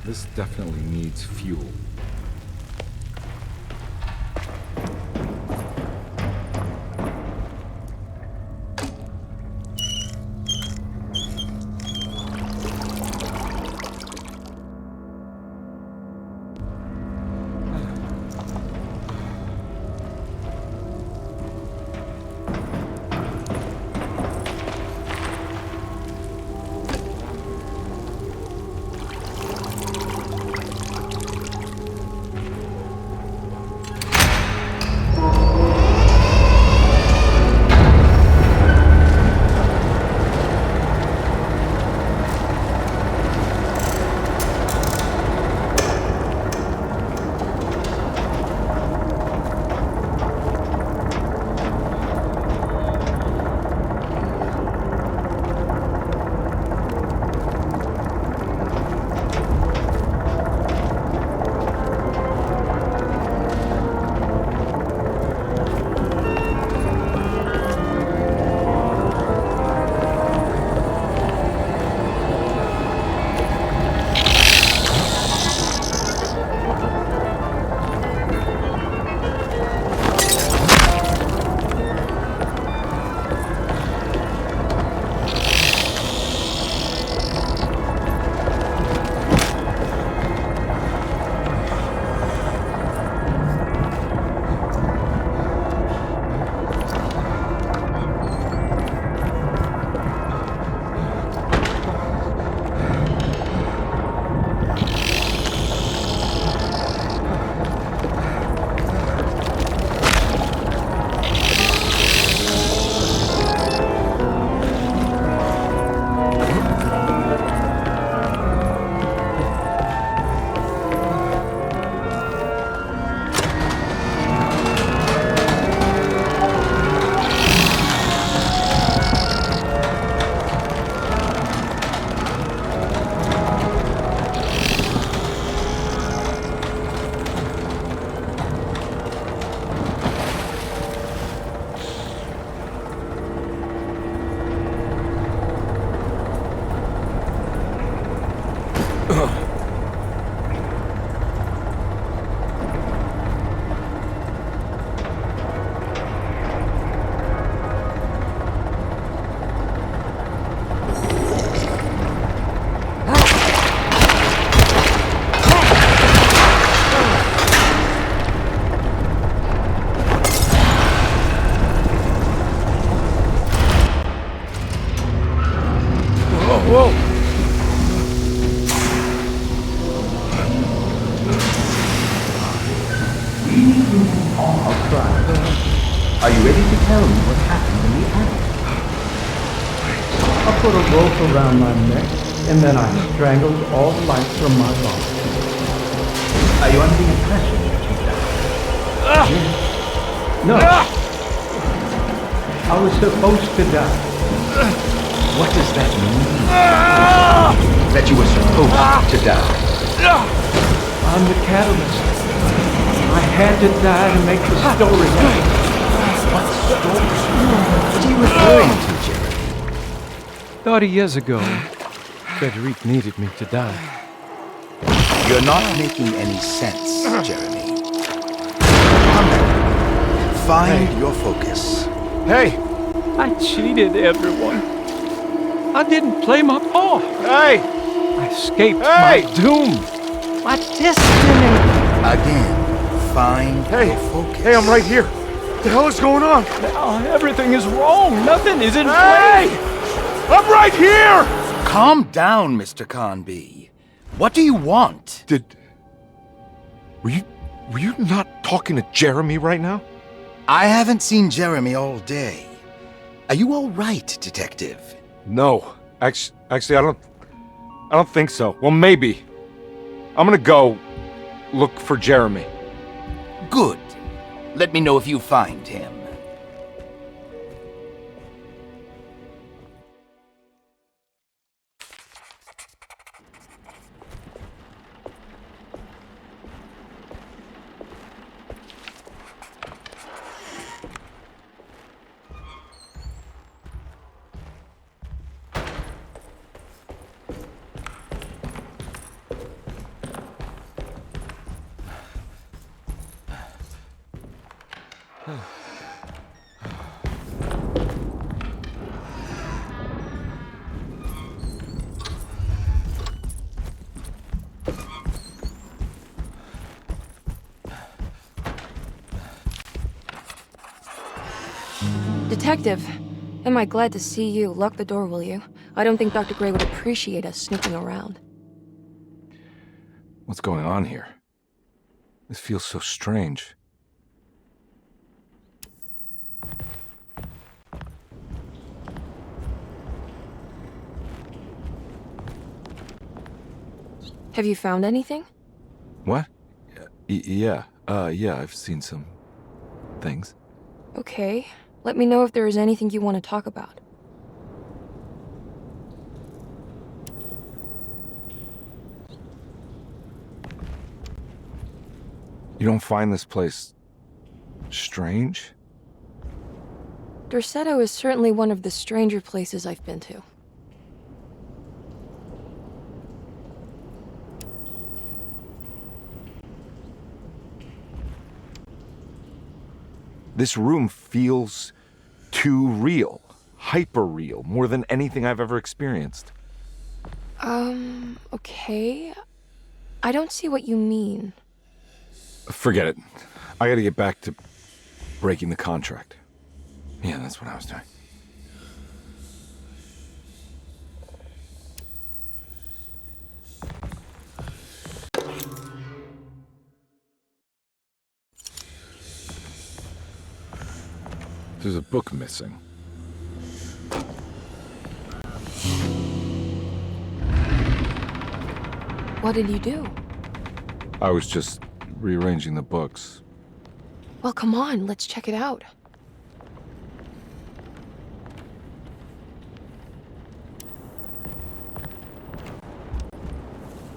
This definitely needs fuel. Whoa! I'll try. Are you ready to tell me what happened in the attic? I put a rope around my neck, and then I strangled all the life from my body. Are you under the impression that you died? Yes. No. I was supposed to die. What does that mean? That you were supposed to die. I'm the catalyst. I had to die to make the story happen. What story? What are you referring to, Jeremy? 30 years ago, Frederic needed me to die. You're not making any sense, Jeremy. Come back. Find your focus. Hey! I cheated everyone. I didn't play my part. Hey! I escaped my doom. My destiny. Again, find your focus. Hey, I'm right here. What the hell is going on? Now everything is wrong. Nothing is in place. I'm right here! Calm down, Mr. Carnby. What do you want? Were you not talking to Jeremy right now? I haven't seen Jeremy all day. Are you all right, Detective? No. Actually, I don't think so. Well, maybe. I'm gonna go look for Jeremy. Good. Let me know if you find him. Detective, am I glad to see you. Lock the door, will you? I don't think Dr. Gray would appreciate us snooping around. What's going on here? This feels so strange. Have you found anything? What? Yeah, I've seen some things. Okay. Let me know if there is anything you want to talk about. You don't find this place strange? Derceto is certainly one of the stranger places I've been to. This room feels too real, hyper real, more than anything I've ever experienced. Okay. I don't see what you mean. Forget it. I gotta get back to breaking the contract. Yeah, that's what I was doing. There's a book missing. What did you do? I was just rearranging the books. Well, come on, let's check it out.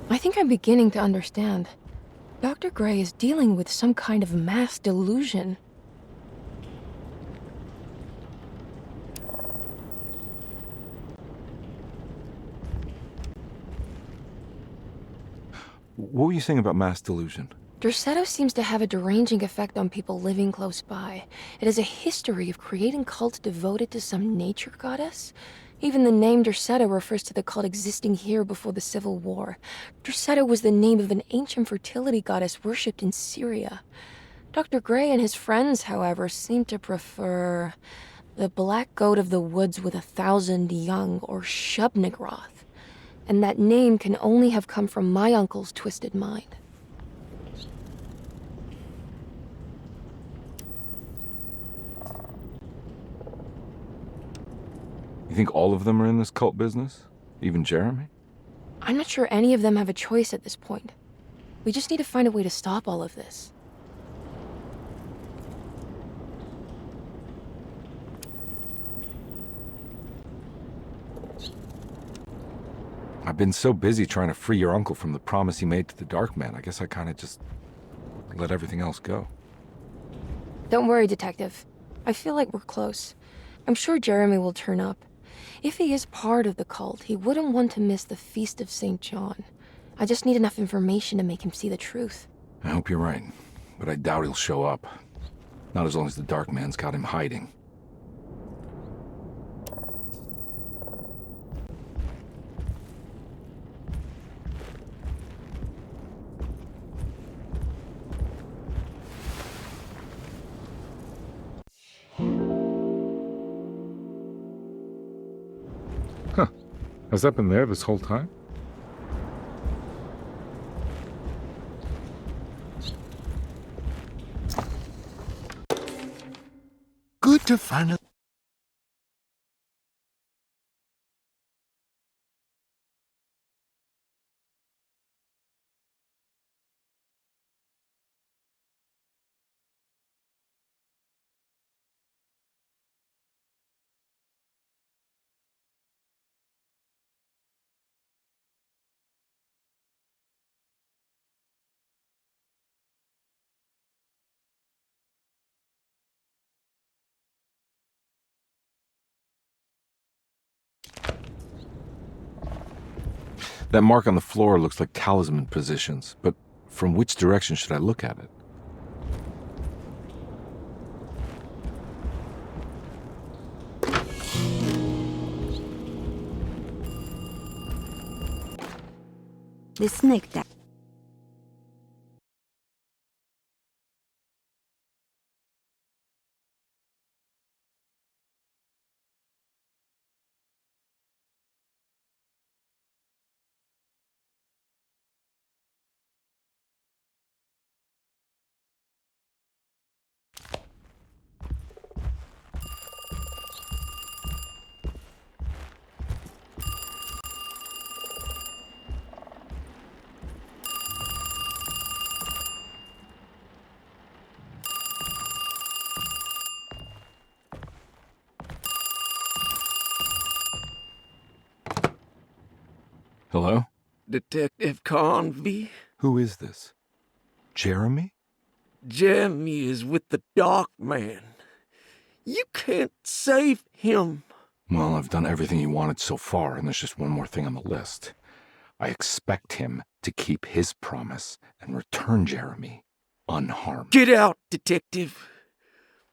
I think I'm beginning to understand. Dr. Gray is dealing with some kind of mass delusion. What were you saying about mass delusion? Derceto seems to have a deranging effect on people living close by. It has a history of creating cults devoted to some nature goddess. Even the name Derceto refers to the cult existing here before the Civil War. Derceto was the name of an ancient fertility goddess worshipped in Syria. Dr. Gray and his friends, however, seem to prefer the black goat of the woods with 1,000 young, or Shub-Nigroth. And that name can only have come from my uncle's twisted mind. You think all of them are in this cult business? Even Jeremy? I'm not sure any of them have a choice at this point. We just need to find a way to stop all of this. I've been so busy trying to free your uncle from the promise he made to the Dark Man. I guess I kind of just let everything else go. Don't worry, Detective. I feel like we're close. I'm sure Jeremy will turn up. If he is part of the cult, he wouldn't want to miss the Feast of St. John. I just need enough information to make him see the truth. I hope you're right, but I doubt he'll show up. Not as long as the Dark Man's got him hiding. Huh. Has that been there this whole time? Good to finally That mark on the floor looks like talisman positions, but from which direction should I look at it? The snake that. Hello? Detective Carnby? Who is this? Jeremy? Jeremy is with the Dark Man. You can't save him. Well, I've done everything he wanted so far, and there's just one more thing on the list. I expect him to keep his promise and return Jeremy unharmed. Get out, Detective,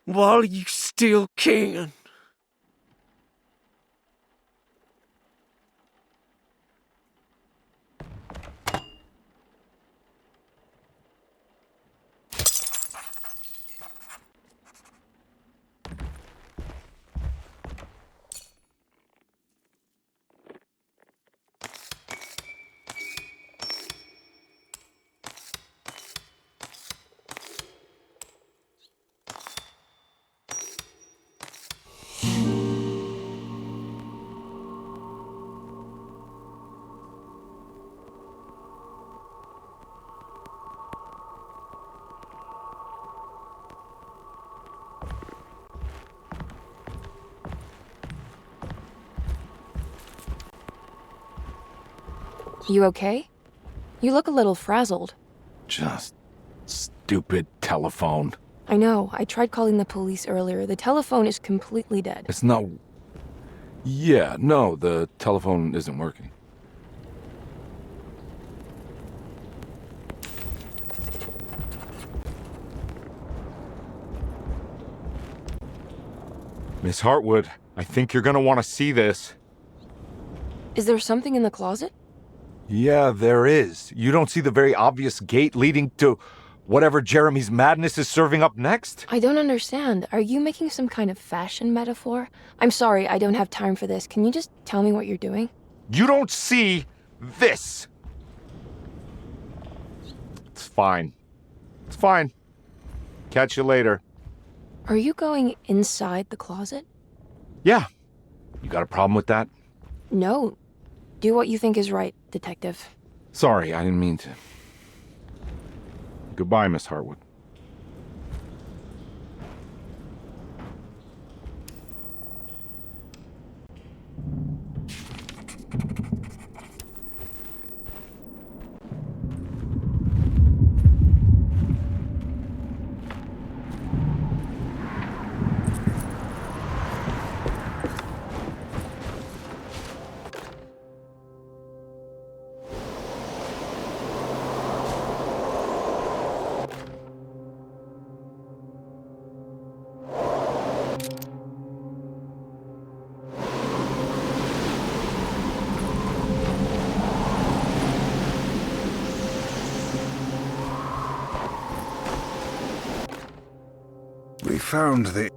while you still can. You okay? You look a little frazzled. Just stupid telephone. I know. I tried calling the police earlier. The telephone is completely dead. It's not... Yeah, no, the telephone isn't working. Miss Hartwood, I think you're gonna want to see this. Is there something in the closet? Yeah, there is. You don't see the very obvious gate leading to whatever Jeremy's madness is serving up next? I don't understand. Are you making some kind of fashion metaphor? I'm sorry, I don't have time for this. Can you just tell me what you're doing? You don't see this! It's fine. It's fine. Catch you later. Are you going inside the closet? Yeah. You got a problem with that? No. Do what you think is right, Detective. Sorry, I didn't mean to. Goodbye, Miss Hartwood. We found the...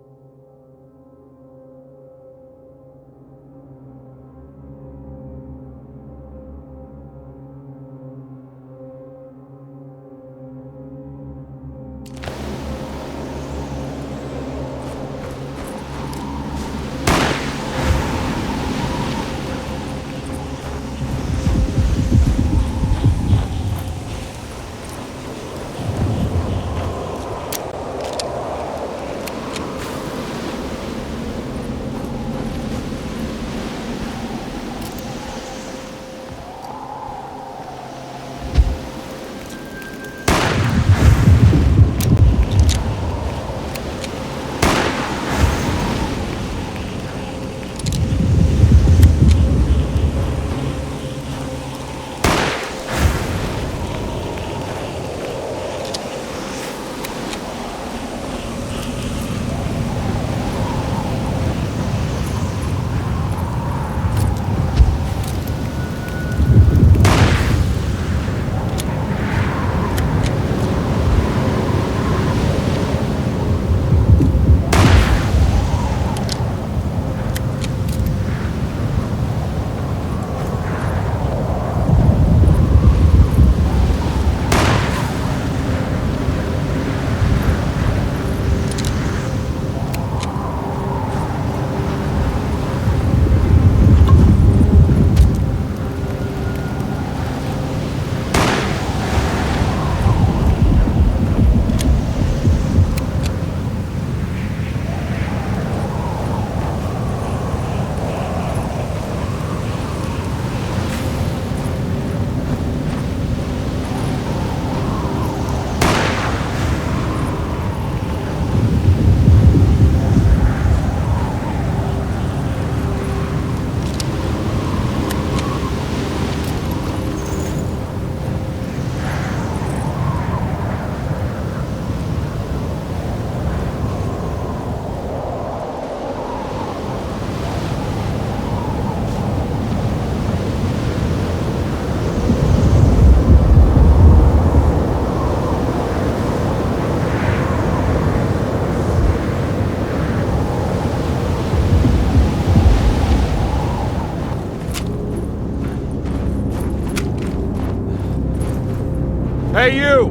Hey, you!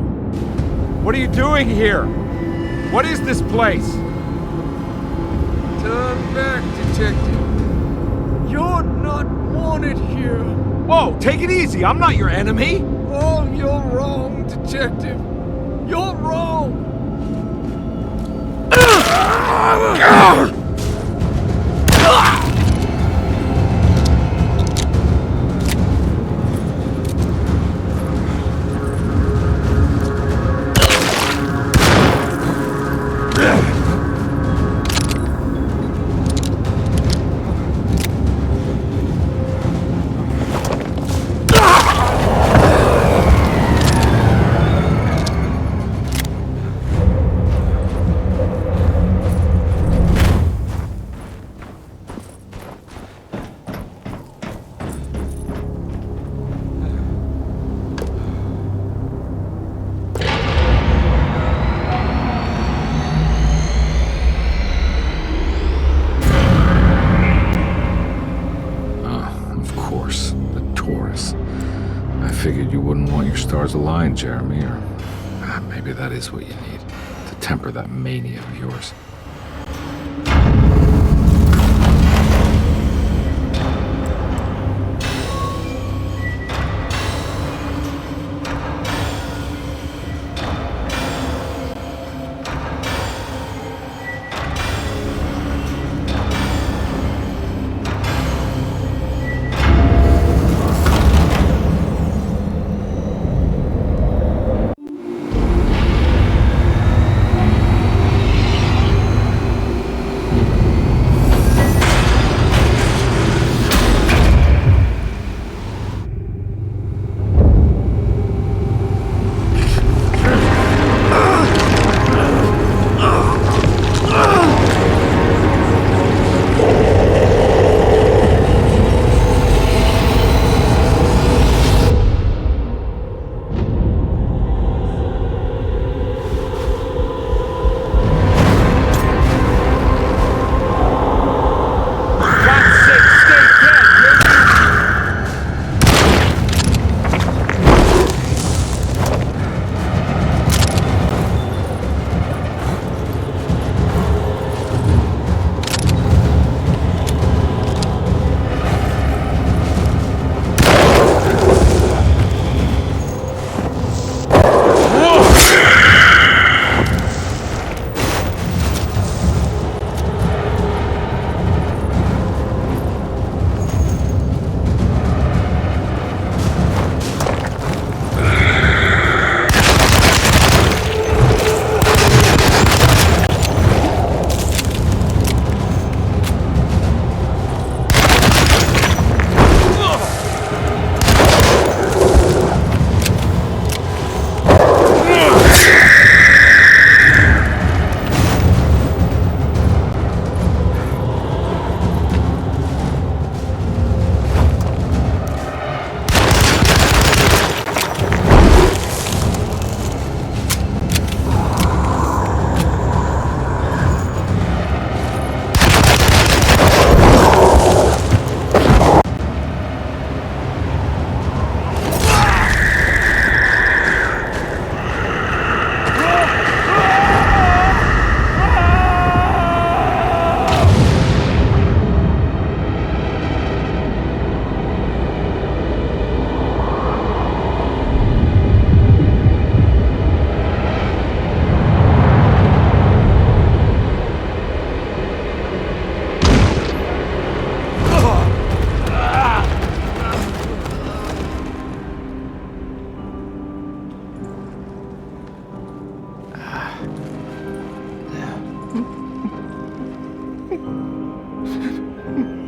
What are you doing here? What is this place? Turn back, detective. You're not wanted here. Whoa, take it easy. I'm not your enemy. Oh, you're wrong, detective. You're wrong. Figured you wouldn't want your stars aligned, Jeremy, or maybe that is what you need to temper that mania of yours.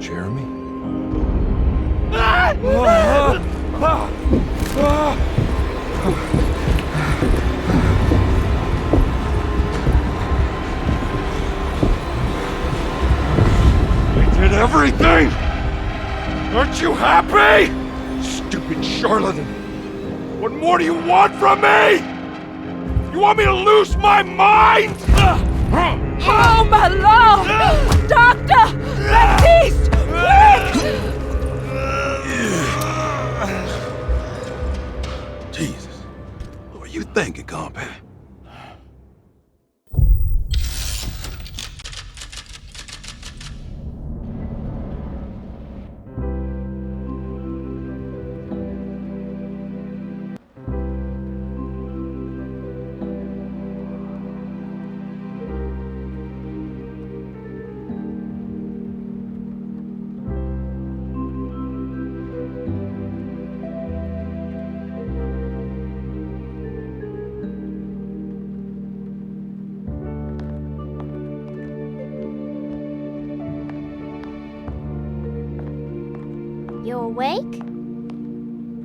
Jeremy? I did everything! Aren't you happy? Stupid charlatan! What more do you want from me? You want me to lose my mind? Oh, my lord! Doctor! Baptiste! Quick! Jesus. Who are You awake?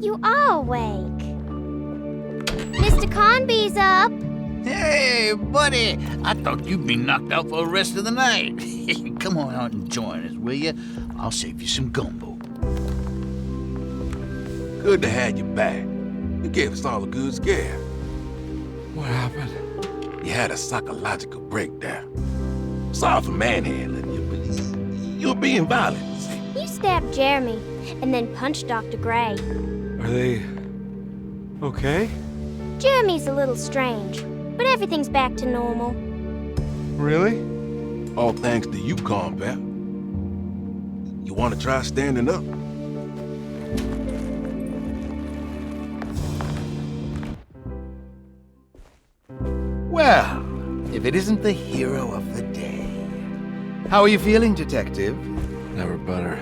You are awake. Mr. Carnby's up. Hey, buddy! I thought you'd be knocked out for the rest of the night. Come on out and join us, will you? I'll save you some gumbo. Good to have you back. You gave us all a good scare. What happened? You had a psychological breakdown. Sorry for manhandling you, but you were being violent, you see. You stabbed Jeremy and then punched Dr. Gray. Are they okay? Jeremy's a little strange, but everything's back to normal. Really? All thanks to you, combat. You want to try standing up? Well, if it isn't the hero of the day. How are you feeling, Detective? Never better.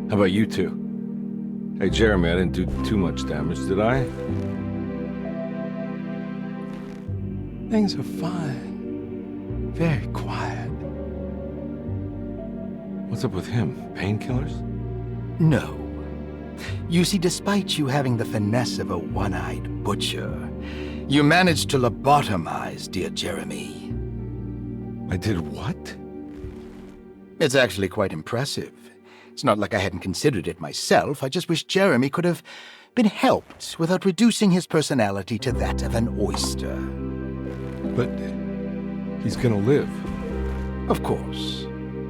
How about you two? Hey, Jeremy, I didn't do too much damage, did I? Things are fine. Very quiet. What's up with him? Painkillers? No. You see, despite you having the finesse of a one-eyed butcher, you managed to lobotomize dear Jeremy. I did what? It's actually quite impressive. It's not like I hadn't considered it myself. I just wish Jeremy could have been helped without reducing his personality to that of an oyster. But he's gonna live. Of course.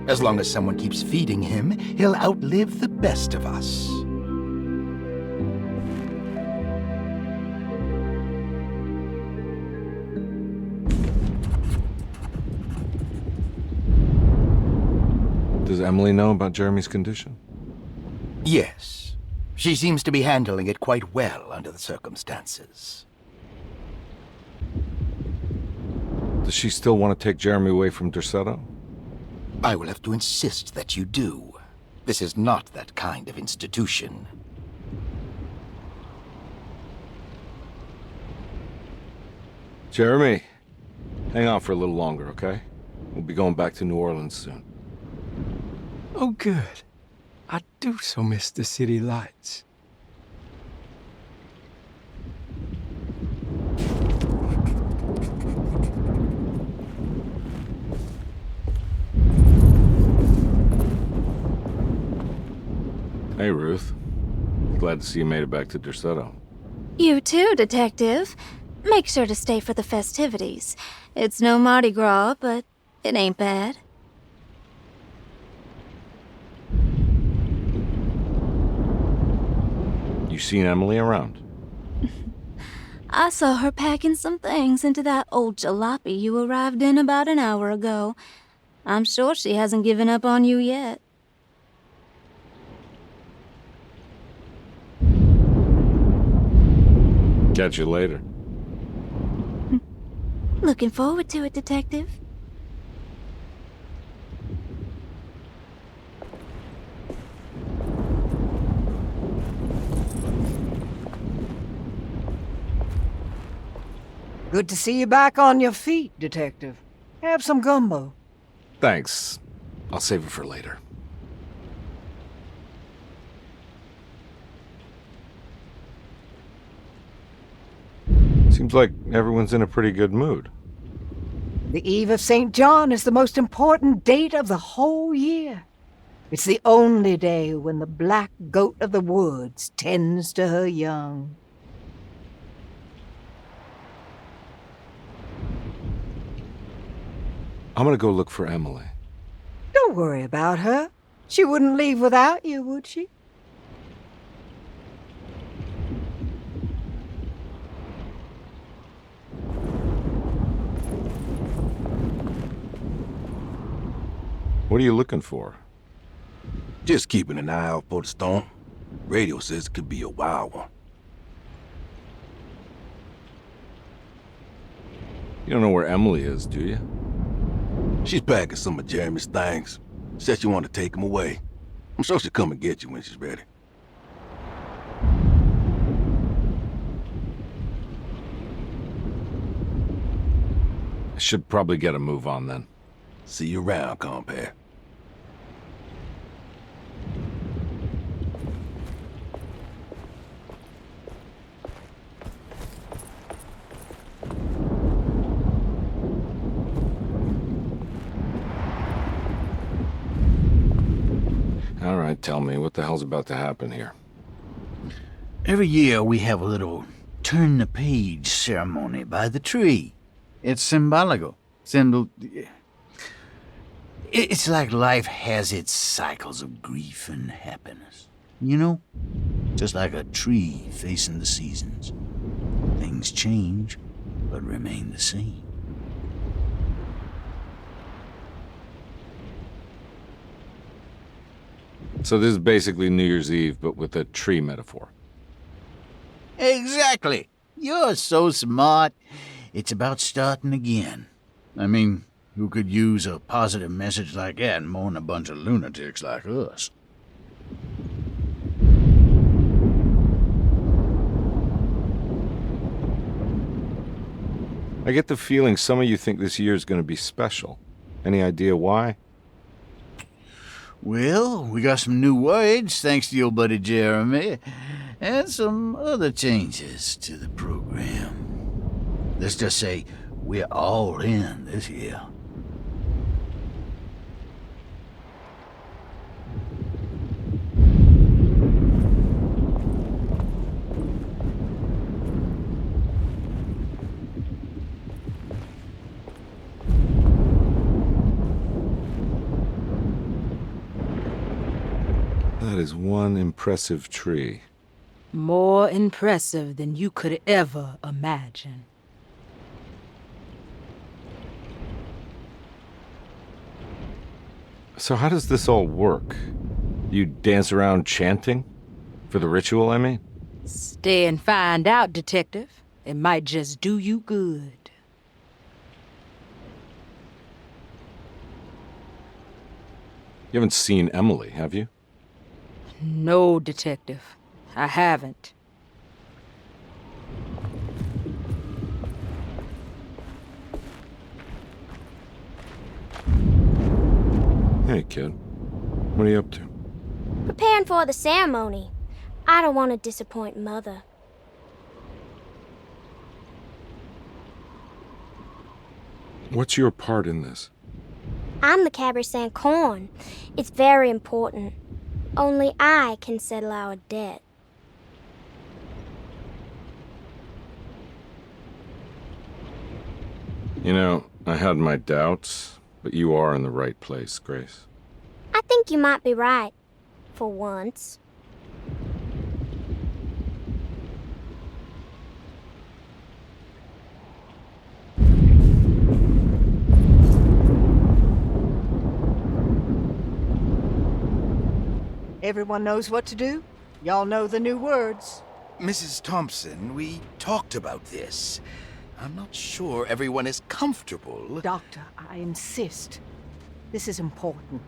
As long as someone keeps feeding him, he'll outlive the best of us. Does Emily know about Jeremy's condition? Yes. She seems to be handling it quite well under the circumstances. Does she still want to take Jeremy away from Derceto? I will have to insist that you do. This is not that kind of institution. Jeremy, hang on for a little longer, okay? We'll be going back to New Orleans soon. Oh, good. I do so miss the city lights. Hey, Ruth. Glad to see you made it back to Derceto. You too, Detective. Make sure to stay for the festivities. It's no Mardi Gras, but it ain't bad. You seen Emily around? I saw her packing some things into that old jalopy you arrived in about an hour ago. I'm sure she hasn't given up on you yet. Catch you later. Looking forward to it, Detective. Good to see you back on your feet, Detective. Have some gumbo. Thanks. I'll save it for later. Seems like everyone's in a pretty good mood. The Eve of St. John is the most important date of the whole year. It's the only day when the black goat of the woods tends to her young. I'm gonna go look for Emily. Don't worry about her. She wouldn't leave without you, would she? What are you looking for? Just keeping an eye out for the storm. Radio says it could be a wild one. You don't know where Emily is, do you? She's packing some of Jeremy's things. Said she wanted to take them away. I'm sure she'll come and get you when she's ready. I should probably get a move on then. See you around, compare. tell me what the hell's about to happen here. Every year we have a little turn-the-page ceremony by the tree. It's symbolical. It's like life has its cycles of grief and happiness. You know? Just like a tree facing the seasons. Things change, but remain the same. So this is basically New Year's Eve, but with a tree metaphor. Exactly. You're so smart. It's about starting again. I mean, who could use a positive message like that more than a bunch of lunatics like us? I get the feeling some of you think this year is going to be special. Any idea why? Well, we got some new words, thanks to your buddy Jeremy, and some other changes to the program. Let's just say we're all in this year. That is one impressive tree. More impressive than you could ever imagine. So how does this all work? You dance around chanting? For the ritual, I mean? Stay and find out, Detective. It might just do you good. You haven't seen Emily, have you? No, Detective. I haven't. Hey, kid. What are you up to? Preparing for the ceremony. I don't want to disappoint Mother. What's your part in this? I'm the Cabaret Saint Corn. It's very important. Only I can settle our debt. You know, I had my doubts, but you are in the right place, Grace. I think you might be right. For once. Everyone knows what to do? Y'all know the new words. Mrs. Thompson, we talked about this. I'm not sure everyone is comfortable. Doctor, I insist. This is important.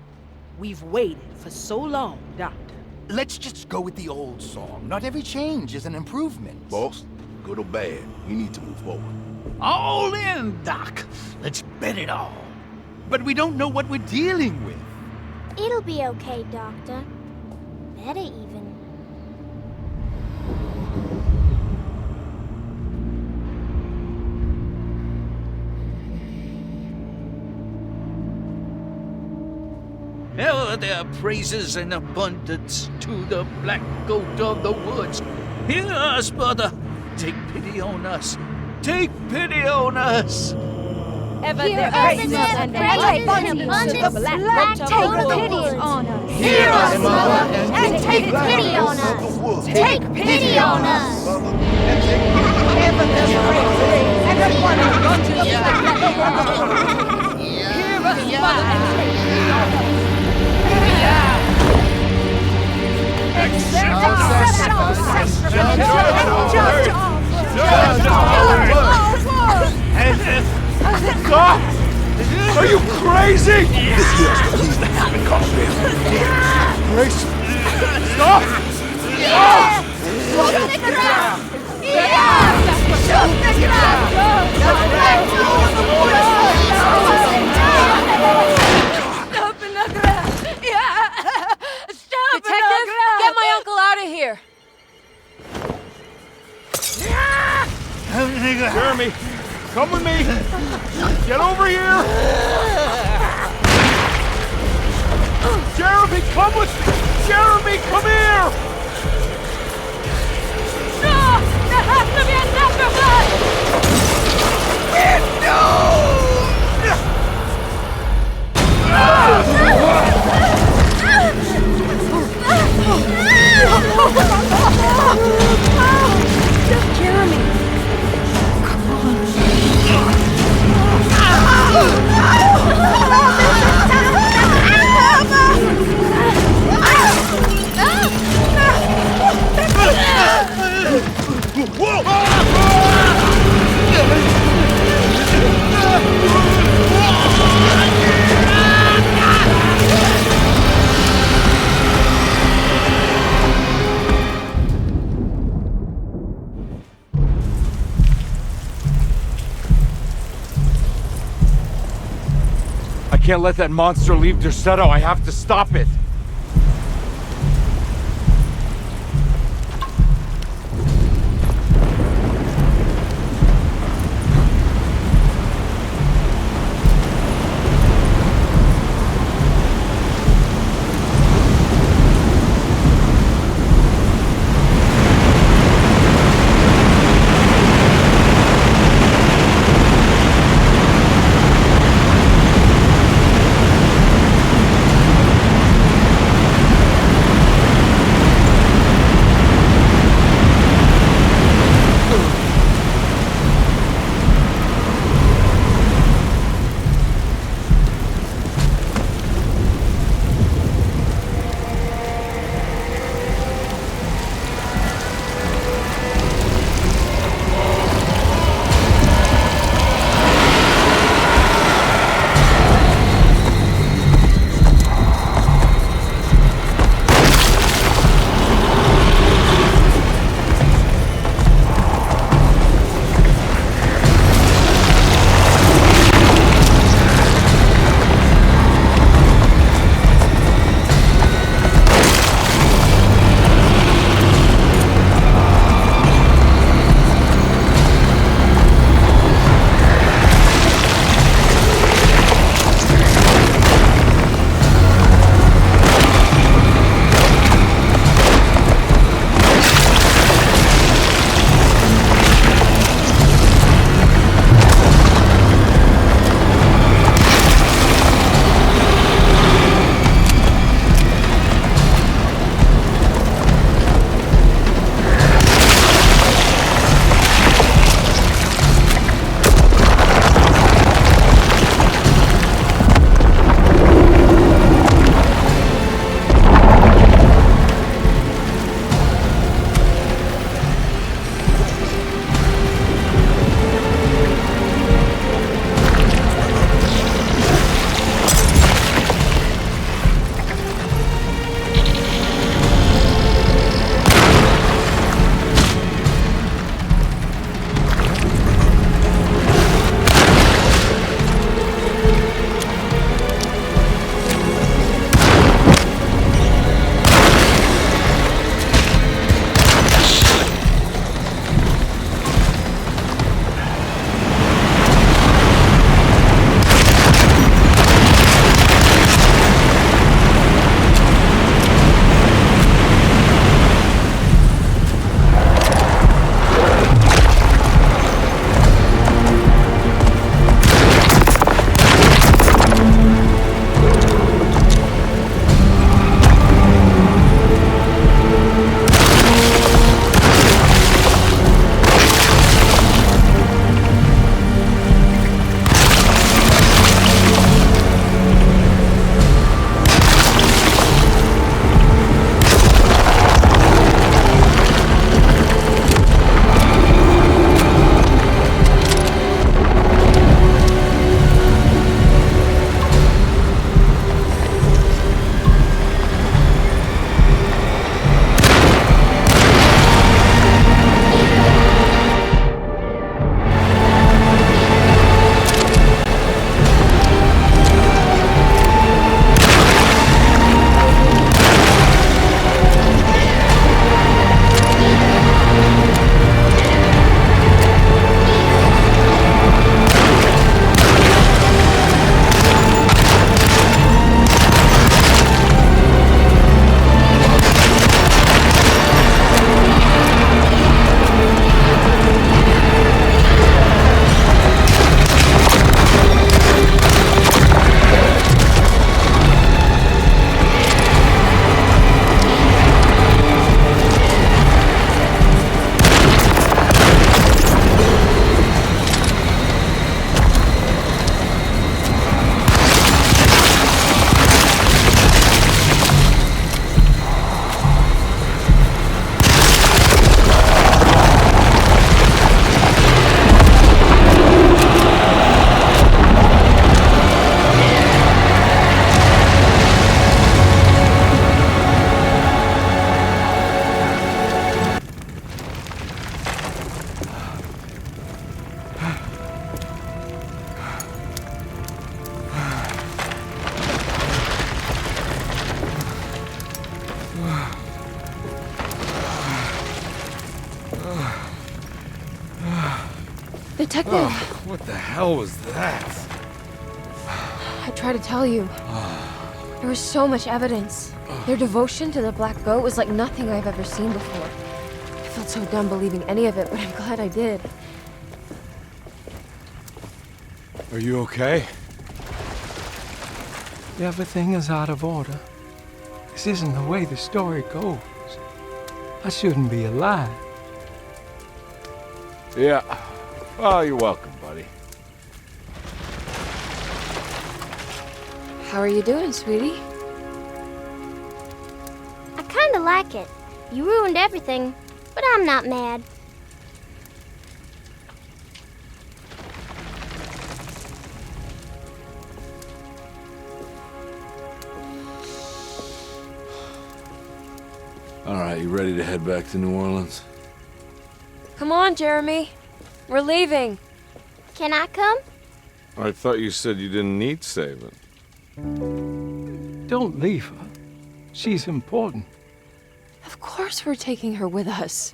We've waited for so long, Doctor. Let's just go with the old song. Not every change is an improvement. Boss, good or bad, we need to move forward. All in, Doc. Let's bet it all. But we don't know what we're dealing with. It'll be okay, Doctor. Better even. Ever there praises in abundance to the black goat of the woods. Hear us, Mother. Take pity on us. Take pity on us. Ever there praises in abundance to the black goat of the woods. Hear us, Mother, and take pity on us. Take pity on us. Ever there praises and abundance to the black goat of the woods. Hear us, Mother, and take pity on us. Stop! Are you crazy? This here's what needs to happen, Carver. Grace! Stop! Stop! Shoot the ground! Shoot the ground! Stop in the ground! Stop! Detective, get my uncle out of here! Jeremy, come with me! Get over here! Jeremy, come with me! Jeremy, come here! No! There has to be another Jeremy! Come I can't let that monster leave Derceto. I have to stop it. Detective! Oh, what the hell was that? I tried to tell you. There was so much evidence. Their devotion to the Black Goat was like nothing I've ever seen before. I felt so dumb believing any of it, but I'm glad I did. Are you okay? Everything is out of order. This isn't the way the story goes. I shouldn't be alive. Yeah. Oh, you're welcome, buddy. How are you doing, sweetie? I kinda like it. You ruined everything, but I'm not mad. All right, you ready to head back to New Orleans? Come on, Jeremy. We're leaving. Can I come? I thought you said you didn't need saving. Don't leave her. She's important. Of course we're taking her with us.